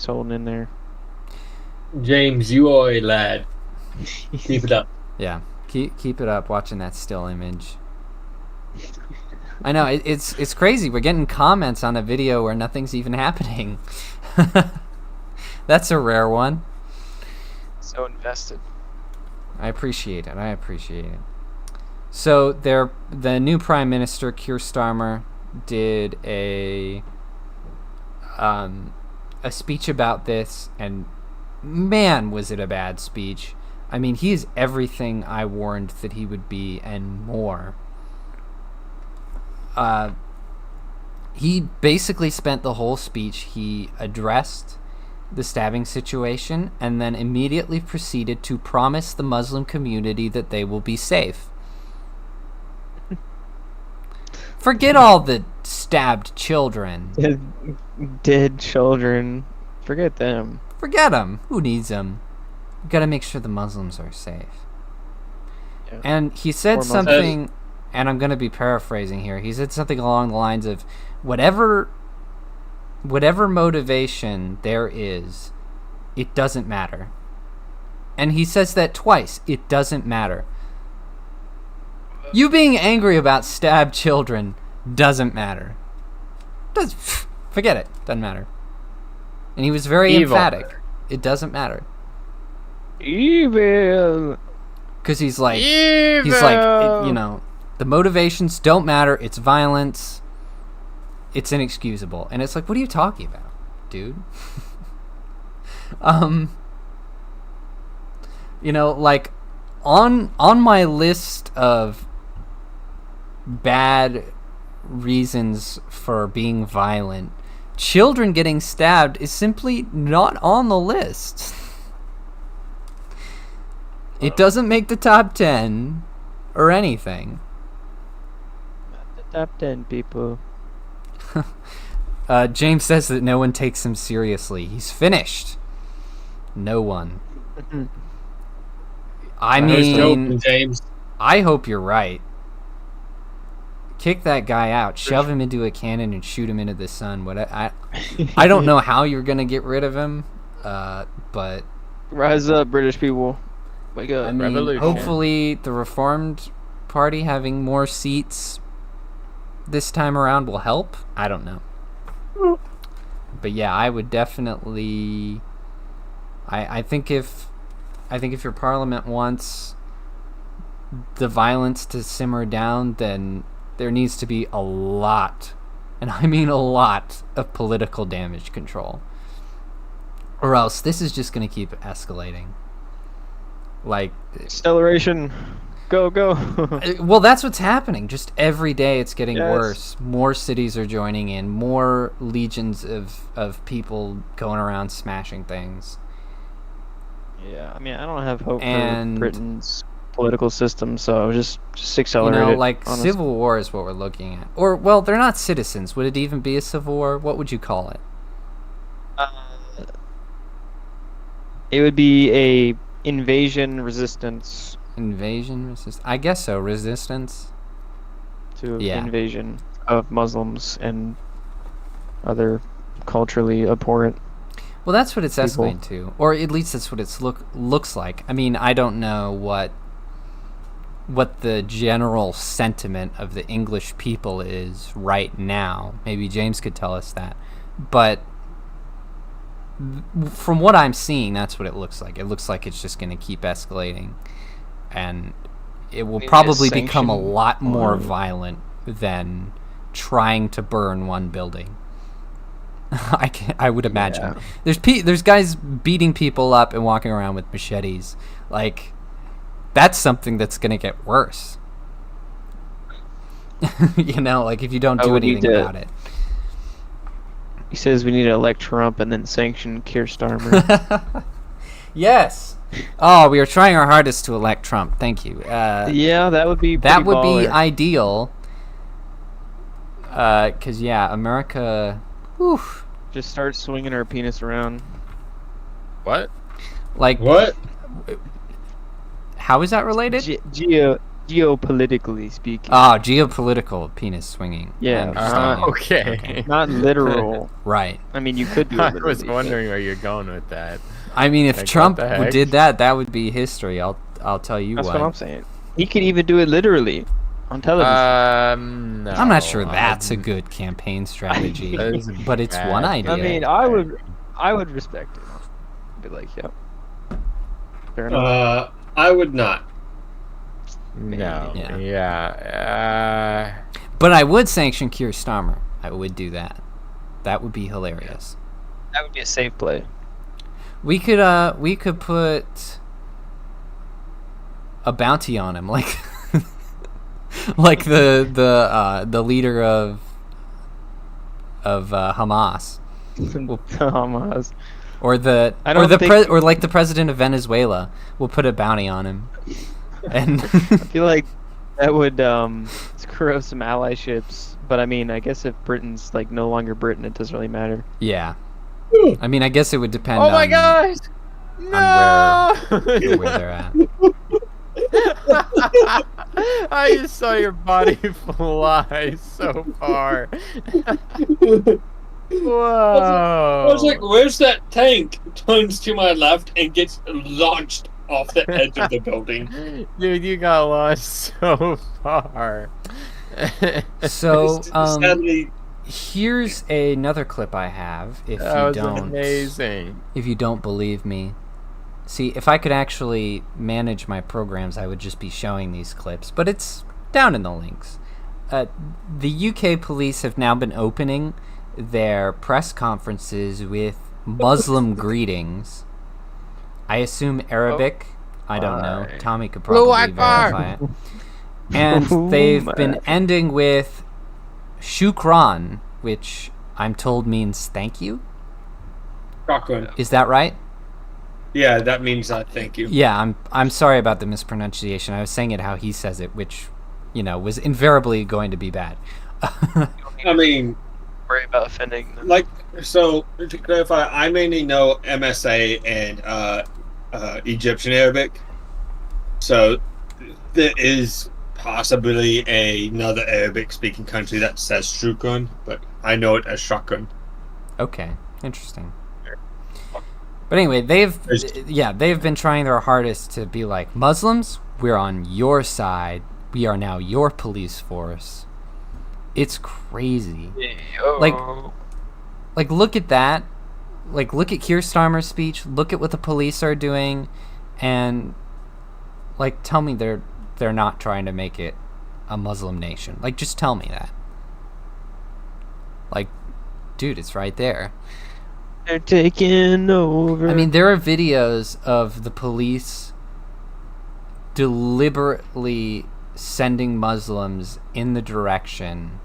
holding in there. James, you are a lad. Keep it up. Yeah, keep it up. Watching that still image. I know it's crazy. We're getting comments on a video where nothing's even happening. That's a rare one. So invested. I appreciate it. So the new Prime Minister Keir Starmer did a speech about this, and man, was it a bad speech. I mean, he is everything I warned that he would be and more. He basically spent the whole speech, he addressed the stabbing situation and then immediately proceeded to promise the Muslim community that they will be safe. Forget all the stabbed children. Dead children. Forget them. Forget them. Who needs them? You gotta make sure the Muslims are safe. Yeah. And he said Or Muslims. something, and I'm gonna be paraphrasing here. He said something along the lines of, whatever motivation there is, it doesn't matter. And he says that twice. It doesn't matter. You being angry about stabbed children doesn't matter. Forget it. Doesn't matter. And he was very Evil. emphatic. It doesn't matter. Evil. Because he's like, Evil! you know, the motivations don't matter. It's violence. It's inexcusable. And it's like, what are you talking about, dude? You know, like, on my list of bad reasons for being violent, children getting stabbed is simply not on the list. It doesn't make the top 10 or anything. The top 10 people. James says that no one takes him seriously. He's finished. No one. I mean, joking, James. I hope you're right. Kick that guy out. Shove him into a cannon and shoot him into the sun. I don't know how you're gonna get rid of him, but Rise up, British people. Wake up. I mean, Revolution. hopefully the Reformed Party having more seats this time around will help. I don't know. But yeah, I would definitely. I think if your parliament wants the violence to simmer down, then there needs to be a lot, and I mean a lot, of political damage control. Or else this is just going to keep escalating. Like, Acceleration. Go. well, that's what's happening. Just every day it's getting Yes. worse. More cities are joining in. More legions of people going around smashing things. Yeah, I mean, I don't have hope And- for Britain's political system, so just You accelerate know, it. like, honestly. civil war is what we're looking at. Or, well, they're not citizens. Would it even be a civil war? What would you call it? It would be a invasion resistance Invasion? I guess so. Resistance? to Yeah. invasion of Muslims and other culturally abhorrent. Well, that's what it's People. escalating to. Or at least that's what it looks like. I mean, I don't know what the general sentiment of the English people is right now. Maybe James could tell us that. But from what I'm seeing, that's what it looks like. It looks like it's just going to keep escalating. And it will Maybe a probably become a sanction lot more on- violent than trying to burn one building. I would imagine. There's guys beating people up and walking around with machetes. Like, that's something that's going to get worse. You know, like, if you don't I do would anything need to- about it. He says we need to elect Trump and then sanction Keir Starmer. Yes. Oh, we are trying our hardest to elect Trump. Thank you. Yeah, that would be That pretty would be baller. ideal. 'Cause yeah, America. Whew, Just start swinging our penis around. What? like, What? how is that related? Geopolitically speaking. Oh, geopolitical penis swinging. I Yeah, understand you. Okay. Not literal. Right. I mean, you could do it I literally. was wondering where you're going with that. I mean, if Like, what Trump the heck? did that, that would be history. I'll tell you That's what. what I'm saying. He could even do it literally on television. No. I'm not sure that's a good campaign strategy, That is a but it's bad one idea. I mean, I would respect it. Be like, yep. Fair enough. I would not. No. Yeah. Yeah. But I would sanction Keir Starmer. I would do that. That would be hilarious. That would be a safe play. We could put a bounty on him, like like the leader of Hamas, Hamas. or or like the president of Venezuela. We'll put a bounty on him, and I feel like that would screw up some allyships. But I mean, I guess if Britain's like no longer Britain, it doesn't really matter. yeah. I mean, I guess it would depend Oh my on gosh! No! where they're at. I just saw your body fly so far. Whoa! I was like, where's that tank? Turns to my left and gets launched off the edge of the building. Dude, you got lost so far. So, Sadly, here's another clip I have. If That you was don't, amazing. if you don't believe me, See, if I could actually manage my programs, I would just be showing these clips, but it's down in the links. The UK police have now been opening their press conferences with Muslim greetings. I assume Arabic. I don't know. Why? Tommy could probably Allahu Akbar. verify it. And they've been ending with shukran, which I'm told means thank you. Shotgun. Is that right? Yeah, that means thank you. Yeah, I'm sorry about the mispronunciation. I was saying it how he says it, which, was invariably going to be bad. I mean, Worry about offending them. like, so to clarify, I mainly know MSA and Egyptian Arabic. So there is possibly another Arabic-speaking country that says shukran, but I know it as shotgun. Okay, interesting. But anyway, they've been trying their hardest to be like, Muslims, we're on your side. We are now your police force. It's crazy. Like look at that. Like look at Keir Starmer's speech. Look at what the police are doing, and like tell me they're not trying to make it a Muslim nation. Like just tell me that. Like, dude, it's right there. They're taking over. I mean, there are videos of the police deliberately sending Muslims in the direction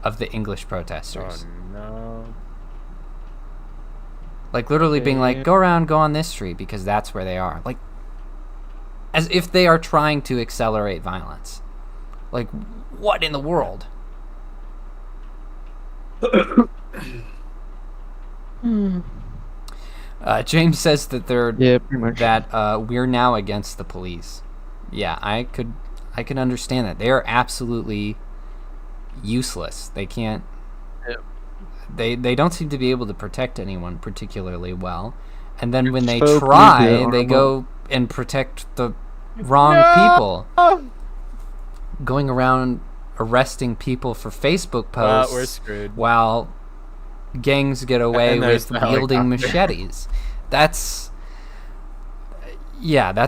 of the English protesters. Oh no. Like, literally being like, go on this street because that's where they are. Like, as if they are trying to accelerate violence. Like, what in the world? James says that pretty much. that we're now against the police. Yeah, I can understand that. They are absolutely useless. They can't. Yep. They don't seem to be able to protect anyone particularly well. And then when they So try, creepy. they go and protect the wrong people. Going around arresting people for Facebook posts We're screwed. while gangs get away And there's with the wielding helicopter. machetes. That's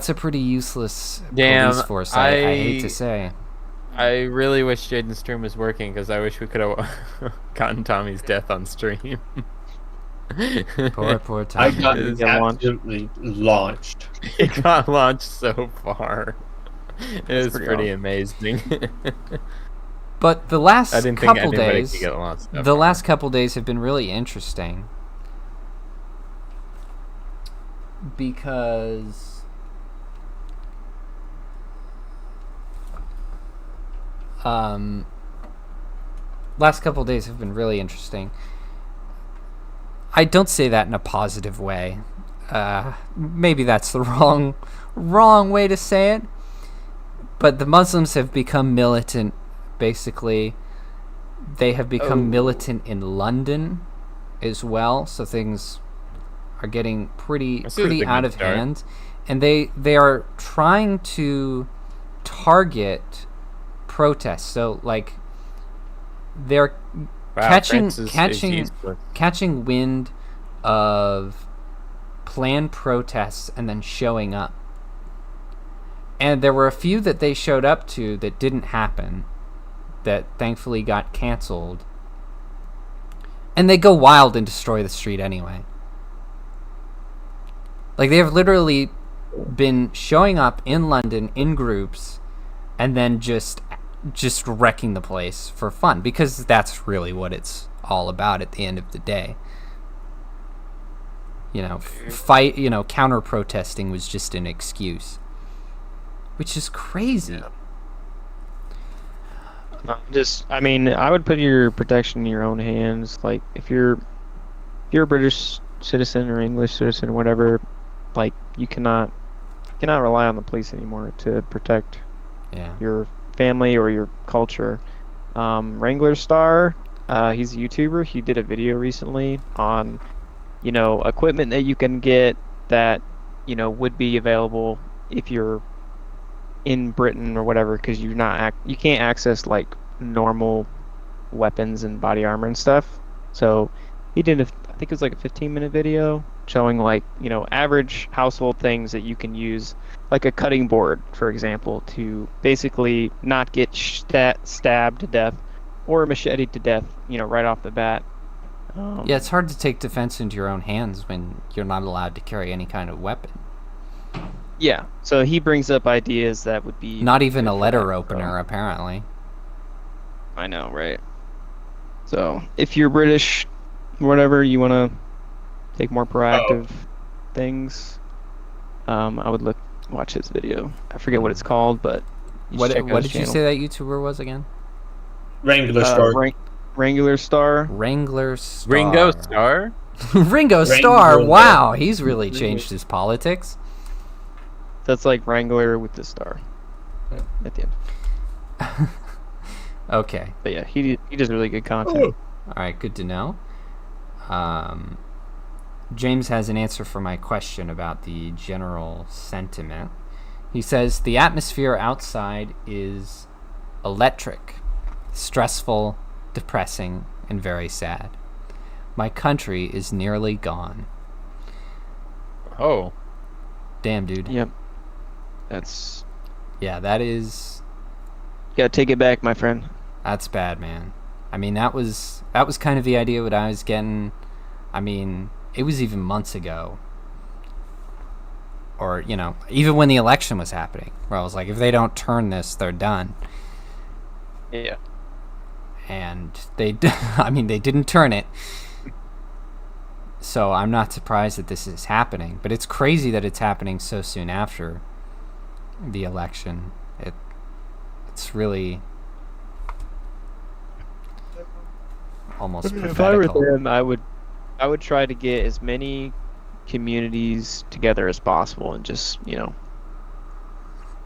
a pretty useless Damn, police force. I hate to say. I really wish Jaeden's stream was working because I wish we could have gotten Tommy's death on stream. Poor I Tommy. got It's absolutely launched. It got launched so far. It was pretty pretty amazing. But the last I didn't think couple anybody days, could get launched. the last couple days have been really interesting because last couple days have been really interesting. I don't say that in a positive way. Maybe that's the wrong way to say it. But the Muslims have become militant. Basically, they have become militant in London as well. So things are getting pretty I see the big out of start. hand, and they are trying to target protests. So like they're Wow, France is useless. catching wind of planned protests and then showing up. And there were a few that they showed up to that didn't happen, that thankfully got canceled. And they go wild and destroy the street anyway. Like, they have literally been showing up in London in groups and then just wrecking the place for fun, because that's really what it's all about at the end of the day. Counter protesting was just an excuse, which is crazy. I would put your protection in your own hands. Like, if you're a British citizen or English citizen or whatever, like, you cannot rely on the police anymore to protect your family or your culture. Wrangler Star, he's a YouTuber. He did a video recently on, equipment that you can get that, would be available if you're in Britain or whatever, because you can't access like normal weapons and body armor and stuff. So he did I think it was like a 15-minute video showing like, average household things that you can use, like a cutting board, for example, to basically not get stabbed to death or macheted to death, right off the bat. Yeah, it's hard to take defense into your own hands when you're not allowed to carry any kind of weapon. Yeah, so he brings up ideas that would be... Not even a good for letter that, opener, so- apparently. I know, right? So, if you're British, whatever, you want to take more proactive things, I would watch his video. I forget what it's called, but you should check out What his did you channel. say that YouTuber was again? Wrangler Star. Wrangler Star. Wrangler Star. Ringo Starr? Ringo Starr. Wrangler. Wow, he's really changed his politics. That's like Wrangler with the star at the end. Okay. But yeah, he does really good content. All right, good to know. James has an answer for my question about the general sentiment. He says, the atmosphere outside is electric, stressful, depressing, and very sad. My country is nearly gone. Oh. Damn, dude. Yep. That's... Yeah, that is... You gotta take it back, my friend. That's bad, man. I mean, that was kind of the idea what I was getting. I mean, it was even months ago. Or, even when the election was happening, where I was like, if they don't turn this, they're done. Yeah. And they didn't turn it. So I'm not surprised that this is happening. But it's crazy that it's happening so soon after the election. It's really almost If I were prophetical. them, I would try to get as many communities together as possible and just,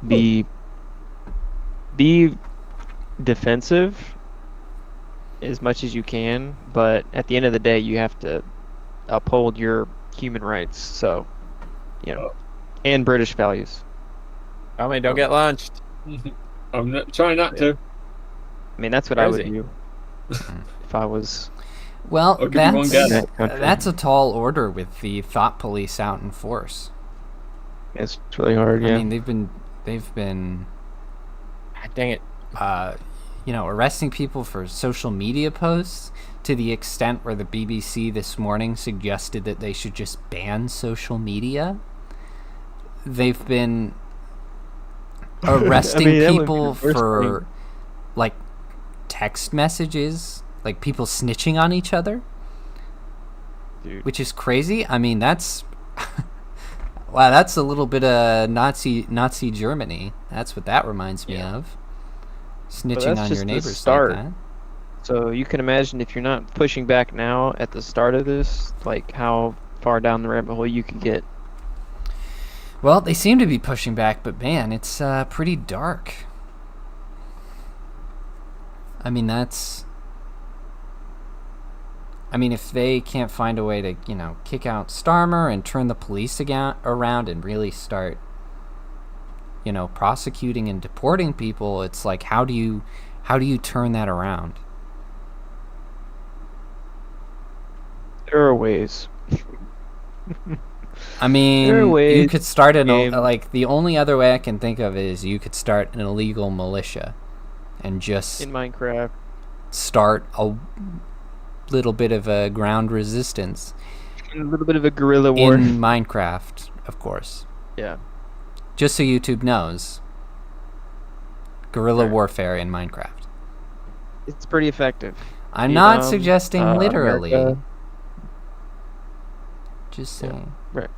be defensive as much as you can, but at the end of the day, you have to uphold your human rights. So, and British values. Tell me, don't get launched. I'm not trying not to. I mean, that's what I would Crazy. do if I was. Well, I'll give you one guess. that's a tall order with the thought police out in force. It's really hard. Yeah. I mean, they've been God dang it. arresting people for social media posts to the extent where the BBC this morning suggested that they should just ban social media. They've been arresting that would be people the worst for thing. like text messages, like people snitching on each other. Dude. Which is crazy. I mean, that's wow, that's a little bit of Nazi Germany. That's what that reminds me of. Snitching that's on just your the neighbors start. like that. So you can imagine if you're not pushing back now at the start of this, like how far down the rabbit hole you could get. Well, they seem to be pushing back, but man, it's pretty dark. I mean, if they can't find a way to, kick out Starmer and turn the police around and really start, prosecuting and deporting people, it's like, how do you turn that around? There are ways. I mean, There are ways you could start game. the only other way I can think of is you could start an illegal militia and just In Minecraft. start a little bit of a ground resistance A little bit of a guerrilla war. in Minecraft, of course. Yeah. Just so YouTube knows, guerrilla Right. warfare in Minecraft. It's pretty effective. I'm not Vietnam, suggesting literally. America. Just Yeah, saying. right.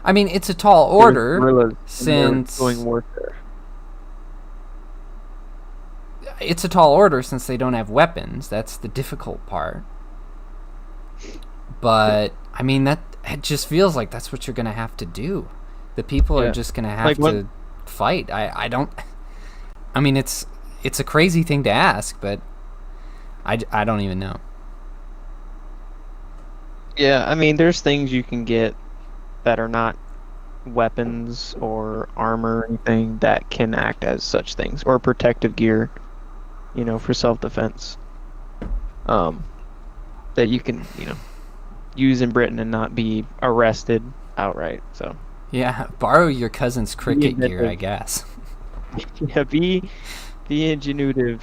I mean, it's a tall order Guerrillas, and since they're doing warfare. it's a tall order since they don't have weapons. That's the difficult part. But I mean, that it just feels like that's what you're gonna have to do. The people are Yeah. just gonna have Like what- to fight. I don't. I mean, it's a crazy thing to ask, but I don't even know. Yeah, I mean, there's things you can get that are not weapons or armor or anything that can act as such things, or protective gear, for self-defense. That you can, use in Britain and not be arrested outright. So Yeah, borrow your cousin's cricket gear, I inventive. guess. Yeah, be ingenuitive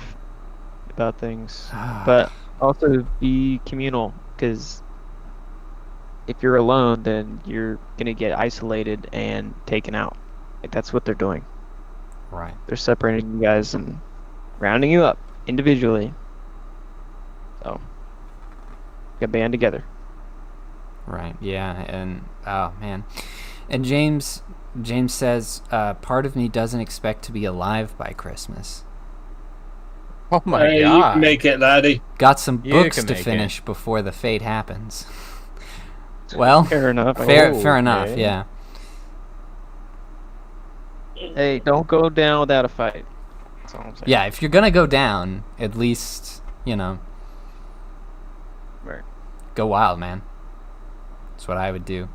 about things, but also be communal, because if you're alone, then you're gonna get isolated and taken out. Like that's what they're doing. Right. They're separating you guys and rounding you up individually. So, get band together. Right. Yeah. And oh man. And James says, part of me doesn't expect to be alive by Christmas. Oh my Hey, you god. can make it, laddie. Got some You books can to make it. finish before the fate happens. Well, Fair enough. fair enough. Okay. Yeah. Hey, don't go down without a fight. That's all I'm saying. Yeah. If you're gonna go down, at least Right. go wild, man. That's what I would do.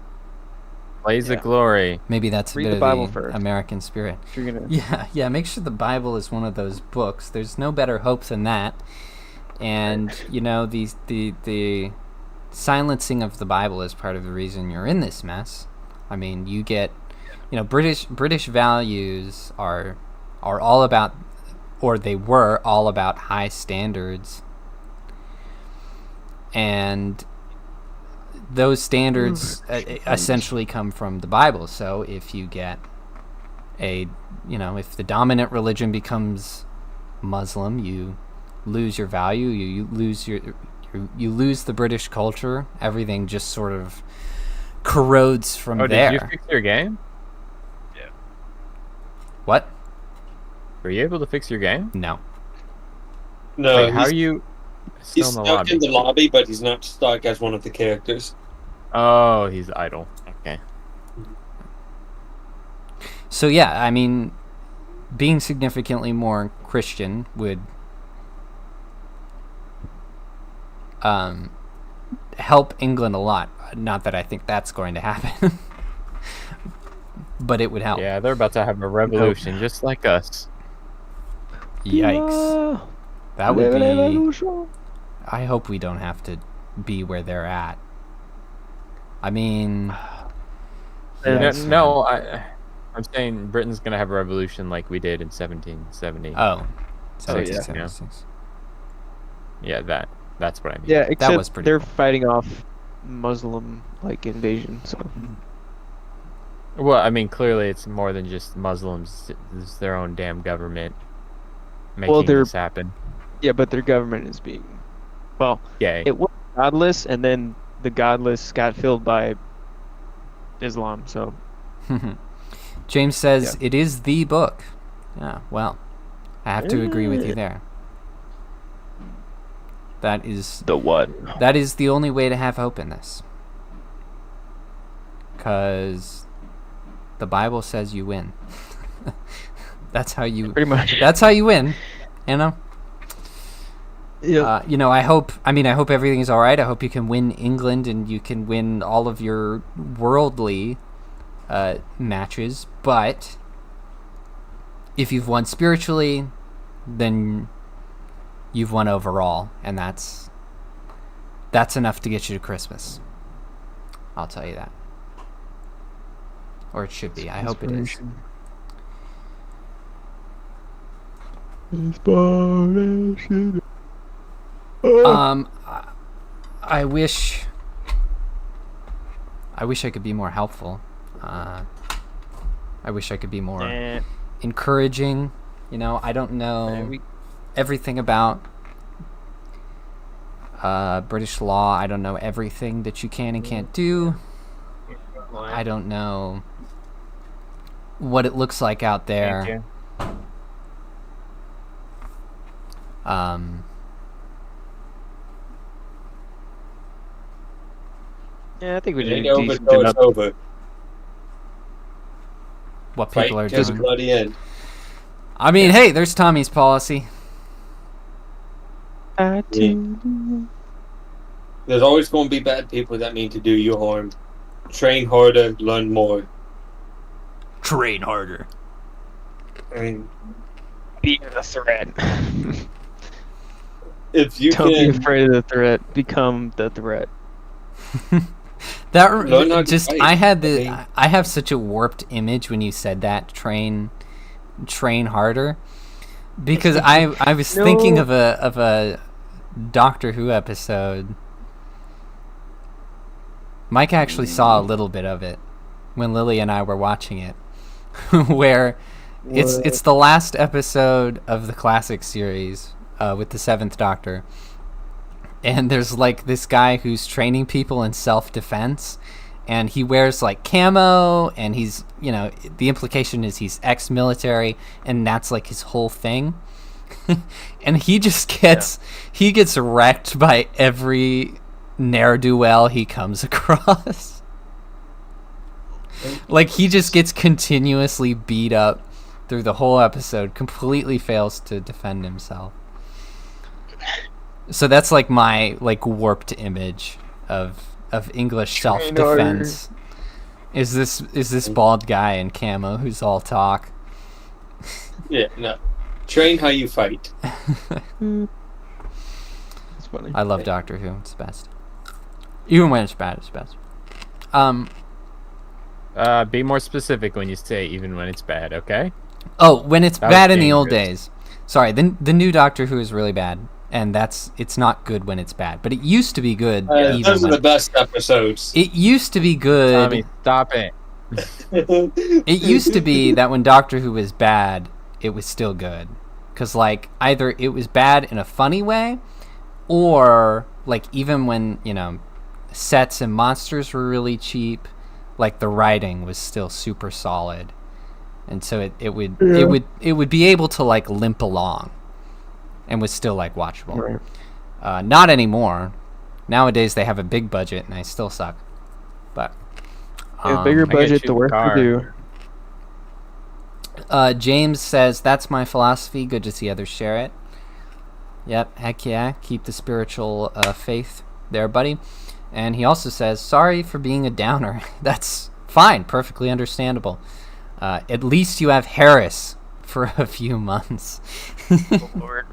Blaze Yeah. of glory. Maybe that's a Read bit the of Bible the first. American spirit. If you're gonna. Yeah. Make sure the Bible is one of those books. There's no better hope than that. And the silencing of the Bible is part of the reason you're in this mess. I mean, you get, British values are all about, or they were all about high standards, and those standards essentially come from the Bible. So if you get if the dominant religion becomes Muslim, you lose your value. You lose you lose the British culture. Everything just sort of corrodes from there. Did you fix your game? What? Were you able to fix your game? No. No, Wait, how he's, are you still he's in the stuck lobby? in the lobby, but he's not stuck as one of the characters. Oh, he's idle. Okay. So yeah, I mean, being significantly more Christian would help England a lot. Not that I think that's going to happen, but it would help. Yeah, they're about to have a revolution, just like us. Yikes. That would be... I hope we don't have to be where they're at. I mean... yes, No, I'm saying Britain's gonna have a revolution like we did in 1770. Oh. Oh, yeah. 1776. Yeah, that's what I mean. Yeah, except was pretty they're cool. fighting off Muslim invasion. So Well, I mean, clearly it's more than just Muslims. It's their own damn government making they're- this happen. yeah, but their government is being Yay. it was godless, and then the godless got filled by Islam. So James says it is the book. Yeah, well, I have to agree with you there. That is the what? That is the only way to have hope in this. Because the Bible says you win. That's how you Pretty much. That's how you win, you know? Yeah. I hope everything is all right. I hope you can win England and you can win all of your worldly matches, but if you've won spiritually, then you've won overall, and that's enough to get you to Christmas. I'll tell you that. Or it should be. I hope it is. I wish I could be more helpful. I wish I could be more encouraging. I don't know everything about British law. I don't know everything that you can and can't do. I don't know what it looks like out there. Thank you. Yeah, I think we It did ain't a over decent till it's job. over. What Fight people are to the doing. bloody end. I mean, hey, there's Tommy's policy. There's always going to be bad people that mean to do you harm. Train harder, learn more. Train harder. I mean, Be the threat. if you Don't be can, afraid of the threat. Become the threat. Learn how to just fight. I have such a warped image when you said that train harder, because I was thinking of a Doctor Who episode. Mike actually saw a little bit of it when Lily and I were watching it, where it's the last episode of the classic series with the 7th Doctor. And there's like this guy who's training people in self-defense, and he wears like camo, and he's, the implication is he's ex-military, and that's like his whole thing. And he just gets wrecked by every ne'er-do-well he comes across. Like, he just gets continuously beat up through the whole episode, completely fails to defend himself. So that's like my warped image of English self-defense. Is this bald guy in camo who's all talk? Yeah, no. Train how you fight. That's funny. I love Doctor Who. It's the best. Even when it's bad, it's best. Be more specific when you say even when it's bad, okay? Oh, when it's That was bad in the old dangerous. days. Sorry, the new Doctor Who is really bad, and it's not good when it's bad. But it used to be good. Even Those are when the best episodes. it used to be good. Tommy, stop it. It used to be that when Doctor Who was bad, it was still good. Because, like, either it was bad in a funny way, or, like, even when, sets and monsters were really cheap, like, the writing was still super solid. And so it would be able to, like, limp along and was still, like, watchable. Right. Not anymore. Nowadays they have a big budget and they still suck. But Bigger I gotta budget, shoot the work car. to do. James says, that's my philosophy. Good to see others share it. Yep, heck yeah. Keep the spiritual faith there, buddy. And he also says, sorry for being a downer. That's fine. Perfectly understandable. At least you have Harris for a few months. Oh, Lord.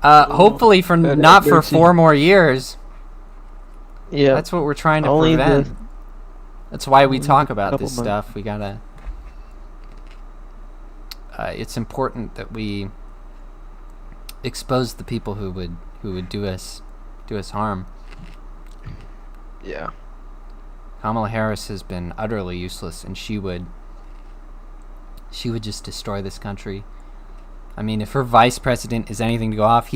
Hopefully for That not for hurts you. 4 more years. Yeah. That's what we're trying to Only prevent. That's why we only talk the about couple this months. stuff. We gotta. It's important that we expose the people who would do us harm. Yeah. Kamala Harris has been utterly useless, and she would just destroy this country. I mean, if her vice president is anything to go off,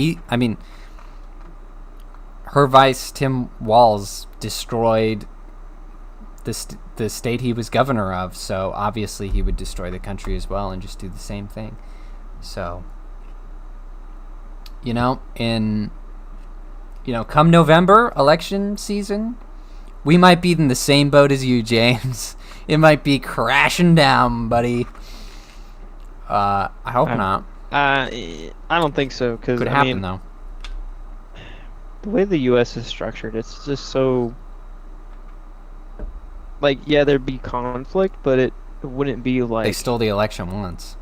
her vice, Tim Walz, destroyed the state he was governor of, so obviously he would destroy the country as well and just do the same thing. So, come November, election season, we might be in the same boat as you, James. It might be crashing down, buddy. I hope not. I don't think so, because Could happen, though. the way the U.S. is structured, it's just so. Like, yeah, there'd be conflict, but it wouldn't be like. They stole the election once.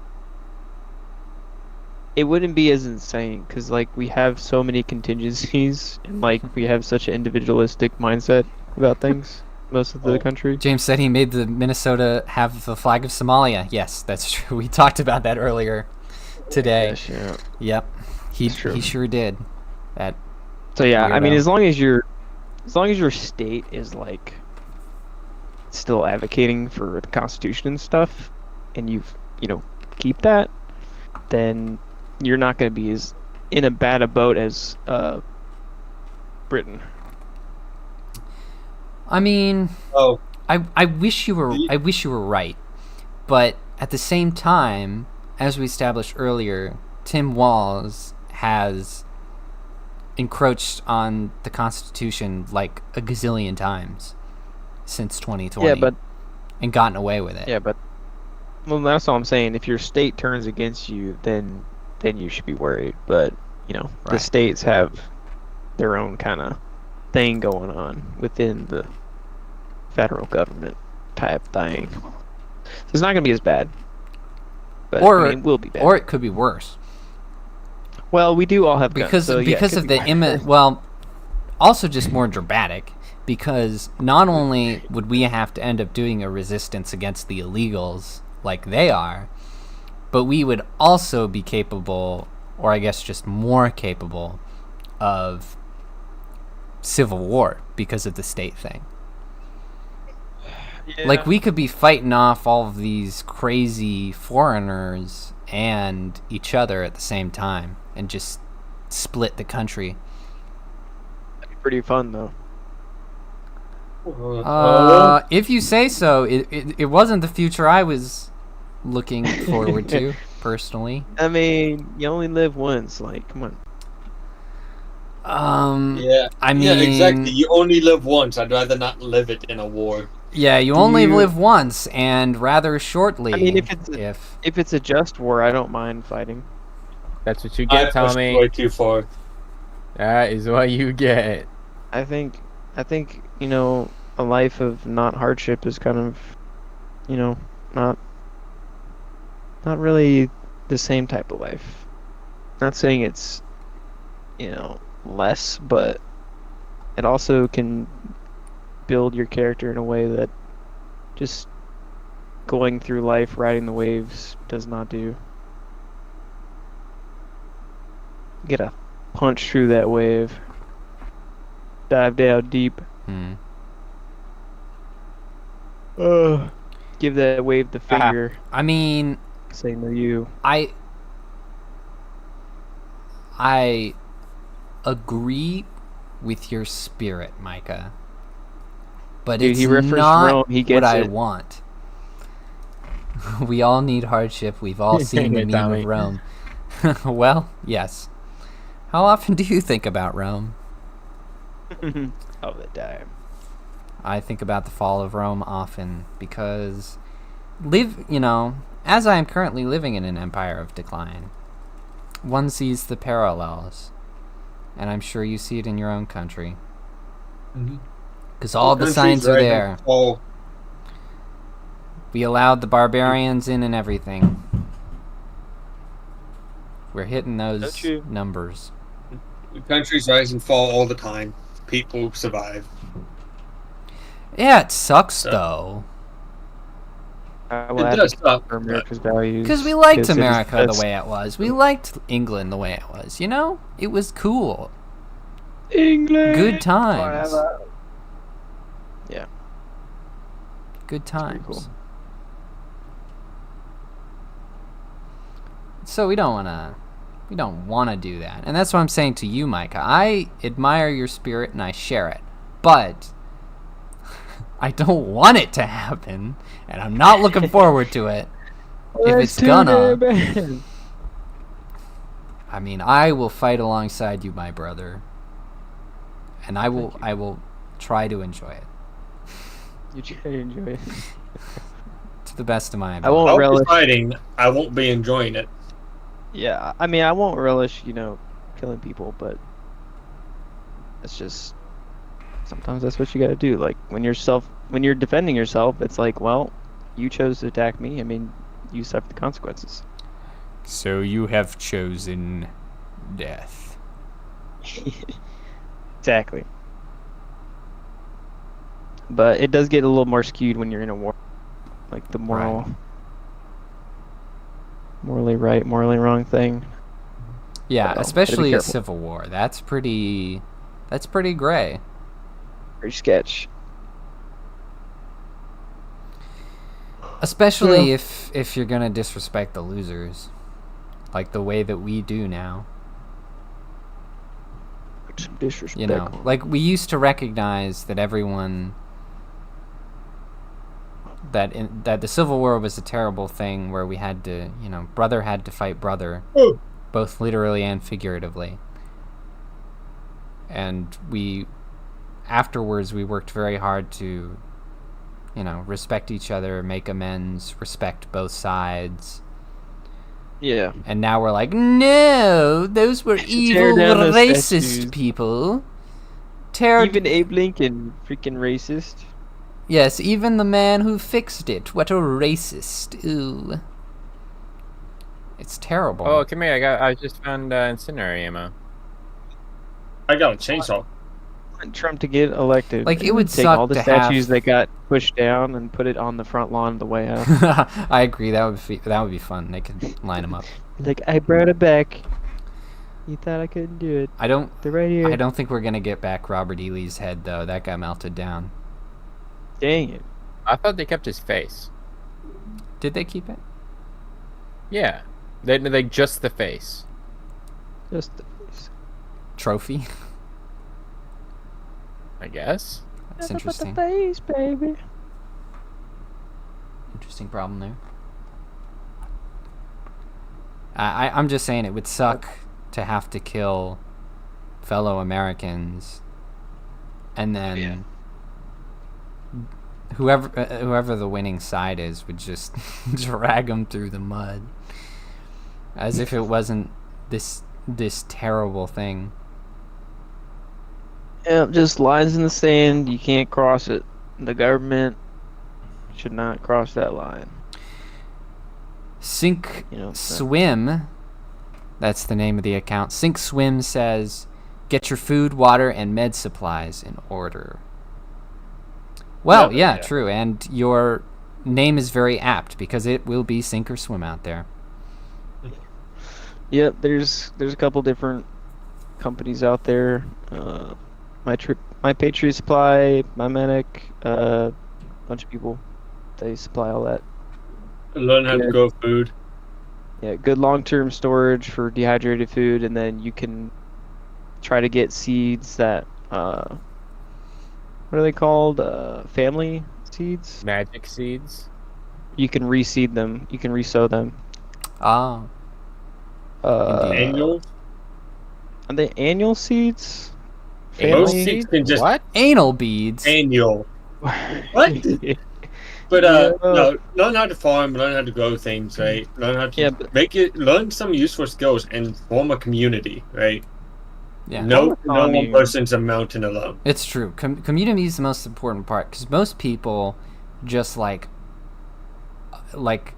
It wouldn't be as insane, because, like, we have so many contingencies, and, like, we have such an individualistic mindset about things, most of the country. James said he made the Minnesota have the flag of Somalia. Yes, that's true. We talked about that earlier today. Yes, yeah. Yep, he That's true. sure did. That So yeah, I mean, Weirdo. as long as your state is like still advocating for the Constitution and stuff, and keep that, then you're not going to be as in a bad a boat as Britain. I mean, Oh, I wish you were right, but at the same time, as we established earlier, Tim Walz has encroached on the Constitution like a gazillion times since 2020. Yeah, but and gotten away with it. well, that's all I'm saying. If your state turns against you, then you should be worried. But the Right. states have their own kind of thing going on within the federal government type thing. So it's not going to be as bad. But it will be bad. Or it could be worse Well, we do all have guns, because so yeah, it because could of be the bad. well, also just more dramatic because not only would we have to end up doing a resistance against the illegals like they are, but we would also be capable, or I guess just more capable, of civil war because of the state thing. Yeah. Like, we could be fighting off all of these crazy foreigners and each other at the same time and just split the country. That'd be pretty fun, though. If you say so. It wasn't the future I was looking forward to, personally. I mean, you only live once. Like, come on. Yeah. I mean, Yeah, exactly. You only live once. I'd rather not live it in a war. yeah, you only live once, and rather shortly. I mean, if it's a just war, I don't mind fighting. That's what you I get, pushed Tommy. way too far. That is what you get. I think a life of not hardship is kind of, not really the same type of life. Not saying it's, less, but it also can build your character in a way that just going through life riding the waves does not do. You gotta punch through that wave, dive down deep, give that wave the finger, I mean, say no you. I agree with your spirit, Micah. But Dude, it's he referenced not Rome, he gets what I it. want. We all need hardship. We've all seen the Dang it, meme Tommy. of Rome. Well, yes. How often do you think about Rome? All the time. I think about the fall of Rome often because as I am currently living in an empire of decline, one sees the parallels, and I'm sure you see it in your own country. Because all the signs are there. Oh, We allowed the barbarians in and everything. We're hitting those Don't you- numbers. the countries rise and fall all the time. People survive. Yeah, it sucks though. I will It does advocate suck. for America's values. Because we liked 'cause it is America the best. way it was. We liked England the way it was. It was cool. England. Good times. Forever. Yeah. Good pretty times. cool. So we don't want to do that. And that's what I'm saying to you, Micah. I admire your spirit and I share it. But I don't want it to happen, and I'm not looking forward to it. If it's gonna, I mean, I will fight alongside you, my brother. And I will try to enjoy it You try to enjoy it. to the best of my I ability. won't I'll be relish. fighting. I won't be enjoying it. Yeah, I mean, I won't relish, killing people, but it's just sometimes that's what you got to do. Like when you're defending yourself, it's like, well, you chose to attack me. I mean, you suffer the consequences. So you have chosen death. Exactly. But it does get a little more skewed when you're in a war. Like the morally right, morally wrong thing. Yeah, So, especially gotta a be careful. civil war. That's pretty gray. Pretty sketch. Especially if you're gonna disrespect the losers, like the way that we do now. Some disrespect. Like we used to recognize that everyone that the Civil War was a terrible thing where we had to, brother had to fight brother, both literally and figuratively. And afterwards we worked very hard to, respect each other, make amends, respect both sides. Yeah. And now we're like, no, those were evil down those racist statues. people. Even Abe Lincoln, freaking racist. Yes, even the man who fixed it. What a racist. Ooh. It's terrible. Oh, come here. I just found incendiary ammo. I got a chainsaw. want Trump to get elected. Like, it would take suck all the to statues have- that got pushed down and put it on the front lawn of the White House. I agree. That would be fun. They could line them up. Like, I brought it back. You thought I couldn't do it. I don't. They're right here. I don't think we're gonna get back Robert E. Lee's head though. That got melted down. Dang it. I thought they kept his face. Did they keep it? Yeah, they just the face. Just Trophy. I guess. That's interesting. The face, baby. Interesting problem there. I'm just saying it would suck to have to kill fellow Americans, and then whoever the winning side is would just drag them through the mud, as if it wasn't this terrible thing. Yeah, just lines in the sand. You can't cross it. The government should not cross that line. Sink You know, Swim, that's the name of the account. Sink Swim says, "Get your food, water, and med supplies in order." Well, yeah, true, and your name is very apt because it will be sink or swim out there. Yep, there's a couple different companies out there. My Patriot Supply, My Medic, bunch of people. They supply all that. Learn how to grow food. Yeah, good long-term storage for dehydrated food, and then you can try to get seeds that what are they called? Family seeds. Magic seeds. You can reseed them. You can resow them. Ah, Annual. Are they annual seeds? Most Family. seeds can just What? anal beads. annual. What? But no, learn how to farm, learn how to grow things, right? Learn how to Yeah, but- learn some useful skills and form a community, right? Yeah, No Form a one commune. person's a mountain alone. it's true. Community is the most important part because most people just like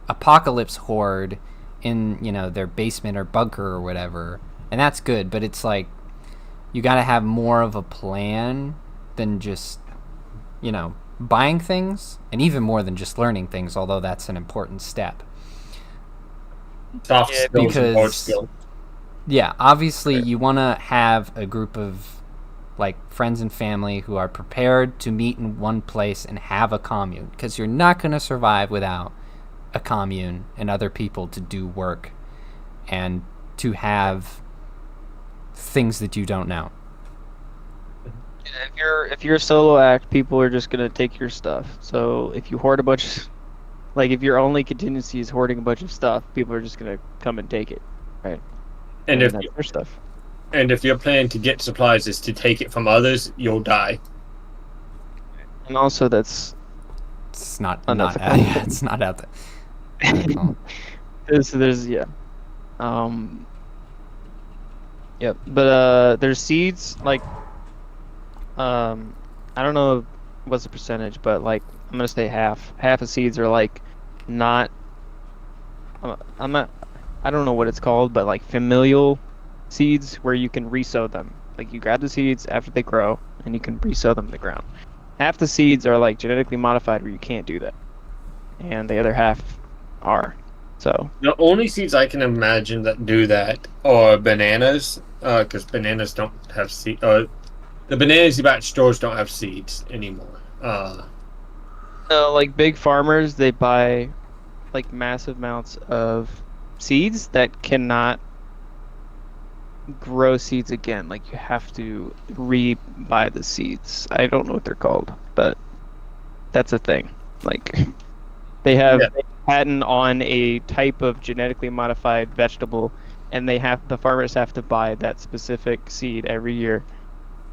apocalypse horde in their basement or bunker or whatever, and that's good. But it's like you got to have more of a plan than just buying things, and even more than just learning things. Although that's an important step. Soft Yeah, skills and hard because- skills. Yeah, obviously you want to have a group of friends and family who are prepared to meet in one place and have a commune, because you're not going to survive without a commune and other people to do work and to have things that you don't know. If you're a solo act, people are just gonna take your stuff. So if you hoard a bunch, if your only contingency is hoarding a bunch of stuff, people are just gonna come and take it, right? And if that's their stuff. your plan to get supplies is to take it from others, you'll die. And also, that's It's not Unethical. yeah, it's not out there. there's yep. But there's seeds I don't know what's the percentage, but I'm gonna say half of seeds are not. I'm not. I don't know what it's called, but familial seeds where you can resow them. You grab the seeds after they grow and you can resow them to the ground. Half the seeds are genetically modified where you can't do that, and the other half are. So The only seeds I can imagine that do that are bananas, because bananas don't have seed. The bananas you buy at stores don't have seeds anymore. big farmers, they buy massive amounts of seeds that cannot grow seeds again. You have to re-buy the seeds. I don't know what they're called, but that's a thing. They have a patent on a type of genetically modified vegetable, and the farmers have to buy that specific seed every year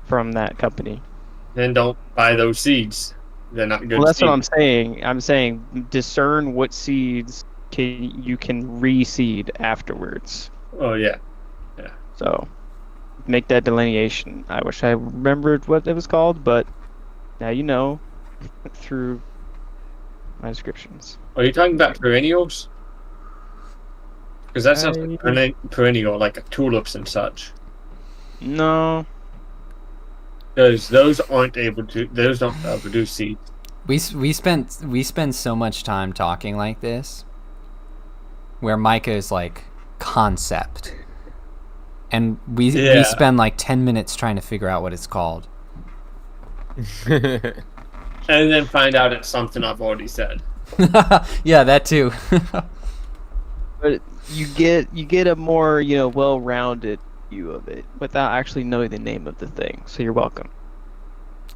from that company. Then don't buy those seeds. They're not good. Well, that's seeds. what I'm saying. I'm saying discern what seeds you can reseed afterwards. Oh yeah. So make that delineation. I wish I remembered what it was called, but now you know through my descriptions. Are you talking about perennials? Because that sounds like perennial, like tulips and such. No. Because those aren't able to. Those don't produce seeds. We spend so much time talking like this, where Micah is like concept, and we spend like 10 minutes trying to figure out what it's called. And then find out it's something I've already said. Yeah, that too. But you get a more well-rounded view of it without actually knowing the name of the thing. So you're welcome.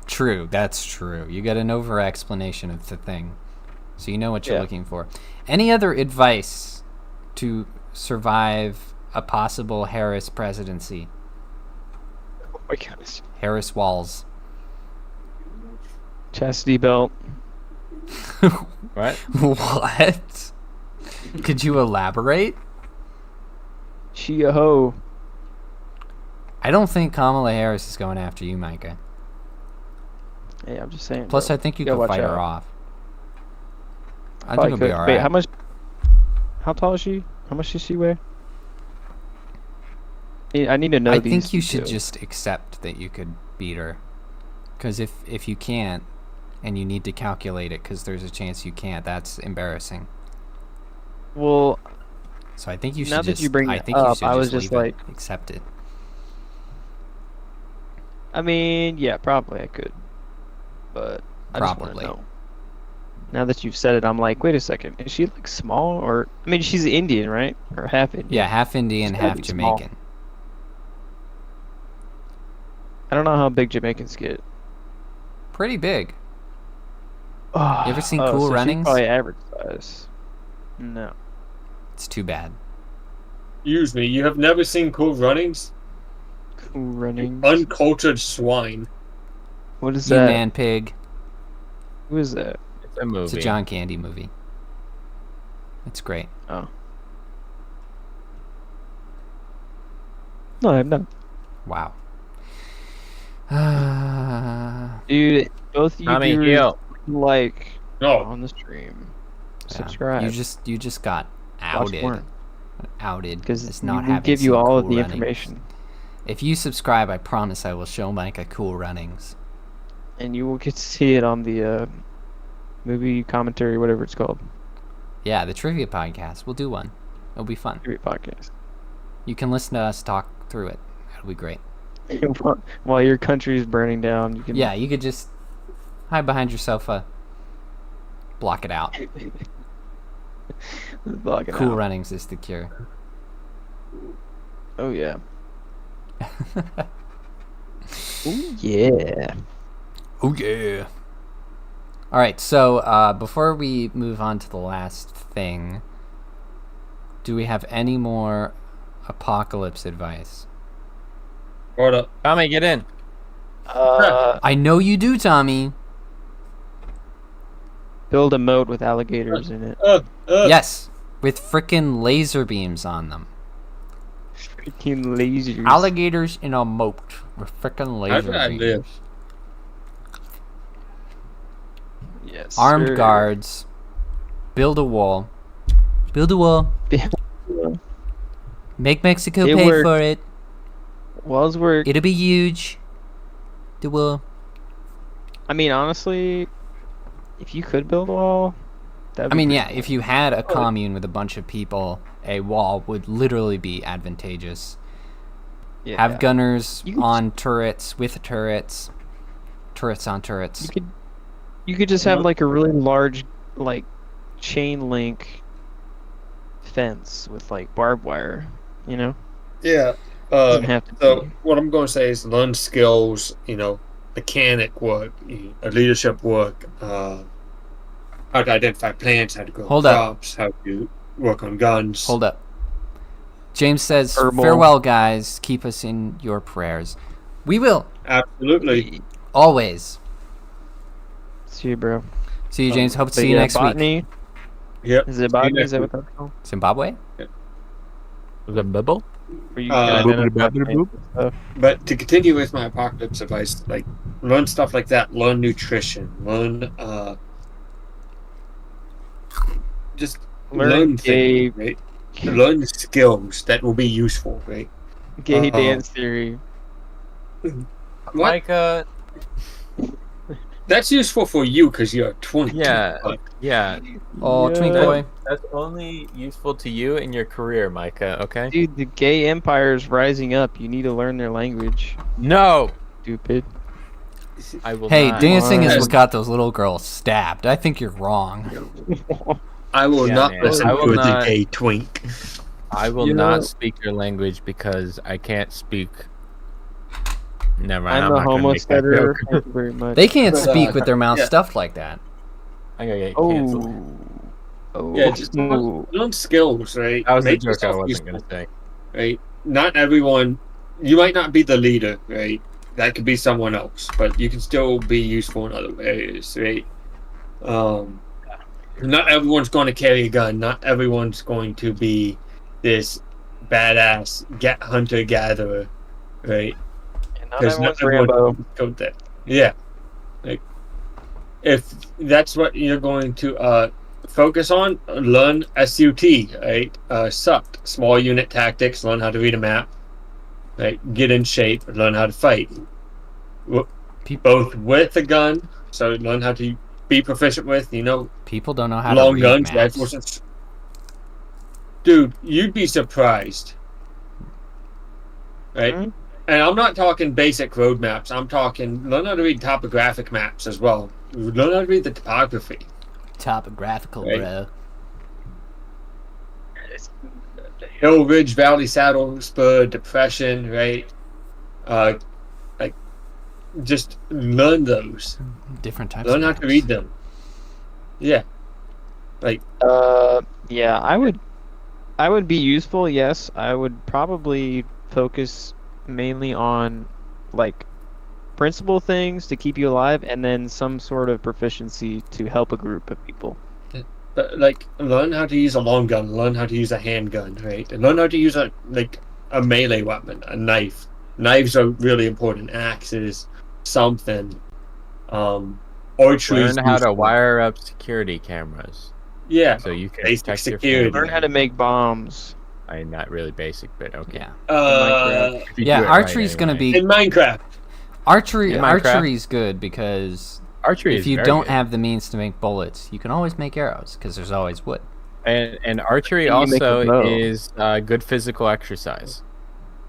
True, that's true. You get an over explanation of the thing, so you know what you're looking for. Any other advice to survive a possible Harris presidency? Oh my goodness. Harris Walls. Chastity belt. What? What? Could you elaborate? She a hoe. I don't think Kamala Harris is going after you, Micah. Hey, I'm just saying. Plus, bro. I think you gotta could watch fight out. her off. I Probably think it'll be could. all Wait, right. how tall is she? How much does she weigh? I need to know I these think you should details. just accept that you could beat her. Because if you can't, and you need to calculate it because there's a chance you can't, that's embarrassing. Well, So I think you should now that just. you bring I it think you up, should I was just just leave like, it, accept it. I mean, yeah, probably I could, but I just want Probably. to know. Now that you've said it, I'm like, wait a second, is she like small or? I mean, she's Indian, right? Or half Indian. Yeah, half Indian, She's gotta half be small. Jamaican. I don't know how big Jamaicans get. Pretty big. Oh, You ever seen Cool so Runnings? She's probably average size. No. It's too bad. Excuse me, you have never seen Cool Runnings? Cool Runnings. Uncultured swine. What is You that? Man Pig. Who is that? It's a movie. It's a John Candy movie. It's great. Oh. No, I have not. Wow. Dude, both you Tommy viewers Hill. like No. on the stream. Yeah. Subscribe. You just got Watch outed. more. Outed. Because It's we not will having give you seen all of Cool the Runnings. information. If you subscribe, I promise I will show Micah Cool Runnings. And you will get to see it on the movie commentary, whatever it's called. Yeah, the trivia podcast. We'll do one. It'll be fun. Trivia podcast. You can listen to us talk through it. It'll be great. While your country is burning down, you can. Yeah, you could just hide behind your sofa, block it out. Block it Cool out. Runnings is the cure. Oh yeah. Ooh, yeah. Oh yeah. All right, so before we move on to the last thing, do we have any more apocalypse advice? Hold up. Tommy, get in. I know you do, Tommy. Build a moat with alligators in it. Yes, with frickin' laser beams on them. Freaking lasers. Alligators in a moat with frickin' laser How did I beams. live? Yes. Armed sir. guards. Build a wall. Build a wall. Make Mexico It pay worked. for it. Walls work. It'll be huge. The wall. I mean, honestly, if you could build a wall, that'd I be mean, pretty yeah, if you had a commune with a bunch of people, a wall would literally be advantageous. cool. Yeah. Have gunners You could- on turrets, with turrets, turrets on turrets. You could just have like a really large, like, chain link fence with like barbed wire. You know, Yeah. doesn't have to So be. what I'm going to say is learn skills, mechanic work, leadership work, how to identify plants, how to grow Hold up. crops, how to work on guns. Hold up. James says, Herbal. farewell, guys. Keep us in your prayers. We will. Absolutely. Always. See you, bro. See you, James. Hope to But see you yeah, next week. botany, Yep. Is it See you botany? next Is that week. what that's called? Zimbabwe? Was that Bibble? Where you Uh, can identify plants and stuff. But to continue with my apocalypse advice, like learn stuff like that, learn nutrition, learn just learn gay, things, right? Learn the skills that will be useful, right? gay dance theory. Micah. That's useful for you because you're a twink. Yeah, But yeah. Oh, twink Yeah. boy. That's only useful to you in your career, Micah. Okay. Dude, the gay empire is rising up. You need to learn their language. No, Stupid. I will Hey, not. dancing is Yes. what got those little girls stabbed. I think you're wrong. I will Yeah, not man. listen I will to not- the gay twink. I will You know- not speak your language because I can't speak. Never mind. I'm the not gonna homo make that setter. joke. Thank you very much. They can't But, speak with their mouth yeah. stuffed like that. I'm gonna get canceled. Oh. Yeah, just Ooh. learn skills, right? That was a Make joke I yourself wasn't gonna useful, say. right? Not everyone. You might not be the leader, right? That could be someone else, but you can still be useful in other areas, right? Not everyone's going to carry a gun. Not everyone's going to be this badass hunter gatherer, right? And not Because everyone's not everyone Rambo. can go there. Yeah, like if that's what you're going to focus on, learn SUT, right? Sucked. Small unit tactics. Learn how to read a map. Right. Get in shape. Learn how to fight. Both with a gun, so learn how to be proficient with. People don't know how to Long read guns, maps. rifles. Dude, you'd be surprised. Right? Mhm. And I'm not talking basic road maps. I'm talking learn how to read topographic maps as well. Learn how to read the topography. Topographical, Right. bro. Hill, ridge, valley, saddle, spur, depression, right? Like, just learn those. Different types Learn of how maps. to read them. Yeah. Yeah, I would be useful, yes. I would probably focus mainly on like principal things to keep you alive and then some sort of proficiency to help a group of people. But, learn how to use a long gun. Learn how to use a handgun, right? And learn how to use a melee weapon, a knife. Knives are really important. Axes, something. Archery. Learn how to wire up security cameras Yeah. so you can Basic protect security. your Learn family. how to make bombs. I mean, not really basic, but okay. Yeah. If you Yeah, do it right archery's gonna anyway. be In Minecraft. archery. In Minecraft. Archery's good because Archery if is you very don't good. have the means to make bullets, you can always make arrows because there's always wood. And archery And you make a also bow. is good physical exercise.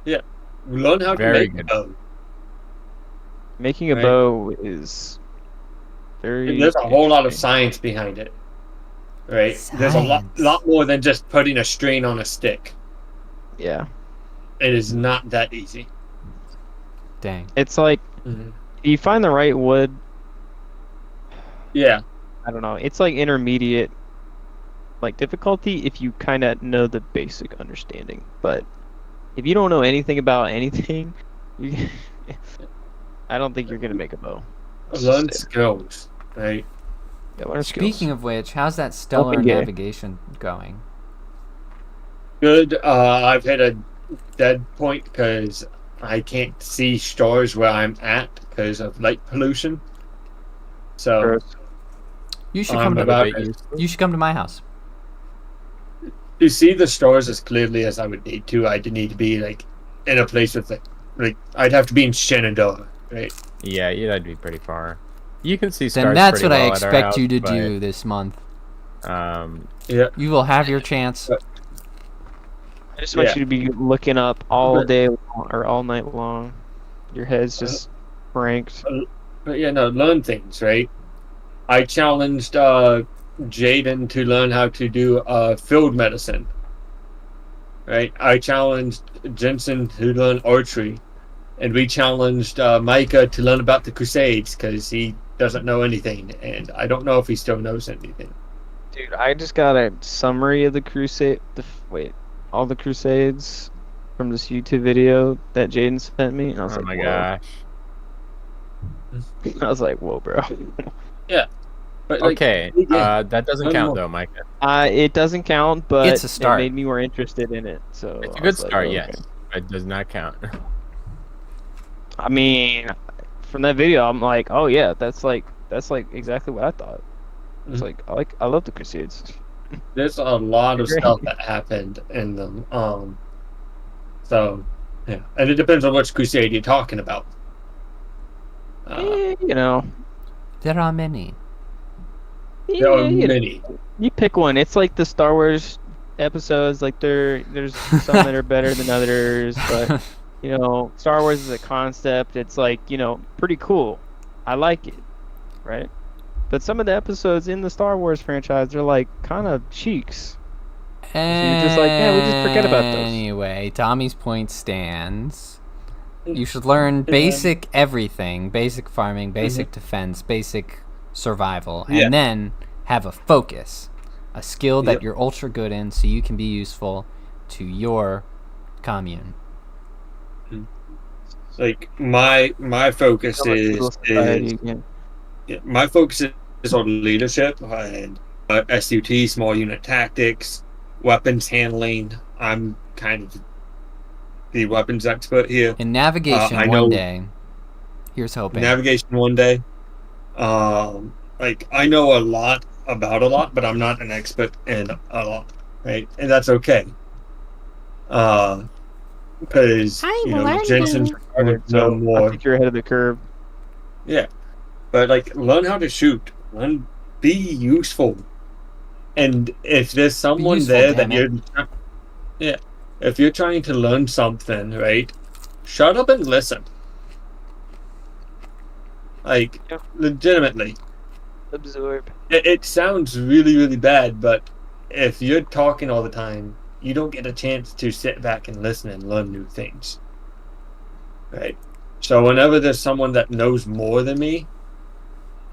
Learn how to Very make good. a bow. Making a Right. bow is very And there's a whole lot of interesting. science behind it. Right? There's a Science. lot more than just putting a string on a stick. Yeah. It is not that easy. Dang. It's like you find the right wood, Yeah. I don't know. It's like intermediate like difficulty if you kind of know the basic understanding. But if you don't know anything about anything, you I don't think you're going to make a bow. Learn skills. Right? Yeah, learn skills. Speaking of which, how's that stellar Nothing gay. navigation going? Good. I've hit a dead point because I can't see stars where I'm at because of light pollution. So Gross. You should I'm come to about Bit it. useful. you should come to my house. to see the stars as clearly as I would need to, I'd need to be in a place with I'd have to be in Shenandoah, right? Yeah, that'd be pretty far. You can see stars. Then that's pretty what I well at our expect house, you to but, do this month. Yeah. You will have your chance. I just want Yeah. you to be looking up all But- day long, or all night long. Your head's just franked. But yeah, no, learn things, right? I challenged Jaeden to learn how to do field medicine. Right? I challenged Jensen to learn archery. And we challenged Micah to learn about the Crusades because he doesn't know anything. And I don't know if he still knows anything. Dude, I just got a summary of the crusade. All the crusades from this YouTube video that Jaeden sent me. And I was Oh like, my whoa. gosh. I was like, whoa, bro. But Okay, yeah. that doesn't Learn count more. though, Micah. It doesn't count, but It's a start. it made me more interested in it. So It's a I good was like, start, okay. yes. But it does not count. I mean, from that video, I'm like, oh yeah, that's like exactly what I thought. It's Mhm. like I love the Crusades. There's a lot of Agree. stuff that happened in them. So, yeah. And it depends on which crusade you're talking about. You know, There are many. There are you know, many. you pick one. It's like the Star Wars episodes. Like there's some that are better than others, but you know, Star Wars is a concept. It's like, you know, pretty cool. I like it, right? But some of the episodes in the Star Wars franchise are like kind of cheeks. you're just like, yeah, we just forget about those. Anyway, Tommy's point stands. You should learn basic everything, basic farming, basic defense, basic survival, and then have a focus, a skill that you're ultra good in, so you can be useful to your commune. Like my focus my focus is on leadership and SUT, small unit tactics, weapons handling. I'm kind of the weapons expert here. In navigation, one day. Here's hoping. Navigation one day. Like I know a lot about a lot, but I'm not an expert in a lot, right? And that's okay. Because Jensen's so more. I think you're ahead of the curve. Yeah, but like learn how to shoot, be useful, and if there's someone there that if you're trying to learn something, right, shut up and listen. Like legitimately, Absorb. it sounds really really bad, but if you're talking all the time, you don't get a chance to sit back and listen and learn new things, right? So whenever there's someone that knows more than me,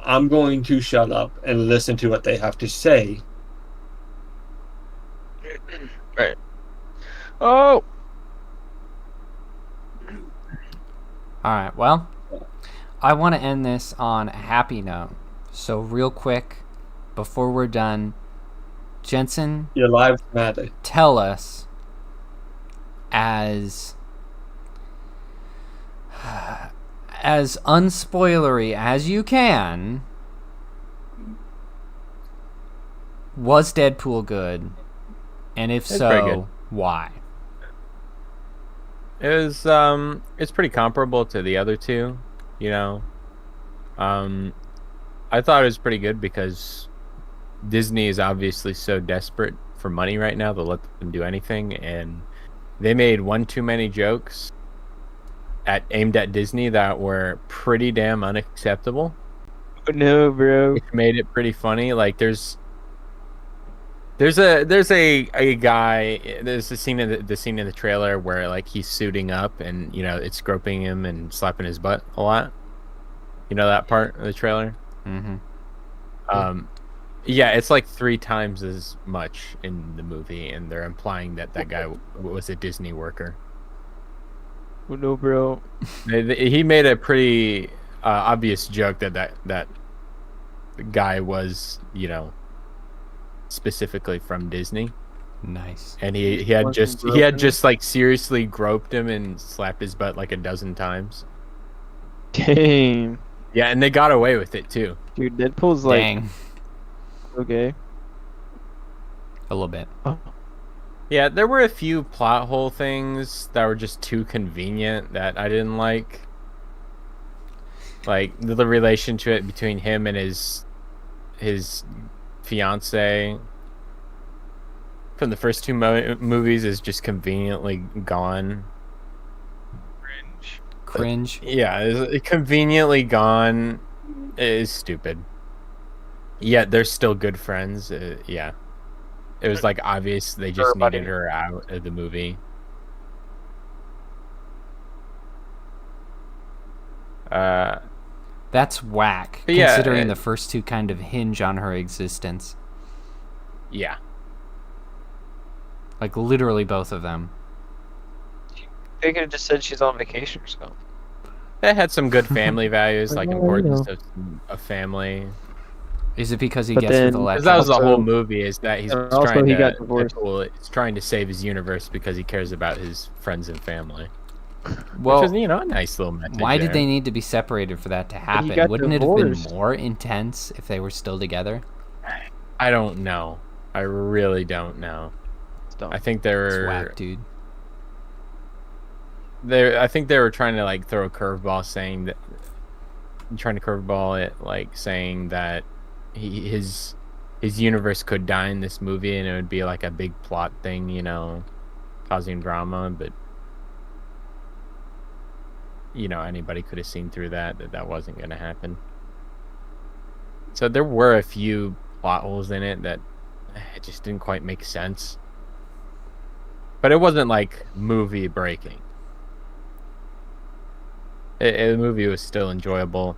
I'm going to shut up and listen to what they have to say. Right. Oh. All right. Well, I want to end this on a happy note. So real quick, before we're done, Jensen, Your lives matter. tell us as unspoilery as you can, was Deadpool good? And if It's pretty good. so, why? It was it's pretty comparable to the other two, you know. I thought it was pretty good because Disney is obviously so desperate for money right now, they'll let them do anything, and they made one too many jokes aimed at Disney that were pretty damn unacceptable. No, bro. Which made it pretty funny. Like there's a guy. There's a scene in the scene in the trailer where like he's suiting up and you know it's groping him and slapping his butt a lot. You know that part of the trailer. Mm-hmm. Yeah, it's like 3 times as much in the movie, and they're implying that guy was a Disney worker. Oh, no, bro. He made a pretty obvious joke that guy was, you know, specifically from Disney. Nice. And he had just like seriously groped him and slapped his butt like a dozen times. Dang. Yeah, and they got away with it too. Dude, Deadpool's like... Dang. Okay. A little bit. Oh. Yeah, there were a few plot hole things that were just too convenient that I didn't like. Like the relationship between him and his fiance from the first 2 movies is just conveniently gone. Cringe. Yeah, it's conveniently gone. It is stupid. Yet they're still good friends. Yeah. It was like obvious they just needed her out of the movie. That's whack, considering the first 2 kind of hinge on her existence. Yeah. Like literally both of them. They could have just said she's on vacation or something. They had some good family values, like importance of family. Is it because he gets with Because Electra? that was the whole movie, is that he's trying he got divorced. He's trying to save his universe because he cares about his friends and family. Well, which is, you know, a nice little message. Why did there. they need to be separated for that to happen? Wouldn't it have been more intense if they were still together? I don't know. I really don't know. I think they were... It's whack, dude. I think they were trying to like throw a curveball, saying trying to curveball it, like saying that his universe could die in this movie, and it would be like a big plot thing, causing drama. But anybody could have seen through that wasn't going to happen. So there were a few plot holes in it that it just didn't quite make sense. But it wasn't like movie breaking. The movie was still enjoyable.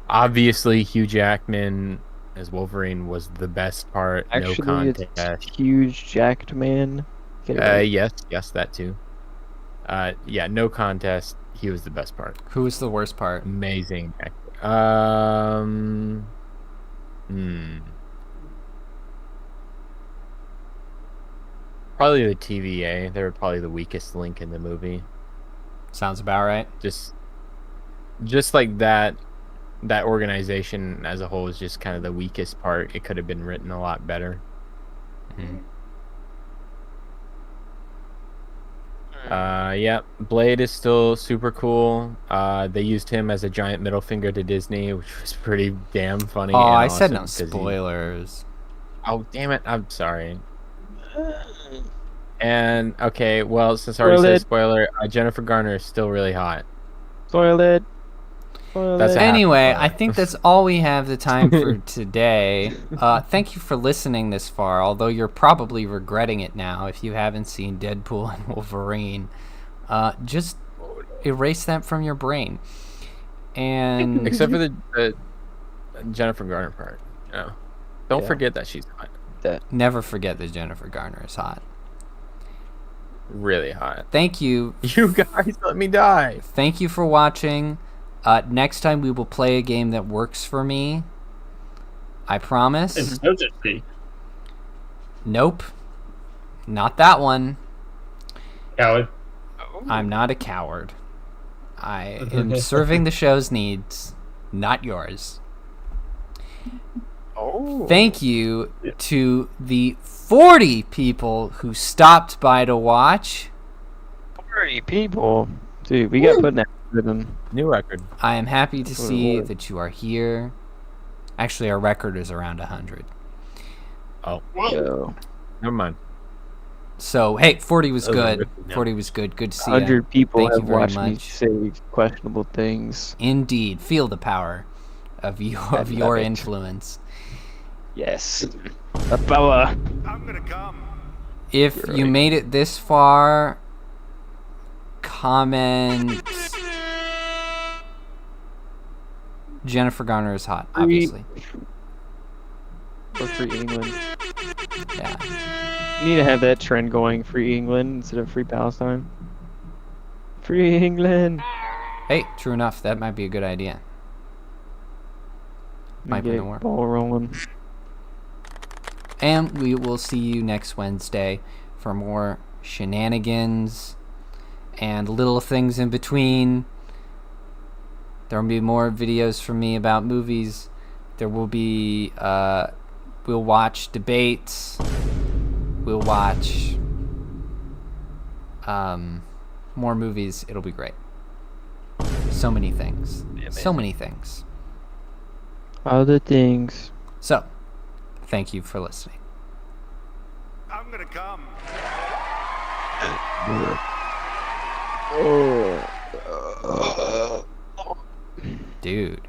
Obviously, Hugh Jackman as Wolverine was the best part. Actually, no it's contest. huge jacked man. Get it right. Yes, that too. Yeah, no contest. He was the best part. Who was the worst part? Amazing actor. Probably the TVA. They were probably the weakest link in the movie. Sounds about right. Just like that organization as a whole is just kind of the weakest part. It could have been written a lot better. Yeah, Blade is still super cool. They used him as a giant middle finger to Disney, which was pretty damn funny. Oh, and I said no awesome 'cause spoilers. Oh, damn it. I'm sorry. And, okay, well, since I already said spoiler, Jennifer Garner is still really hot. Toilet. That's a Anyway, half I think that's all we have the time for today. Thank you for listening this far, although you're probably regretting it now if you haven't seen Deadpool and Wolverine. Just erase that from your brain. And Except for the Jennifer Garner part. Don't forget that she's hot. never forget that Jennifer Garner is hot. Really hot. Thank you. You guys let me die. Thank you for watching. Next time we will play a game that works for me. I promise. Insurgency. Nope. Not that one. Coward. I'm not a coward. I am serving the show's needs, not yours. Oh. Thank you to the 40 people who stopped by to watch. 40 people. Dude, we got put in that rhythm. New record. I am happy to see that you are here. Actually, our record is around 100. Oh. Yo. Never mind. So, hey, 40 was Those are good. written down. 40 was good. Good to see you. 100 people Thank you have very watched me much. say questionable things. Indeed. Feel the power of your influence. Yes. The power. I'm gonna come. If You're you right. made it this far, comment Jennifer Garner is hot, obviously. Or Free England. Yeah. You need to have that trend going, Free England instead of Free Palestine. Free England. Hey, true enough. That might be a good idea. Might be Get no more. ball rolling. And we will see you next Wednesday for more shenanigans and little things in between. There will be more videos from me about movies. There will be, we'll watch debates. We'll watch more movies. It'll be great. So many things. So many things. Other things. So, thank you for listening. I'm gonna come. Oh. Dude.